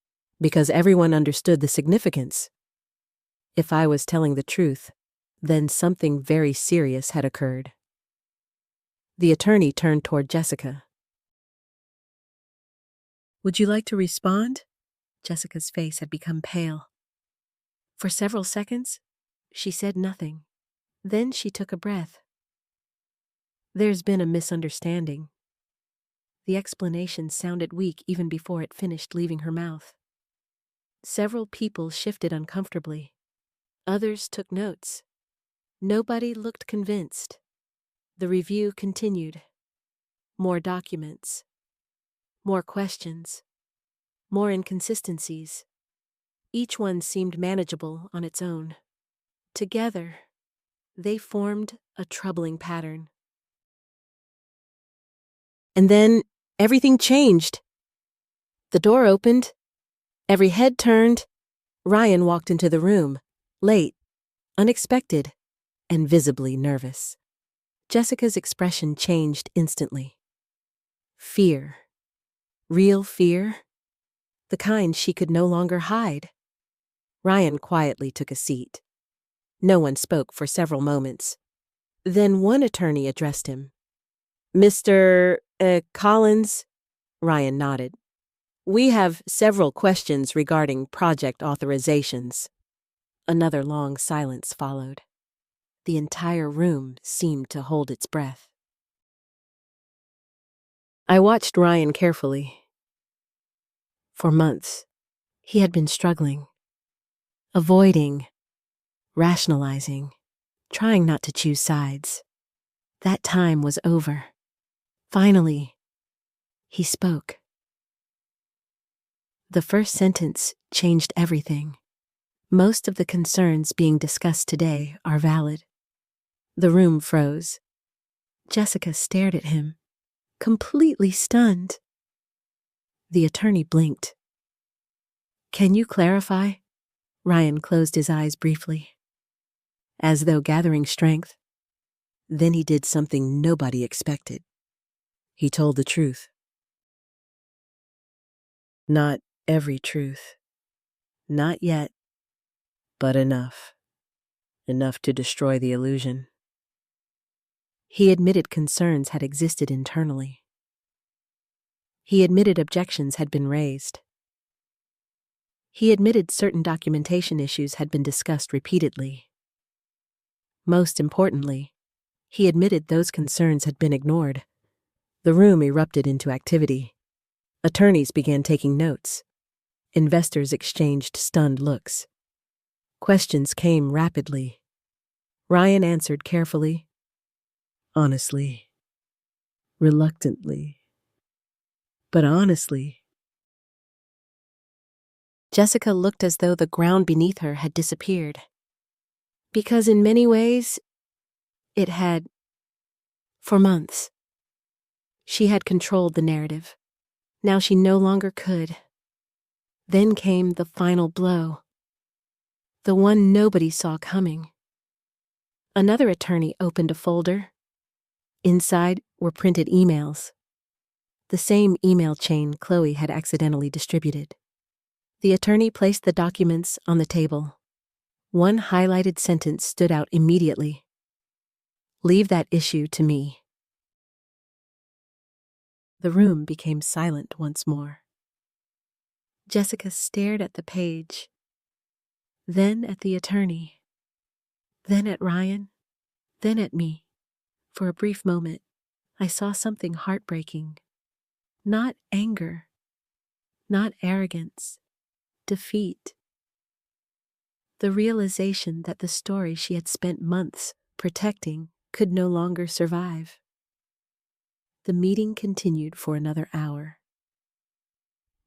Speaker 1: Because everyone understood the significance. If I was telling the truth, then something very serious had occurred. The attorney turned toward Jessica. Would you like to respond? Jessica's face had become pale. For several seconds, she said nothing. Then she took a breath. There's been a misunderstanding. The explanation sounded weak even before it finished leaving her mouth. Several people shifted uncomfortably. Others took notes. Nobody looked convinced. The review continued. More documents. More questions. More inconsistencies. Each one seemed manageable on its own. Together, they formed a troubling pattern. And then everything changed. The door opened. Every head turned. Ryan walked into the room, late, unexpected, and visibly nervous. Jessica's expression changed instantly. Fear. Real fear. The kind she could no longer hide. Ryan quietly took a seat. No one spoke for several moments. Then one attorney addressed him. Mr. Collins? Ryan nodded. We have several questions regarding project authorizations. Another long silence followed. The entire room seemed to hold its breath. I watched Ryan carefully. For months, he had been struggling, avoiding, rationalizing, trying not to choose sides. That time was over. Finally, he spoke. The first sentence changed everything. Most of the concerns being discussed today are valid. The room froze. Jessica stared at him, completely stunned. The attorney blinked. Can you clarify? Ryan closed his eyes briefly, as though gathering strength. Then he did something nobody expected. He told the truth. Not every truth. Not yet, but enough. Enough to destroy the illusion. He admitted concerns had existed internally. He admitted objections had been raised. He admitted certain documentation issues had been discussed repeatedly. Most importantly, he admitted those concerns had been ignored. The room erupted into activity. Attorneys began taking notes. Investors exchanged stunned looks. Questions came rapidly. Ryan answered carefully, honestly, reluctantly, but honestly. Jessica looked as though the ground beneath her had disappeared. Because in many ways, it had. For months, she had controlled the narrative. Now she no longer could. Then came the final blow. The one nobody saw coming. Another attorney opened a folder. Inside were printed emails. The same email chain Chloe had accidentally distributed. The attorney placed the documents on the table. One highlighted sentence stood out immediately. Leave that issue to me. The room became silent once more. Jessica stared at the page, then at the attorney, then at Ryan, then at me. For a brief moment, I saw something heartbreaking. Not anger, not arrogance, defeat. The realization that the story she had spent months protecting could no longer survive. The meeting continued for another hour.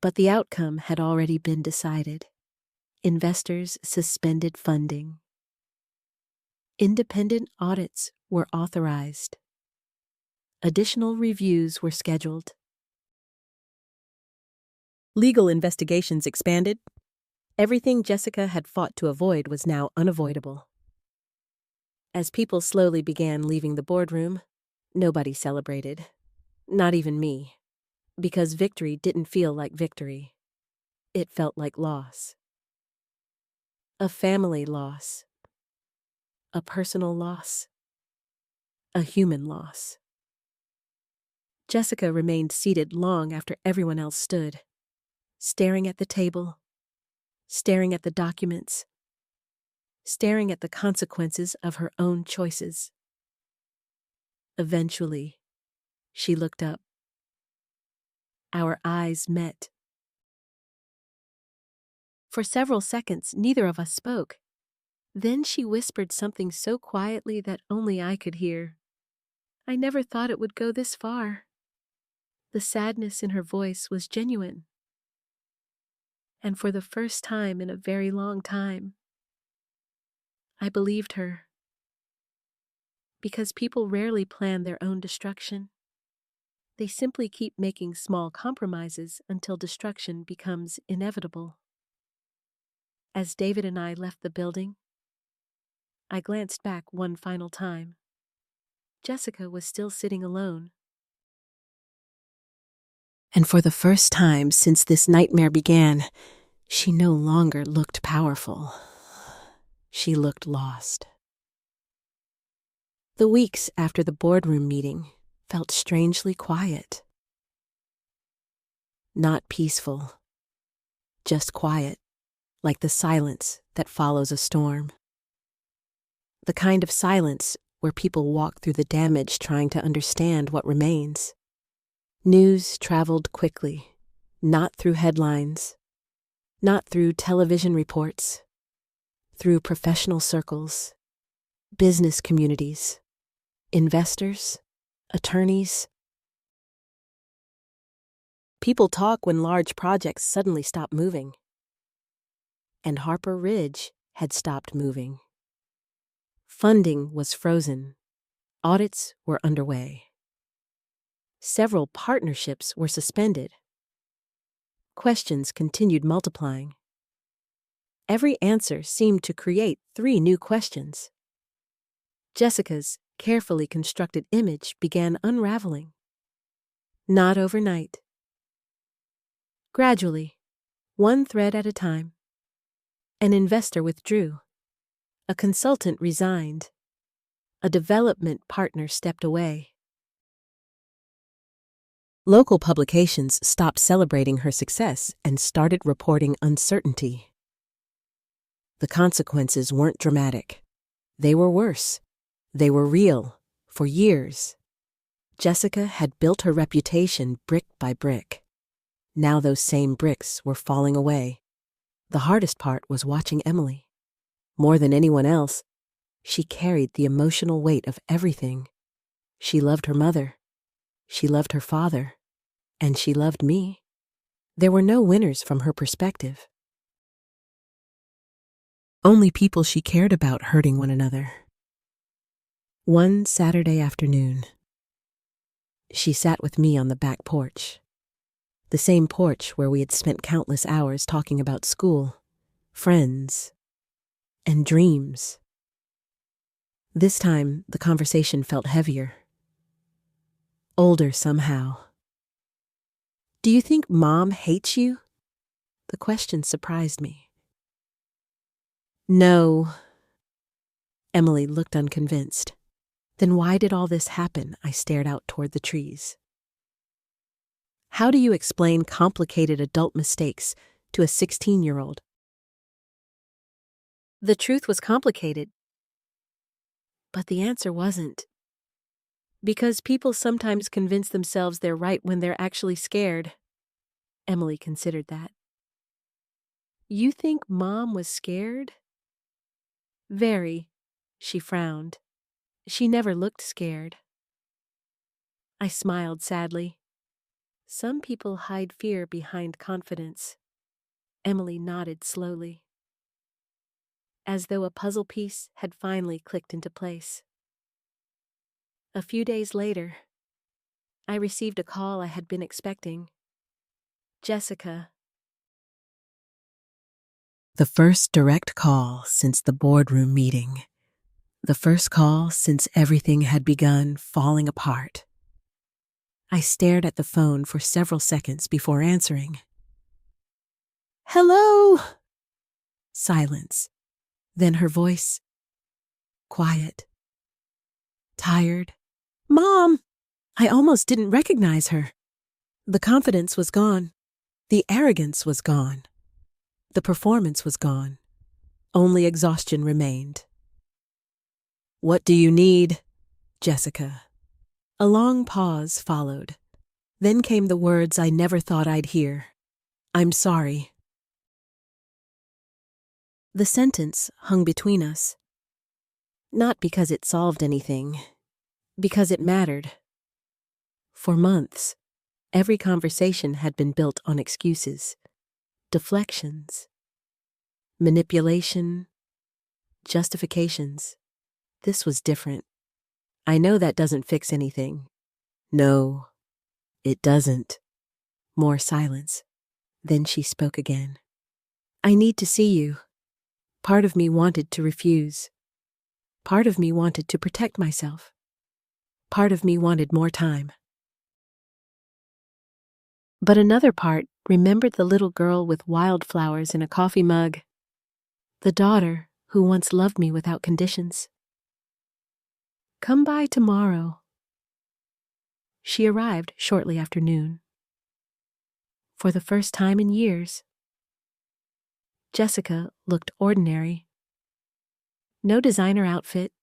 Speaker 1: But the outcome had already been decided. Investors suspended funding. Independent audits were authorized. Additional reviews were scheduled. Legal investigations expanded. Everything Jessica had fought to avoid was now unavoidable. As people slowly began leaving the boardroom, nobody celebrated. Not even me. Because victory didn't feel like victory. It felt like loss. A family loss. A personal loss. A human loss. Jessica remained seated long after everyone else stood. staring at the table, staring at the documents, staring at the consequences of her own choices. Eventually, she looked up. Our eyes met. For several seconds, neither of us spoke. Then she whispered something so quietly that only I could hear. I never thought it would go this far. The sadness in her voice was genuine. And for the first time in a very long time, I believed her. Because people rarely plan their own destruction. They simply keep making small compromises until destruction becomes inevitable. As David and I left the building, I glanced back one final time. Jessica was still sitting alone. And for the first time since this nightmare began, she no longer looked powerful. She looked lost. The weeks after the boardroom meeting felt strangely quiet. Not peaceful, just quiet, like the silence that follows a storm. The kind of silence where people walk through the damage trying to understand what remains. News traveled quickly, not through headlines, not through television reports, through professional circles, business communities, investors, attorneys. People talk when large projects suddenly stop moving. And Harper Ridge had stopped moving. Funding was frozen. Audits were underway. Several partnerships were suspended. Questions continued multiplying. Every answer seemed to create 3 new questions. Jessica's carefully constructed image began unraveling. Not overnight. Gradually, one thread at a time. An investor withdrew. A consultant resigned. A development partner stepped away. Local publications stopped celebrating her success and started reporting uncertainty. The consequences weren't dramatic. They were worse. They were real, for years. Jessica had built her reputation brick by brick. Now those same bricks were falling away. The hardest part was watching Emily. More than anyone else, she carried the emotional weight of everything. She loved her mother. She loved her father. And she loved me. There were no winners from her perspective. Only people she cared about hurting one another. One Saturday afternoon, she sat with me on the back porch. The same porch where we had spent countless hours talking about school, friends, and dreams. This time, the conversation felt heavier. Older somehow. Do you think Mom hates you? The question surprised me. No. Emily looked unconvinced. Then why did all this happen? I stared out toward the trees. How do you explain complicated adult mistakes to a 16-year-old? The truth was complicated. But the answer wasn't. Because people sometimes convince themselves they're right when they're actually scared. Emily considered that. You think Mom was scared? Very. She frowned. She never looked scared. I smiled sadly. Some people hide fear behind confidence. Emily nodded slowly, as though a puzzle piece had finally clicked into place. A few days later, I received a call I had been expecting. Jessica. The first direct call since the boardroom meeting. The first call since everything had begun falling apart. I stared at the phone for several seconds before answering. Hello! Silence. Then her voice. Quiet. Tired. Mom! I almost didn't recognize her. The confidence was gone. The arrogance was gone. The performance was gone. Only exhaustion remained. "What do you need, Jessica?" A long pause followed. Then came the words I never thought I'd hear. "I'm sorry." The sentence hung between us. Not because it solved anything, because it mattered. For months, every conversation had been built on excuses, deflections, manipulation, justifications. This was different. "I know that doesn't fix anything." "No, it doesn't." More silence. Then she spoke again. "I need to see you." Part of me wanted to refuse. Part of me wanted to protect myself. Part of me wanted more time. But another part remembered the little girl with wildflowers in a coffee mug, the daughter who once loved me without conditions. "Come by tomorrow." She arrived shortly after noon. For the first time in years, Jessica looked ordinary. No designer outfit,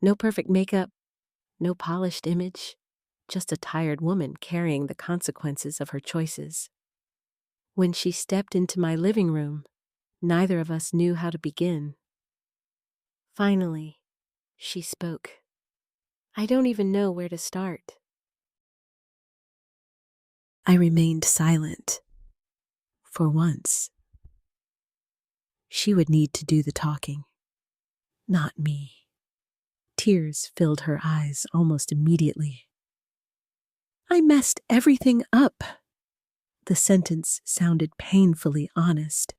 Speaker 1: no perfect makeup, no polished image, just a tired woman carrying the consequences of her choices. When she stepped into my living room, neither of us knew how to begin. Finally, she spoke. I don't even know where to start. I remained silent. For once, she would need to do the talking, not me. Tears filled her eyes almost immediately. "I messed everything up." The sentence sounded painfully honest.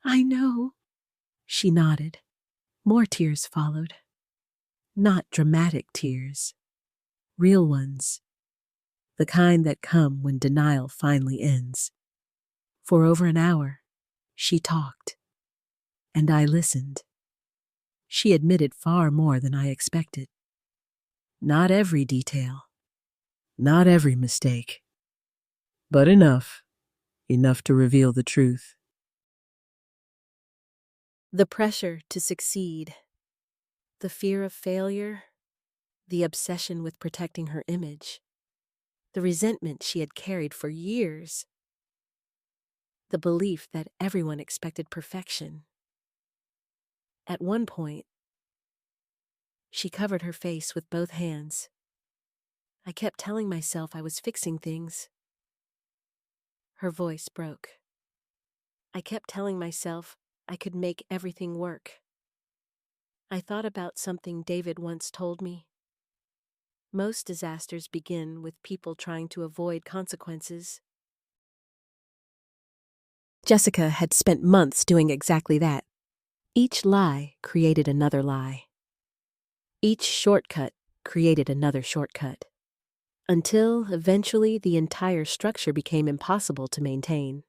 Speaker 1: "I know." She nodded. More tears followed. Not dramatic tears. Real ones. The kind that come when denial finally ends. For over an hour, she talked. And I listened. She admitted far more than I expected. Not every detail. Not every mistake. But enough. Enough to reveal the truth. The pressure to succeed. The fear of failure. The obsession with protecting her image. The resentment she had carried for years. The belief that everyone expected perfection. At one point, she covered her face with both hands. I kept telling myself I was fixing things. Her voice broke. I kept telling myself I could make everything work. I thought about something David once told me. Most disasters begin with people trying to avoid consequences. Jessica had spent months doing exactly that. Each lie created another lie. Each shortcut created another shortcut. Until, eventually, the entire structure became impossible to maintain.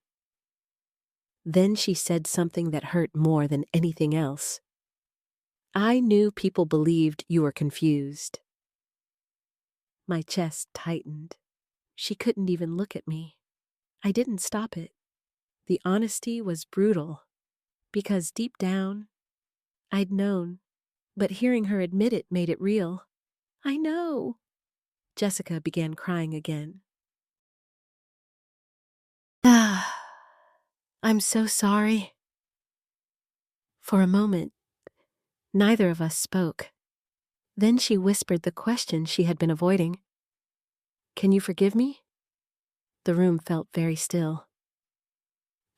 Speaker 1: Then she said something that hurt more than anything else. "I knew people believed you were confused." My chest tightened. She couldn't even look at me. I didn't stop it. The honesty was brutal, because deep down, I'd known, but hearing her admit it made it real. "I know." Jessica began crying again. "I'm so sorry." For a moment, neither of us spoke. Then she whispered the question she had been avoiding. "Can you forgive me?" The room felt very still,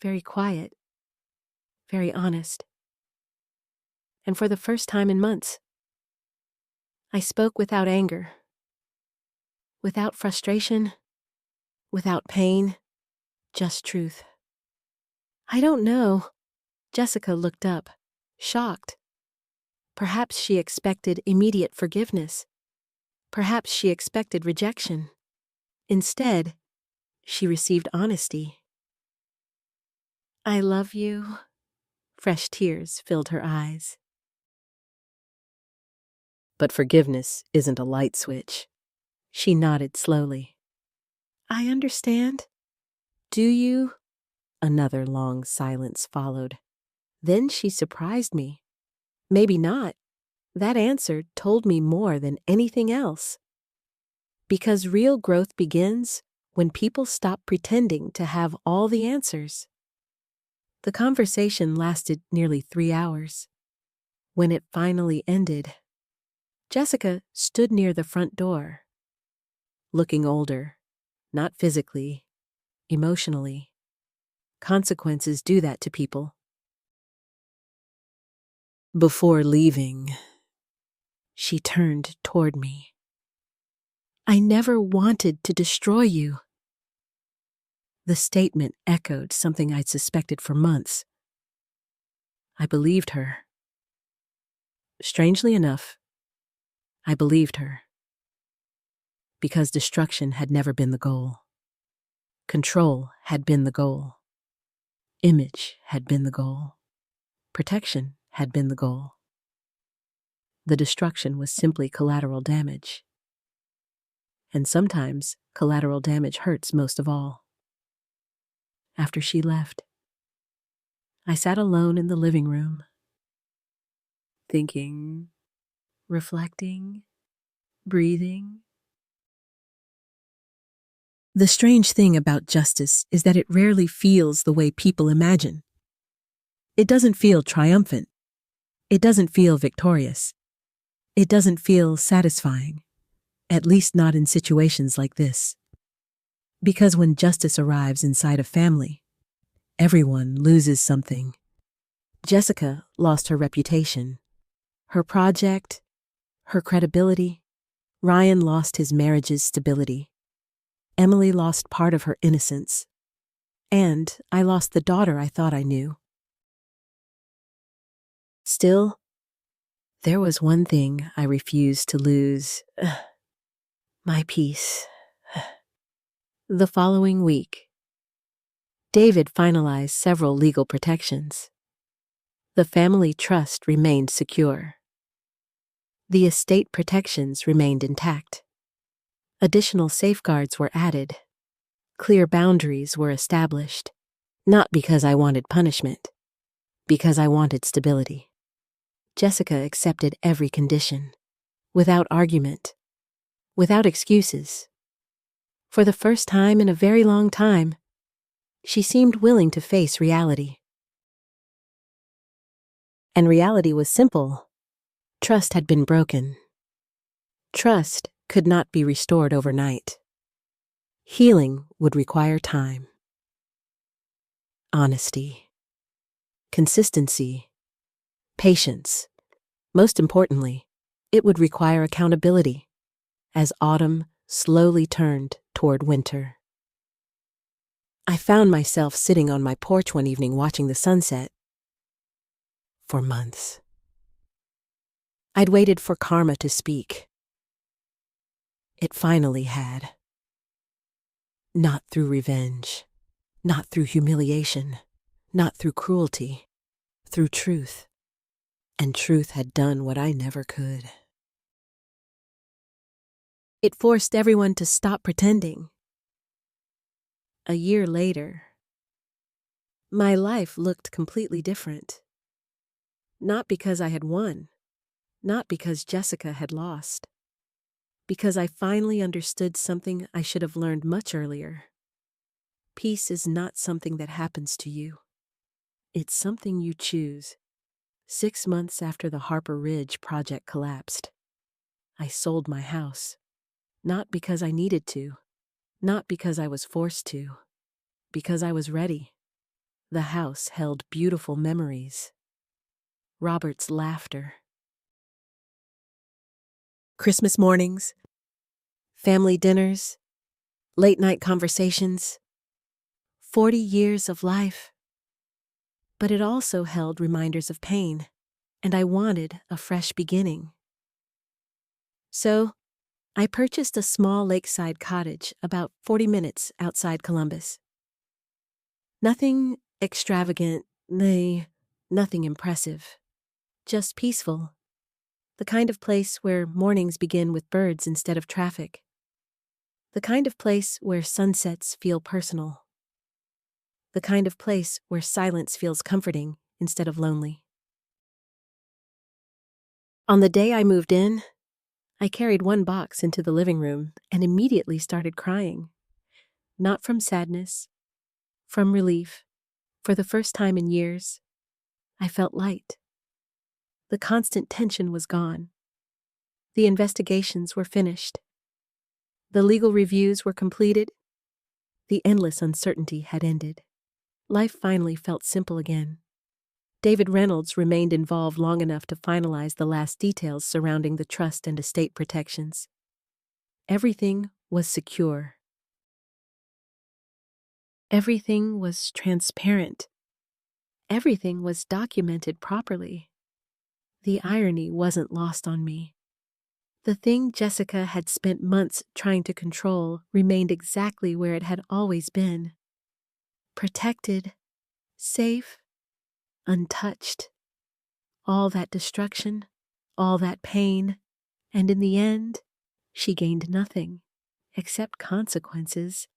Speaker 1: very quiet, very honest. And for the first time in months, I spoke without anger, without frustration, without pain, just truth. "I don't know." Jessica looked up, shocked. Perhaps she expected immediate forgiveness. Perhaps she expected rejection. Instead, she received honesty. "I love you." Fresh tears filled her eyes. "But forgiveness isn't a light switch." She nodded slowly. "I understand." "Do you?" Another long silence followed. Then she surprised me. Maybe not. That answer told me more than anything else. Because real growth begins when people stop pretending to have all the answers. The conversation lasted nearly 3 hours. When it finally ended, Jessica stood near the front door, looking older, not physically, emotionally. Consequences do that to people. Before leaving, she turned toward me. I never wanted to destroy you. The statement echoed something I'd suspected for months. I believed her. Strangely enough, I believed her. Because destruction had never been the goal. Control had been the goal. Image had been the goal. Protection had been the goal. The destruction was simply collateral damage. And sometimes collateral damage hurts most of all. After she left, I sat alone in the living room, thinking, reflecting, breathing. The strange thing about justice is that it rarely feels the way people imagine. It doesn't feel triumphant. It doesn't feel victorious. It doesn't feel satisfying, at least not in situations like this. Because when justice arrives inside a family, everyone loses something. Jessica lost her reputation, her project, her credibility. Ryan lost his marriage's stability. Emily lost part of her innocence. And I lost the daughter I thought I knew. Still, there was one thing I refused to lose. My peace. The following week, David finalized several legal protections. The family trust remained secure. The estate protections remained intact. Additional safeguards were added. Clear boundaries were established, not because I wanted punishment, because I wanted stability. Jessica accepted every condition, without argument, without excuses. For the first time in a very long time, she seemed willing to face reality. And reality was simple. Trust had been broken. Trust could not be restored overnight. Healing would require time. Honesty. Consistency. Patience. Most importantly, it would require accountability as autumn slowly turned toward winter. I found myself sitting on my porch one evening watching the sunset. For months, I'd waited for karma to speak. It finally had. Not through revenge, not through humiliation, not through cruelty, through truth. And truth had done what I never could. It forced everyone to stop pretending. A year later, my life looked completely different. Not because I had won, not because Jessica had lost, because I finally understood something I should have learned much earlier. Peace is not something that happens to you. It's something you choose. 6 months after the Harper Ridge project collapsed, I sold my house. Not because I needed to, not because I was forced to, because I was ready. The house held beautiful memories. Robert's laughter. Christmas mornings, family dinners, late-night conversations. 40 years of life. But it also held reminders of pain, and I wanted a fresh beginning. So, I purchased a small lakeside cottage about 40 minutes outside Columbus. Nothing extravagant, nay, nothing impressive. Just peaceful. The kind of place where mornings begin with birds instead of traffic. The kind of place where sunsets feel personal. The the kind of place where silence feels comforting instead of lonely. On the day I moved in, I carried one box into the living room and immediately started crying. Not from sadness, from relief. For the first time in years, I felt light. The constant tension was gone. The investigations were finished. The legal reviews were completed. The endless uncertainty had ended. Life finally felt simple again. David Reynolds remained involved long enough to finalize the last details surrounding the trust and estate protections. Everything was secure. Everything was transparent. Everything was documented properly. The irony wasn't lost on me. The thing Jessica had spent months trying to control remained exactly where it had always been. Protected, safe, untouched. All that destruction, all that pain, and in the end, she gained nothing, except consequences.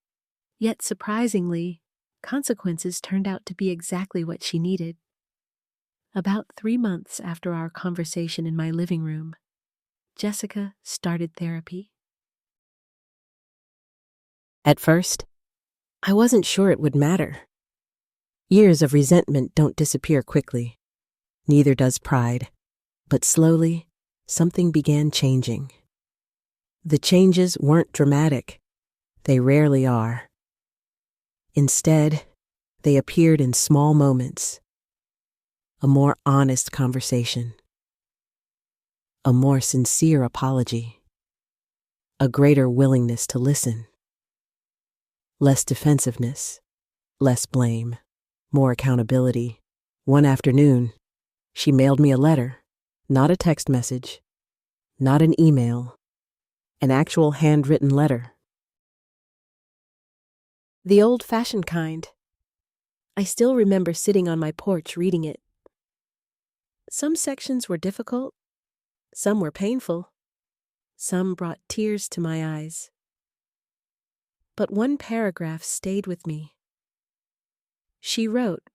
Speaker 1: Yet surprisingly, consequences turned out to be exactly what she needed. About 3 months after our conversation in my living room, Jessica started therapy. At first, I wasn't sure it would matter. Years of resentment don't disappear quickly. Neither does pride. But slowly, something began changing. The changes weren't dramatic. They rarely are. Instead, they appeared in small moments. A more honest conversation. A more sincere apology. A greater willingness to listen. Less defensiveness. Less blame. More accountability. One afternoon, she mailed me a letter, not a text message, not an email, an actual handwritten letter. The old-fashioned kind. I still remember sitting on my porch reading it. Some sections were difficult, some were painful, some brought tears to my eyes. But one paragraph stayed with me. She wrote,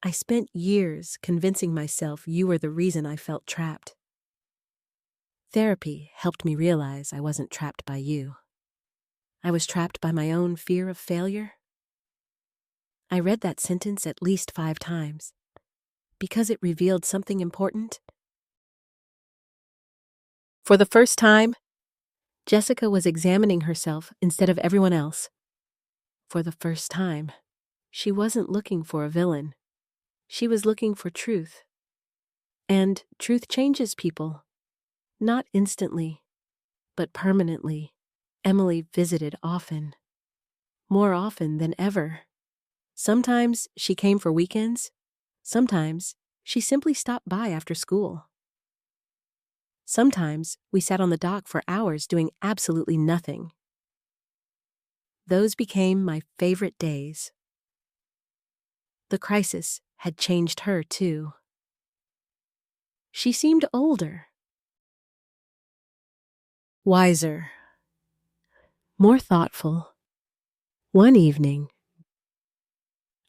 Speaker 1: "I spent years convincing myself you were the reason I felt trapped. Therapy helped me realize I wasn't trapped by you. I was trapped by my own fear of failure." I read that sentence at least 5 times, because it revealed something important. For the first time, Jessica was examining herself instead of everyone else. For the first time, she wasn't looking for a villain. She was looking for truth. And truth changes people. Not instantly, but permanently. Emily visited often. More often than ever. Sometimes she came for weekends. Sometimes she simply stopped by after school. Sometimes we sat on the dock for hours doing absolutely nothing. Those became my favorite days. The crisis had changed her, too. She seemed older, wiser, more thoughtful. One evening,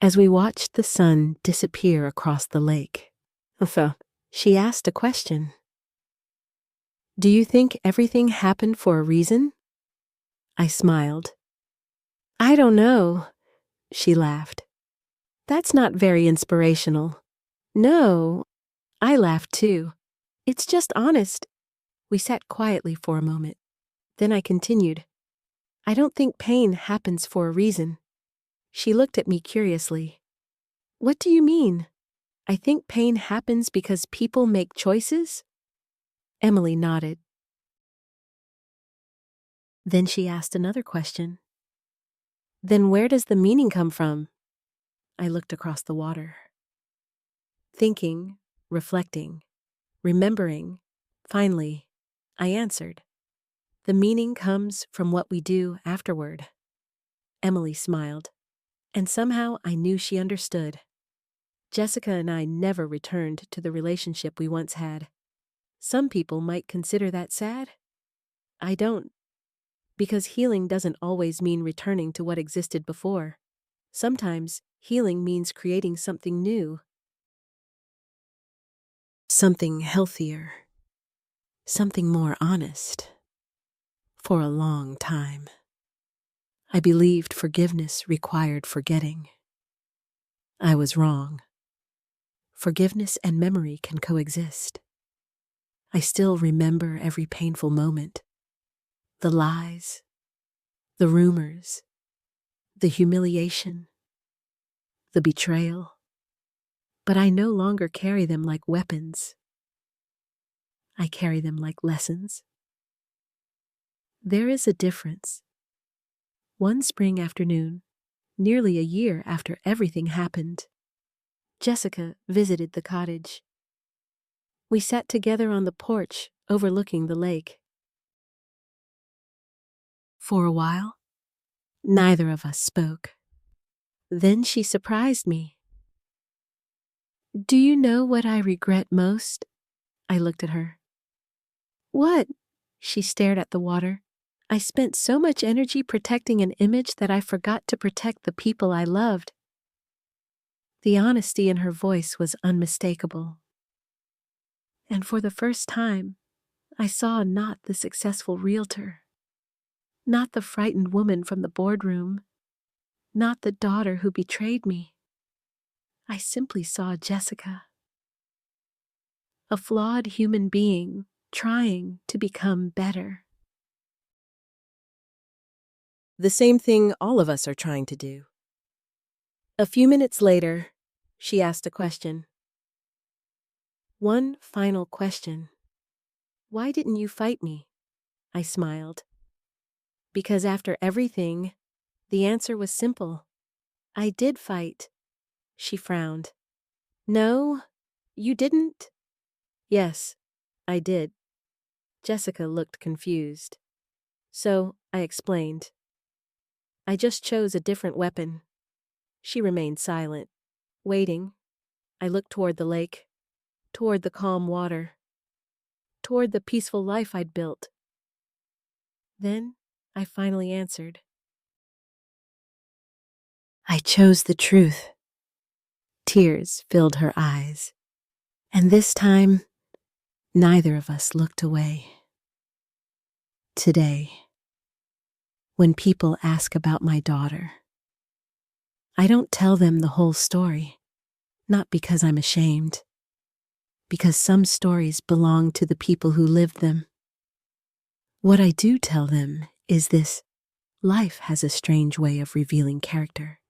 Speaker 1: as we watched the sun disappear across the lake, she asked a question. "Do you think everything happened for a reason?" I smiled. "I don't know," she laughed. "That's not very inspirational." "No," I laughed too. "It's just honest." We sat quietly for a moment. Then I continued, "I don't think pain happens for a reason." She looked at me curiously. "What do you mean?" "I think pain happens because people make choices." Emily nodded. Then she asked another question. "Then where does the meaning come from?" I looked across the water. Thinking, reflecting, remembering, finally, I answered. "The meaning comes from what we do afterward." Emily smiled, and somehow I knew she understood. Jessica and I never returned to the relationship we once had. Some people might consider that sad. I don't, because healing doesn't always mean returning to what existed before. Sometimes Healing means creating something new, something healthier, something more honest. For a long time, I believed forgiveness required forgetting. I was wrong. Forgiveness and memory can coexist. I still remember every painful moment, the lies, the rumors, the humiliation, the betrayal, but I no longer carry them like weapons. I carry them like lessons. There is a difference. One spring afternoon, nearly a year after everything happened, Jessica visited the cottage. We sat together on the porch overlooking the lake. For a while, neither of us spoke. Then she surprised me. "Do you know what I regret most?" I looked at her. "What?" She stared at the water. "I spent so much energy protecting an image that I forgot to protect the people I loved." The honesty in her voice was unmistakable. And for the first time, I saw not the successful realtor, not the frightened woman from the boardroom, not the daughter who betrayed me. I simply saw Jessica, a flawed human being trying to become better. The same thing all of us are trying to do. A few minutes later, she asked a question. One final question. "Why didn't you fight me?" I smiled. Because after everything, the answer was simple. I did fight. She frowned. "No, you didn't?" "Yes, I did." Jessica looked confused. So I explained. "I just chose a different weapon." She remained silent, waiting. I looked toward the lake, toward the calm water, toward the peaceful life I'd built. Then I finally answered. "I chose the truth." Tears filled her eyes, and this time, neither of us looked away. Today, when people ask about my daughter, I don't tell them the whole story, not because I'm ashamed, because some stories belong to the people who lived them. What I do tell them is this: life has a strange way of revealing character.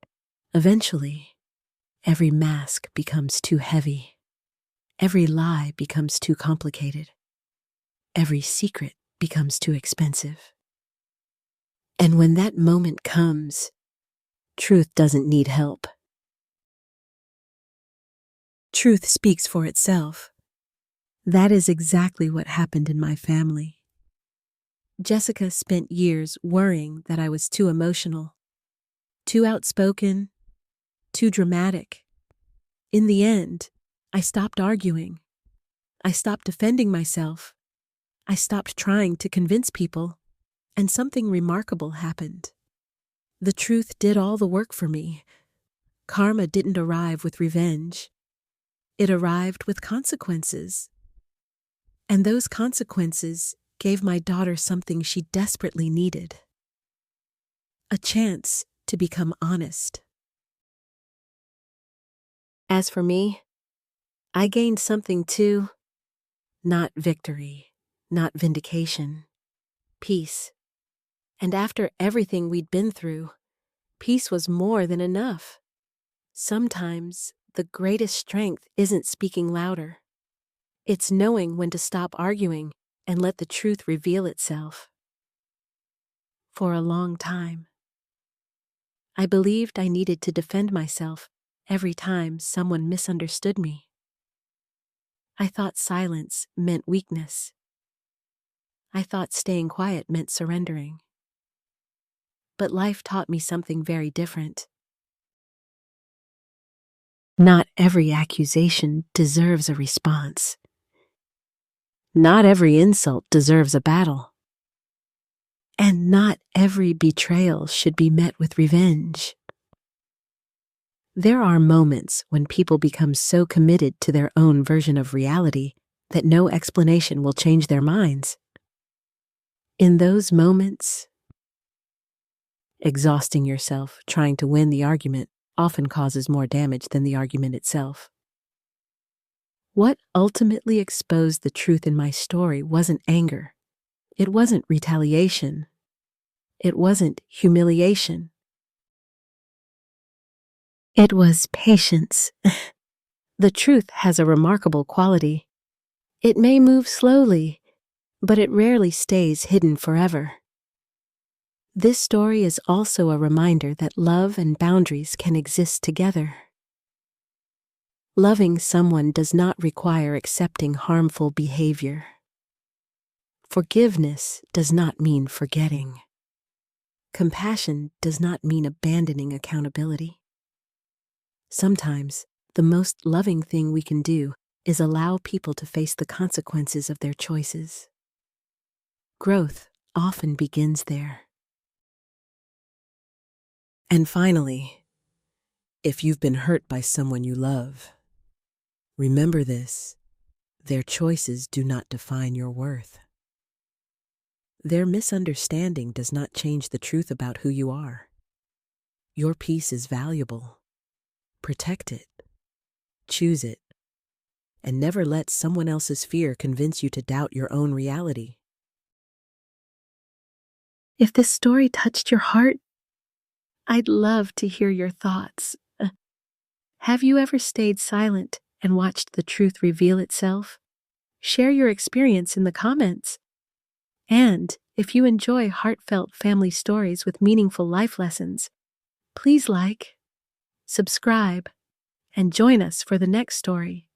Speaker 1: Eventually, every mask becomes too heavy. Every lie becomes too complicated. Every secret becomes too expensive. And when that moment comes, truth doesn't need help. Truth speaks for itself. That is exactly what happened in my family. Jessica spent years worrying that I was too emotional, too outspoken, too dramatic. In the end, I stopped arguing. I stopped defending myself. I stopped trying to convince people, and something remarkable happened. The truth did all the work for me. Karma didn't arrive with revenge. It arrived with consequences. And those consequences gave my daughter something she desperately needed: a chance to become honest. As for me, I gained something too. Not victory, not vindication, peace. And after everything we'd been through, peace was more than enough. Sometimes the greatest strength isn't speaking louder. It's knowing when to stop arguing and let the truth reveal itself. For a long time, I believed I needed to defend myself every time someone misunderstood me. I thought silence meant weakness. I thought staying quiet meant surrendering. But life taught me something very different. Not every accusation deserves a response. Not every insult deserves a battle. And not every betrayal should be met with revenge. There are moments when people become so committed to their own version of reality that no explanation will change their minds. In those moments, exhausting yourself trying to win the argument often causes more damage than the argument itself. What ultimately exposed the truth in my story wasn't anger. It wasn't retaliation. It wasn't humiliation. It was patience. The truth has a remarkable quality. It may move slowly, but it rarely stays hidden forever. This story is also a reminder that love and boundaries can exist together. Loving someone does not require accepting harmful behavior. Forgiveness does not mean forgetting. Compassion does not mean abandoning accountability. Sometimes, the most loving thing we can do is allow people to face the consequences of their choices. Growth often begins there. And finally, if you've been hurt by someone you love, remember this: their choices do not define your worth. Their misunderstanding does not change the truth about who you are. Your peace is valuable. Protect it. Choose it. And never let someone else's fear convince you to doubt your own reality. If this story touched your heart, I'd love to hear your thoughts. Have you ever stayed silent and watched the truth reveal itself? Share your experience in the comments. And if you enjoy heartfelt family stories with meaningful life lessons, please like, subscribe, and join us for the next story.